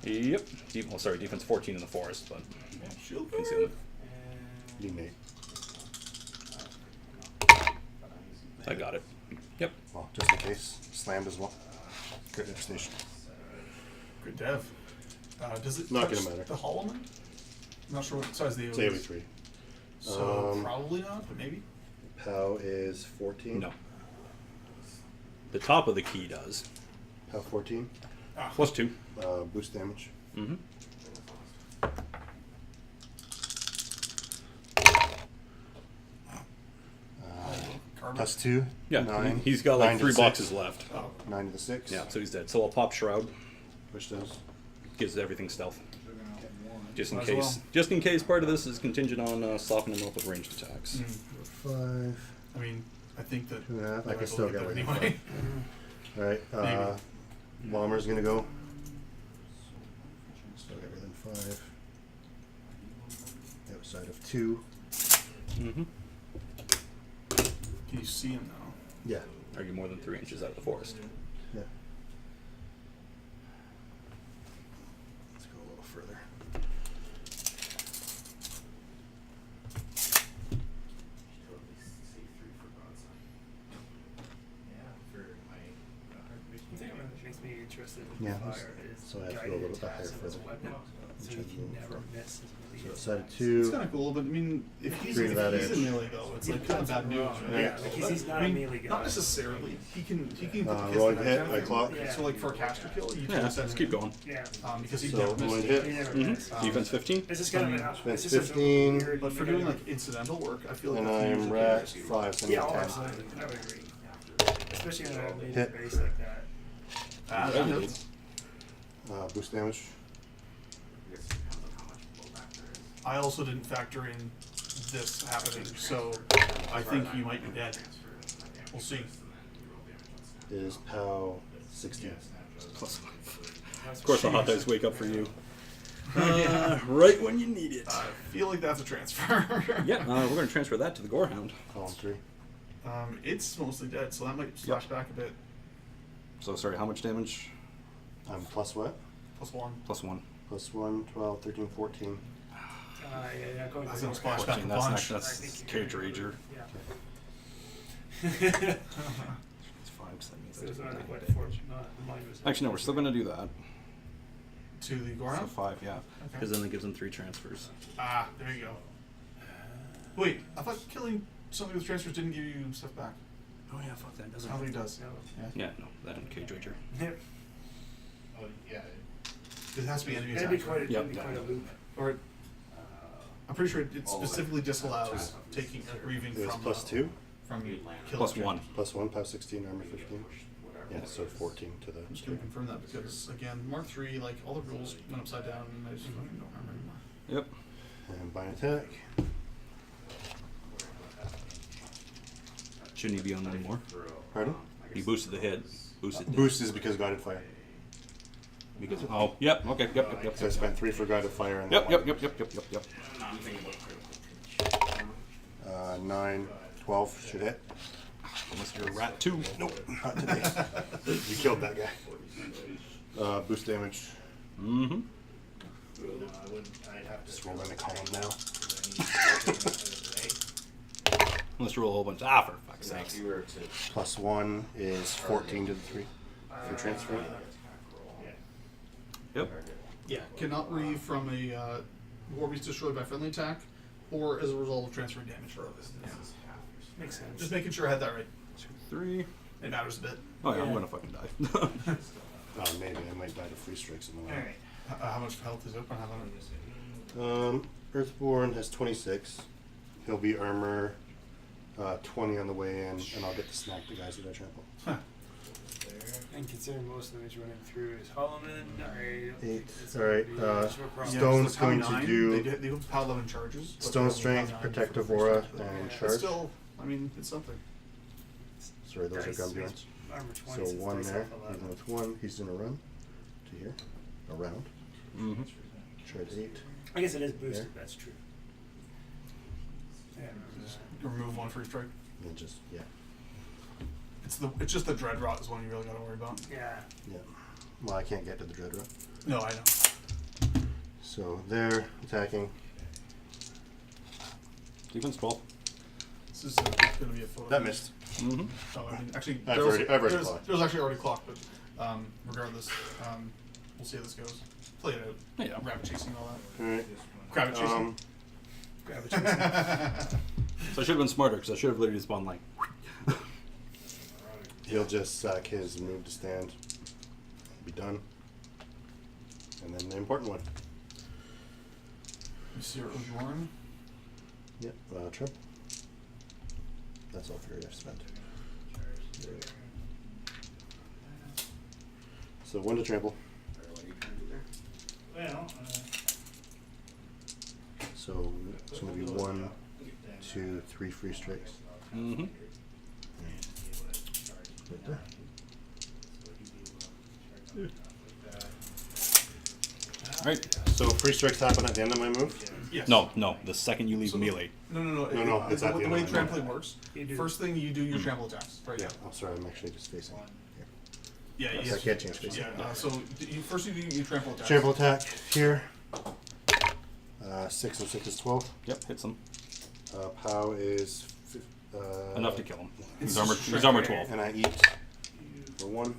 Yep. Oh, sorry, defense 14 in the forest, but Shield concealment. You mate. I got it. Yep. Well, just in case. Slammed as well. Crit devastation. Good dev. Does it Not touch gonna matter. the Hollowmen? I'm not sure what size the AoE It's is. AoE 3. So probably not, but maybe. POW is 14. No. The top of the key does. POW 14. Plus 2. Boost damage. Mm-hmm. Carbon. Plus 2. Yeah, 9. he's got like 9 to 3 the boxes 6. left. Oh, 9 to the 6. Yeah, so he's dead. So I'll pop Shroud. Which does. Gives everything stealth. Just in Might as case. well. Just in case part of this is contingent on softening him up with ranged attacks. 5. I mean, I think that 2.5. I might can as still well get there away. anyway. Alright, Bomber's gonna go. Still get within 5. Outside of 2. Mm-hmm. Can you see him now? Yeah. Are you more than 3 inches out of the forest? Yeah. Let's go a little further. The thing that makes me interested in Yeah, fire is so I have to go a guided little bit attacks higher with his further. weapon, so Which he is a can little never further. miss his So release. outside of It's 2. kind of cool, but I mean, if he's, Three to that in edge. melee though, it's like kind of bad news, right? Yeah, like he's not I mean, a melee guy. not necessarily. He can put the kiss rolling to that hit, kind of I thing. clock. Yeah. So like for a caster kill, you Yeah, just let's keep going. Yeah. Because he So, never rolling missed. hit. He never Mm-hmm. missed. Defense 15. It's just kind of Defense it's just 15, a weird, But for doing like incidental work, I feel like And that's I'm usually at dangerous. 5, so I need yeah, oh, 10. absolutely. I would agree. Especially on a major Hit. base like that. Ah, Yeah, that you hits. Boost damage. I also didn't factor in this happening, so I think you might be dead. We'll see. Is POW 16. Plus 5. Of course, the hot dogs wake up for you. Right when you need it. I feel like that's a transfer. Yeah, we're going to transfer that to the Gorehound. Column 3. It's mostly dead, so that might slash back a bit. So, sorry, how much damage? Plus what? +1. Plus 1. Plus 1, 12, 13, 14. Yeah, going That's to gonna splash back 14, a that's bunch. that's Cage Rager. Yeah. It's 5, so that means So it's that's not quite okay. fortunate. Mine was. Actually, no, we're still going to do that. To the So Gorehound? 5, yeah. Okay. Because then it gives them 3 transfers. Ah, there you go. Wait, I thought killing something with transfers didn't give you stuff back. Oh, yeah, fuck that. I Doesn't don't think it does. No. Yeah, no, that and Cage Rager. Yep. Oh, yeah. It has to be enemy That'd be attack. quite a, Yep. that'd be quite a loop. Or I'm pretty sure it specifically disallows taking grieving It was from plus 2. from kill Plus check. 1. Plus 1, POW 16, armor 15. Yeah, so 14 to the. I'm just gonna confirm that because again, Mark 3, like all the rules went upside down and I just fucking don't remember anymore. Yep. And bind attack. Shouldn't he be on that anymore? Pardon? He boosted the hit. Boosted Boost is because guided fire. because oh yep okay yep So I spent 3 for guided fire and yep then yep. 9, 12 should hit. Unless you're a rat too. Nope, not today. You killed that guy. Boost damage. Mm-hmm. I'd have to Just roll in the column now. Let's roll a whole bunch. For fuck's So if sakes. you were to Plus 1 is 14 to the 3 for transfer. Yep. Yeah, cannot reave from a war beast destroyed by friendly attack or as a result of transferring damage. Yeah. Makes sense. Just making sure I had that right. 2, 3. It matters a bit. Oh yeah, I'm Yeah. gonna fucking die. Maybe I might die to free strikes in the way. Alright. How much health is open? How long? Earthborn has 26. He'll be armor 20 on the way in, and I'll get to snack the guys that I trample. And considering most of the running through is Hollowmen, Eight. it's Alright, gonna be a short problem. Stone's so pound going to 9, do They do power 11 charges. but Stone they only Strength, pound 9 Protective for Aura, first strike. and But Charge. still, I mean, it's something. Sorry, those Dice, are Gunnbjorns. it's armor 20, So it's 1 dice there. off 11. Even with 1, he's going to run to here. Around. Mm-hmm. Charge 8. I guess it is boosted, There. that's true. Yeah. Remove 1 free strike. And just, yeah. It's just the dread rot is one you really got to worry about. Yeah. Yeah. Well, I can't get to the Dread Rot. No, I know. So they're attacking. Defense 12. This is going to be a photo. That missed. Mm-hmm. Oh, I mean, actually, I've there was, already there's, clocked. there was actually already clocked, but regardless, we'll see how this goes. Play it out. Yeah. Rabbit chasing and all that. Alright. Crabbit chasing. Grab a chance. So I should have been smarter because I should have literally spawned like. He'll just sack his move to stand. Be done. And then the important one. You see your Earthborn. Yep. Trip. That's all fury I've spent. So 1 to trample. Well, So it's going to be 1, 2, 3 free strikes. Mm-hmm. Right there. Right. So free strikes happen at the end of my move? Yes. No, the second you leave So- melee. No. No, it's at the the end way of my trampling move. works. You do- First thing you do your trample attacks. Right. Yeah. Oh, sorry. I'm actually just facing. Here. Yeah. Yes, yes. I can't change facing. Yeah. So first you do your trample attacks. Trample attack here. 6 and 6 is 12. Yep, hits him. Pow is Enough to kill him. It's He's armor 12. And I eat for 1.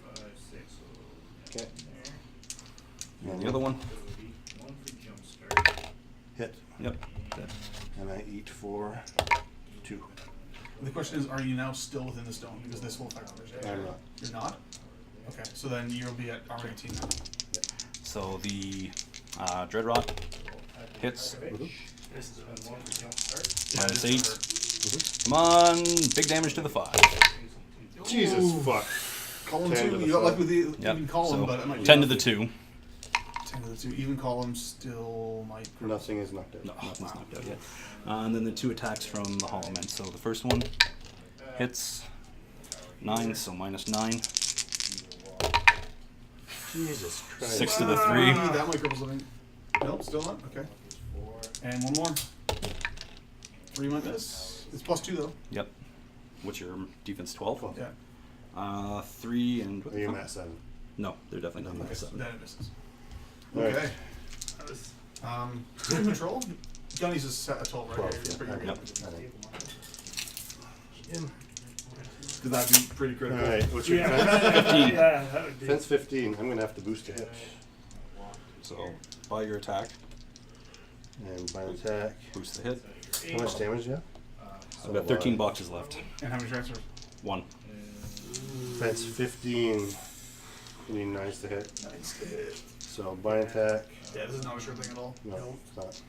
Okay. And the other one. Hit. Yep. Dead. And I eat for 2. The question is, are you now still within the stone? Because this will affect others. I'm not. You're not? Okay, so then you'll be at armor 18 now. So the Dread Rot hits. This is a 1 for jump start. Minus this 8. is Come on, big damage to the 5. Jesus Ooh. fuck. Column 10 to 2, the you got lucky five. with the Yep. even column, So but it might be 10 to the nothing. 2. 10 to the 2. Even column still might. Nothing is knocked out. No, nothing's knocked out yet. And then the 2 attacks from the Hollowmen. So the first one hits 9, so minus 9. Jesus Christ. 6 to the 3. That might cripple something. Nope, still not. Okay. And one more. 3 might miss. It's plus 2 though. Yep. What's your defense? 12? Yeah. 3 and. Are you at 7? No, they're definitely not Okay, minus 7. then it misses. Alright. Okay. Team control. Gunny's is set at 12, right? 12, Yeah, yeah. pretty good. Yep. Did that be pretty critical? Alright, what's your Yeah, defense? 15. yeah, that would be. Defense 15. I'm going to have to boost a hit. So buy your attack, And by attack. boost the hit. How much damage do you have? I've got 13 boxes left. And how many transfers? 1. Defense 15. You need 9s to hit. Nice to hit. So by attack. Yeah, this is not a sure thing at all. No, it's not.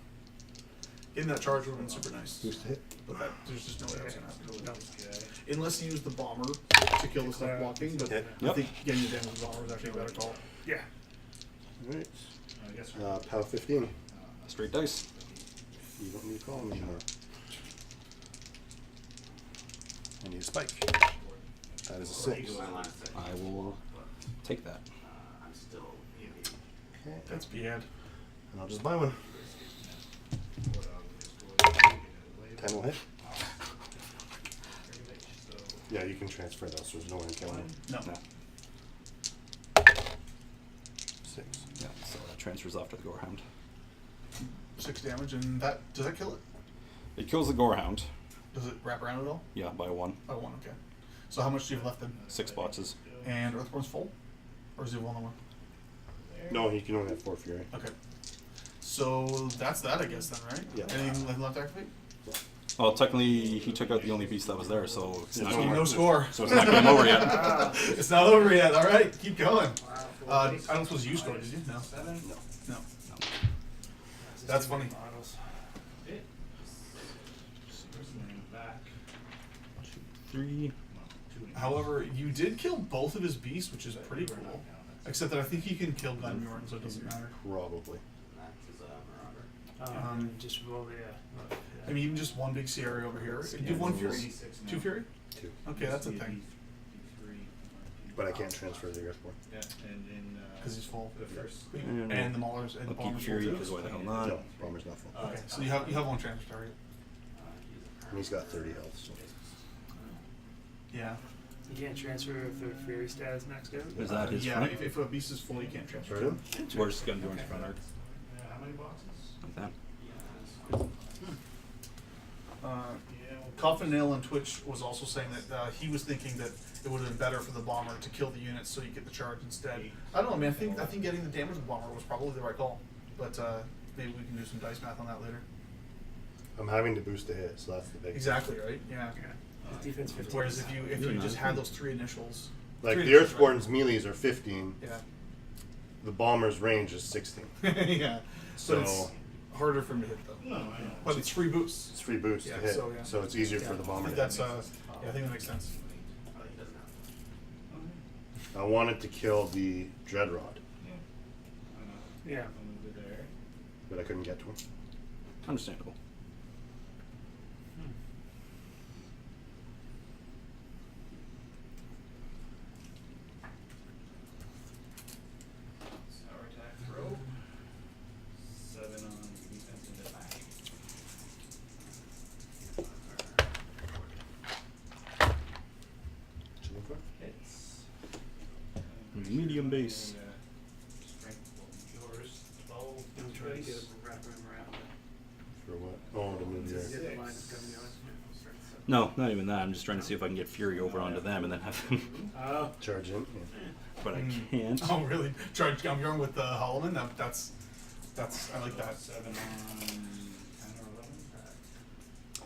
Getting that charge would have been super nice. Boost to hit. But that, there's just no way that's going to happen. No. Unless you use the bomber to kill the stuff blocking, but Hit. I think getting the damage with the bomber is actually a better call. Yeah. Alright. Pow 15. Straight dice. You don't need to call him anymore. I need a spike. That is a 6. My line of sight. I will take that. I'm still EV. Okay. That's bad. And I'll just buy one. 10 will hit. Yeah, you can transfer those, so there's no one killing them. No. No. 6. Yeah, so that transfers off to the Gorehound. 6 damage, and that does that kill it? It kills the Gorehound. Does it wrap around at all? Yeah, by 1. Oh, 1, okay. So how much do you have left then? 6 boxes. And Earthborn's full? Or is it one on one? No, he can only have 4 fury. Okay. So that's that, I guess, then, right? Yeah. Anything left to activate? Well, technically, he took out the only beast that was there, so it's not So game. no score. So it's not game over yet. It's not over yet. All right, keep going. Wow, I don't suppose you scored, did you? No. No. That's funny. Models. Back. 3. However, you did kill both of his beasts, which is pretty cool. Except that I think he can kill Gunnbjorn, so it doesn't matter. Probably. That is a Marauder. Just roll the. I mean, even just one big CRA over here. Do you have one Fury? 2 Fury? 2. Okay, that's a thing. But I can't transfer the Earthborn. Yeah, and in Because he's full. the first. And the Maulers and I'll keep Bombers Fury, full because too. why the hell not? No, Bomber's not full. Okay, so you have one transfer target. And he's got 30 health, so. Yeah. You can't transfer if their Fury stat is maxed out. Is that his Yeah, front? if a beast is full, you can't transfer Right him. him? Where's Gunnbjorn's front arc? How many boxes? Like that. Coffin Nail on Twitch was also saying that he was thinking that it would have been better for the bomber to kill the units so you get the charge instead. I don't know, man. I think getting the damage of the bomber was probably the right call, but maybe we can do some dice math on that later. I'm having to boost a hit, so that's the big. Exactly right. Yeah. His defense 15. Whereas if you just had those 3 initials, Like three the initials, Earthborn's melees are 15. right? The Bomber's range is 16. Yeah. Yeah. So it's So harder for him to hit though. No, I know. But it's free boosts. it's free boost Yeah, to hit, so, yeah. so it's easier for Yeah, the I Bomber. think to that's hit. yeah, I think that makes sense. I wanted to kill the Dread Rod, Yeah. I'm gonna go there. but I couldn't get to him. Understandable. Sour attack throw. 7 on defense and attack. Chilling for? Hits. Medium base. Strength will be yours. 12. I'm trying to get him wrap him around. For what? Oh, to move Get there. the line that's coming down. No, not even that. I'm just trying to see if I can get Fury over onto them and then have them. Oh. Charge in. But I can't. Oh really? Charge Gunnbjorn with the Hollowmen? That's I like that. 7 on 10 or 11.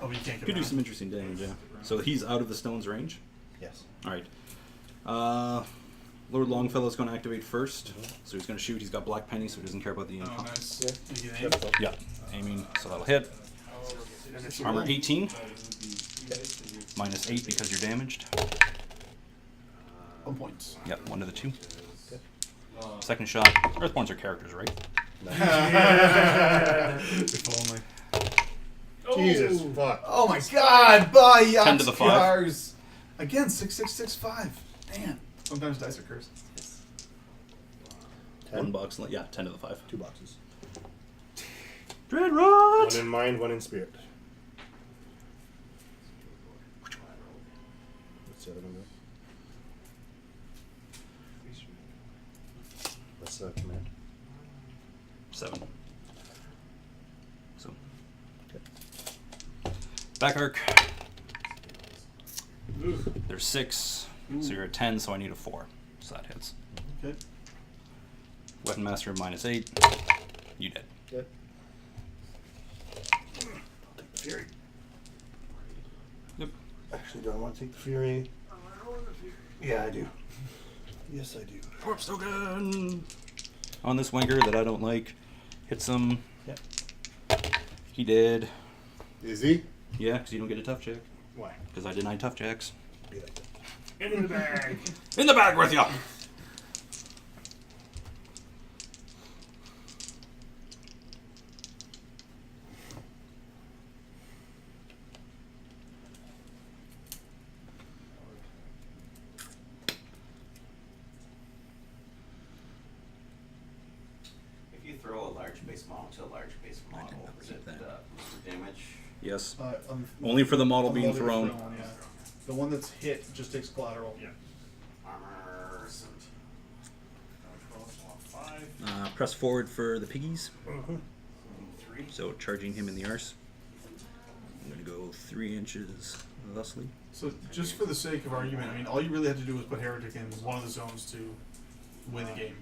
Oh, you can't get Could do around. some interesting damage, yeah. So he's out of the stone's range? Yes. Alright. Lord Longfellow's going to activate first. So he's going to shoot. He's got Black Penny, so he doesn't care about the Oh, income. nice. Yeah. You get aim? Yeah, aiming, so that'll hit. Armor 18, minus 8 because you're damaged. 1 point. Yep, 1 to the 2. Second shot. Earthborns are characters, right? If only. Jesus, fuck. Oh my god, bye, 10 to the 5. cars. Again, 6665. Man. Sometimes dice are cursed. 1 box, yeah, 10 to the 5. 2 boxes. Dread Rot! 1 in mind, 1 in spirit. What's the other one? That's command. 7. So. Back arc. There's 6. So you're at 10, so I need a 4. So that hits. Okay. Weapon Master minus 8. You dead. Yep. Fury. Yep. Actually, do I want to take the Fury? Yeah, I do. Yes, I do. Corpse token! On this wanker that I don't like. Hits him. Yep. He did. Is he? Yeah, because you don't get a tough check. Why? Because I deny tough checks. Be like that. In the bag. In the bag with ya! If you throw a large base model to a large base model, not is see it that. booster damage? Yes. On Only for the model on being the thrown. yeah. The one that's hit just takes collateral. Yeah. Armor 7. 5. Press forward for the piggies. 3. So charging him in the arse. I'm going to go 3 inches thusly. So just for the sake of argument, I mean, all you really had to do was put Heretic in one of the zones to win the game.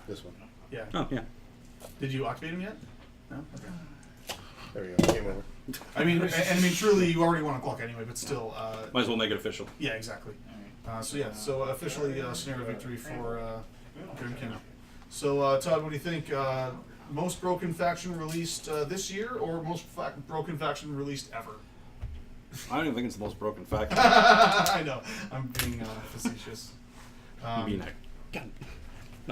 This one. Yeah. Oh, yeah. Did you activate him yet? No. Okay. There we go. Game over. I mean, and I mean, truly, you already want a clock anyway, but still. Might as well make it official. Yeah, exactly. So officially scenario victory for Grymkin. So Todd, what do you think? Most broken faction released this year, or most broken faction released ever? I don't even think it's the most broken faction. I know. I'm being facetious. No.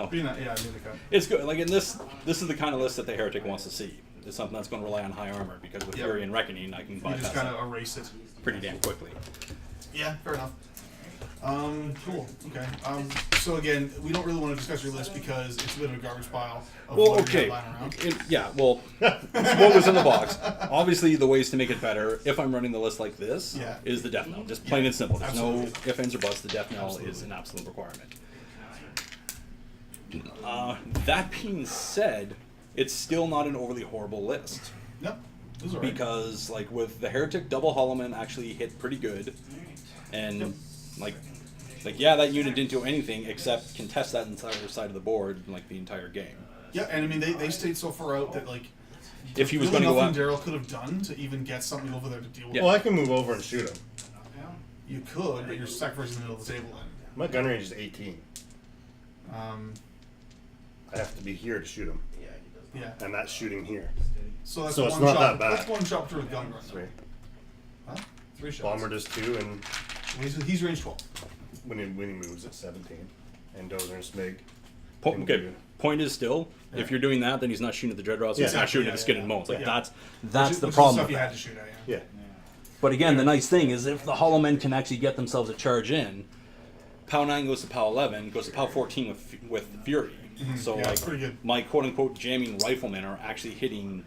Being yeah, I mean the cut. It's good. Like in this is the kind of list that the Heretic wants to see. It's something that's going to rely on high armor because with Yep. Fury and Reckoning, I can You bypass just kind it of erase it. pretty damn quickly. Yeah, fair enough. Cool. Okay. So again, we don't really want to discuss your list because it's a bit of a garbage pile. Of Well, what we okay. have lying around. What was in the box? Obviously, the ways to make it better, if I'm running the list like this, Yeah. is the death knell. Just plain and simple. There's no Absolutely. ifs, ands, or buts. The death knell is an absolute requirement. That being said, it's still not an overly horrible list. No, those are right. Because, like, with the Heretic, double Hollowmen actually hit pretty good. And, like, yeah, that unit didn't do anything except contest that entire side of the board, like, the entire game. Yeah, and I mean they stayed so far out that like If he was really going to go nothing out... Daryl could have done to even get something over there to deal with. Yeah. Well, I can move over and shoot him. You could, but you're sacrificing the middle of the table then. My gun range is 18. I have to be here to shoot him, Yeah. and that's shooting here. So that's So it's one not shot. that bad. That's one shot through a gun run. Three. Huh? 3 shots. Bomber does 2, and He's range 12. when he moves at 17, and Dozer and Smig. Okay, point is still, if you're doing that, then he's not shooting at the Dreadrods, he's not shooting at the skin and Moans. Like, Yeah. that's Which the is problem stuff with you that. had to shoot at, yeah. Yeah. But again, the nice thing is if the Hollowmen can actually get themselves a charge in, POW 9 goes to POW 11, goes to POW 14 with Fury. So Yeah, like pretty good. my quote-unquote jamming riflemen are actually hitting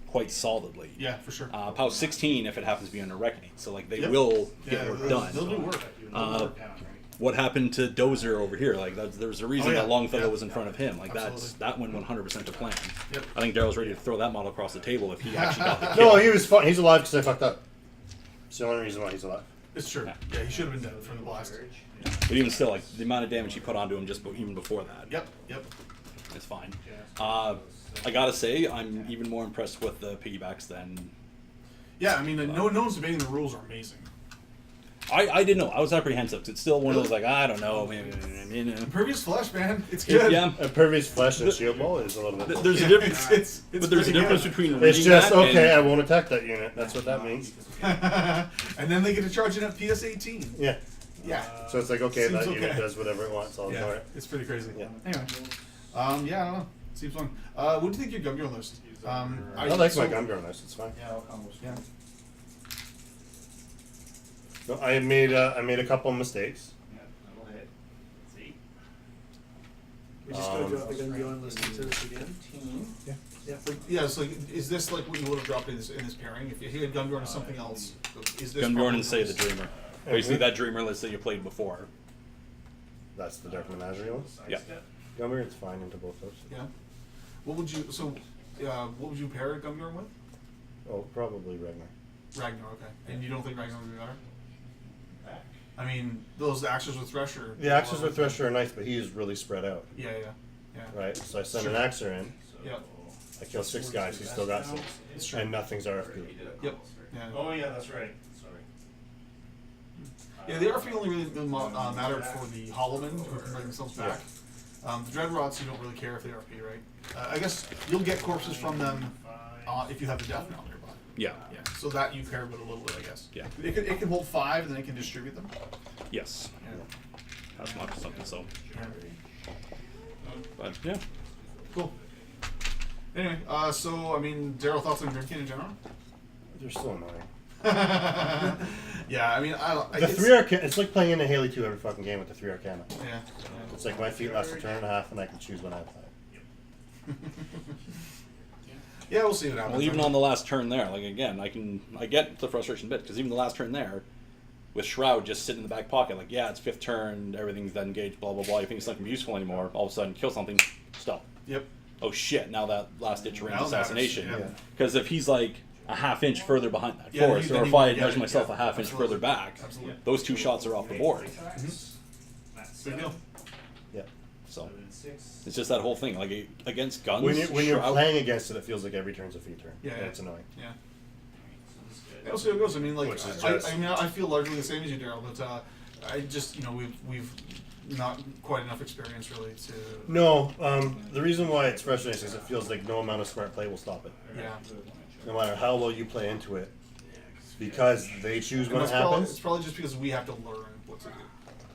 quite solidly. Yeah, for sure. POW 16 if it happens to be under Reckoning. So like they Yep. will Yeah, get work they'll done. do work. What happened to Dozer over here? Like there's a reason Oh, yeah. that Longfellow Yeah. was in front of him. Like Absolutely. that went 100% to plan. Yep. I think Daryl's ready to throw that model across the table if he actually got the kill. No, he was fine. He's alive because I fucked up. It's the only reason why he's alive. It's true. Yeah, he should have been dead from the blast. But even still, like the amount of damage he put onto him even before that, Yep. it's fine. I gotta say, I'm even more impressed with the piggybacks than Yeah, I mean, no one's debating the rules are amazing. I didn't know. I was apprehensive. 'Cause it's still one of those like I don't know. Maybe, Impervious flesh, man. It's good. yeah. Impervious flesh and shield ball is a little bit. There's a Yeah, difference. it's But there's a pretty difference good. between It's reading just that okay. I and, won't attack that unit. That's what that means. And then they get to charge in at PS 18. Yeah. Yeah. So it's like okay, Seems that unit okay. does whatever it wants. I'll ignore Yeah, it. it's pretty crazy. Yeah. Anyway, yeah, I don't know. Seems fun. What do you think your Gunnbjorn list? I like my Gunnbjorn list. It's fine. Yeah. No, I made a couple mistakes. We just gotta drop the Gunnbjorn list into this again. Yeah. So is this like what you would have dropped in this pairing? If you had Gunnbjorn or something else, is this Gunnbjorn probably and say the list? Dreamer. Basically, that Dreamer list that you played before. That's the Dark Menagerie one. Yeah. Gunnbjorn's fine into both those. Yeah. What would you what would you pair Gunnbjorn with? Oh, probably Ragnar. Ragnar, okay. And you don't think Ragnar would be better? I mean, those Axers with Thresher. The Axes with Thresher are nice, but he is really spread out. Yeah. Right. So I send Sure. an Axer in. Yep. I kill 6 guys. He's still got 6, It's true. and nothing's RFP. Yep. Yeah. Oh yeah, that's right. Sorry. Yeah, the RFP only really mattered for the Hollowmen who can bring themselves back. The Dreadrots, you don't really care if they RFP, right? I guess you'll get corpses from them if you have the Death Knell nearby. Yeah. Yeah, so that you care about a little bit, I guess. Yeah. It can hold 5 and then it can distribute them. Yes. Yeah. That's much something. So, Yeah. but yeah. Cool. Anyway, so I mean, Daryl, thoughts on Grymkin in general? They're so annoying. Yeah, I mean, The 3 Arcana. It's like playing in a Haley 2 every fucking game with the 3 Arcana. Yeah. It's like my feet last a turn and a half, and I can choose when I apply. Yeah, we'll see what happens. Well, even on the last turn there, like again, I get the frustration bit because even the last turn there, with Shroud just sitting in the back pocket, like yeah, it's 5th turn, everything's then engaged, blah blah blah. You think it's not gonna be useful anymore? All of a sudden, kill something, stop. Yep. Oh shit! Now that last ditch range Now it matters, assassination, yeah. because if he's like a half inch further behind that Yeah, forest, then or he if I won't get measure it, myself yeah, a half inch absolutely. further back, Absolutely. those 2 shots are off the board. Big deal. Yeah. So it's just that whole thing, like against guns. When you're Shroud- playing against it, it feels like every turn's a feed turn. Yeah, and yeah. it's annoying. Yeah. We'll see how it goes. I mean, like, Which is I just- mean, I feel largely the same as you, Daryl, but I just, we've not quite enough experience really to. No, the reason why it's frustrating is it feels like no amount of smart play will stop it. Yeah. No matter how well you play into it, because they choose when it It's happens. probably just because we have to learn what to do.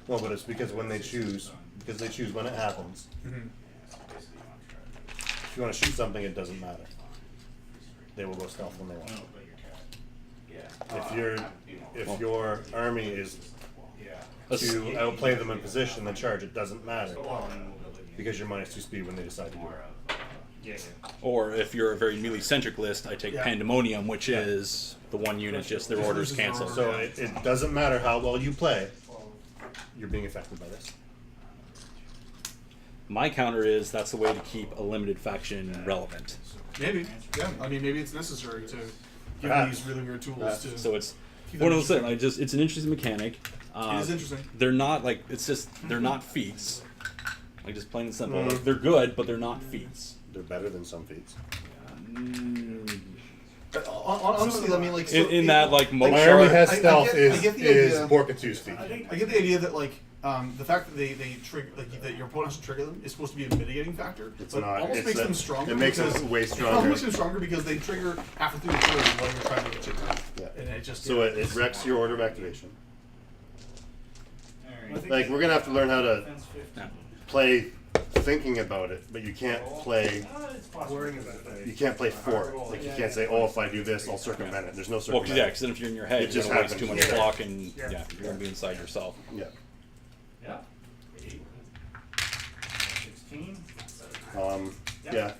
No, but it's because when they choose when it happens. Mm-hmm. If you want to shoot something, it doesn't matter. They will go stealth when they want. If your army is to outplay them in position and charge, it doesn't matter because you're -2 speed when they decide to do it. Or if you're a very melee centric list, I take Yeah. Pandemonium, which is the one unit just their orders loses their cancel. order. So it doesn't matter how well you play. You're being affected by this. My counter is that's the way to keep a limited faction relevant. Maybe, yeah. I mean, maybe it's necessary to give Perhaps. these really weird tools to. So it's keep one them of those things. interesting. It's an interesting mechanic. It is interesting. They're not like they're not feats. Like just plain and simple. Mhm. Like, they're good, but they're not feats. They're better than some feats. Honestly, I mean, like In that, like, most My army has I stealth get the is idea. Borkatu's feat. I get the idea that like the fact that they trigger that your opponent has to trigger them is supposed to be a mitigating factor. It's but not. Almost It's makes a- them stronger. it makes them because, way It stronger. almost makes them stronger because they trigger halfway through the turn while you're trying to get you. Yeah. And it just So it wrecks your order of activation. Alright. Like we're gonna have to learn how to Defense 15. play thinking about it, but you can't play. It's possible. Worrying about it. You can't play for it. Like you can't say, "Oh, if I do this, I'll circumvent it." There's no Well, circumvent. because then if you're in your head, It you're just gonna waste happens. too much Yeah. block, and Yeah. you're gonna be inside yourself. Yeah. Yeah. 16. Yeah.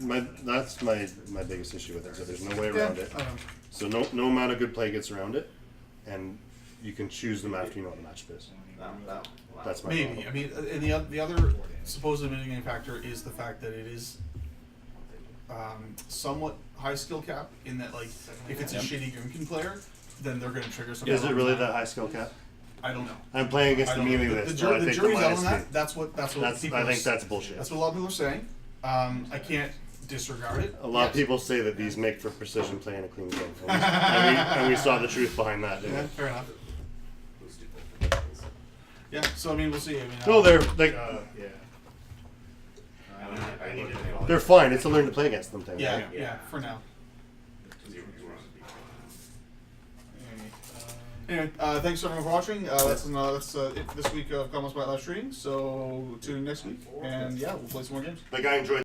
That's my biggest issue with it. So there's no way Yeah, around it. I don't know. So no amount of good play gets around it, and you can choose them after you know what the matchup is. That's my Maybe. problem. I mean, and the other supposed mitigating factor is the fact that it is somewhat high skill cap in that, like, if it's a shitty Grymkin player, then they're going to trigger something. Is it really that high skill cap? I don't know. I'm playing against I the don't know. melee The list. So I the think jury's the out on minus that. That's what people. I think that's bullshit. That's what a lot of people are saying. I can't disregard it. A lot of Yes. people say that these make for precision play in a clean game, and we saw the truth behind that. Didn't Yeah, we? fair enough. Yeah, so I mean, we'll see. I mean, No, they're like I need to they're fine. It's a learn to play against them thing. yeah, right? yeah, for now. Alright, Anyway, thanks everyone for watching. That's it for this week of Common Spot live stream. So tune in next week, and yeah, we'll play some more games. Like I enjoyed.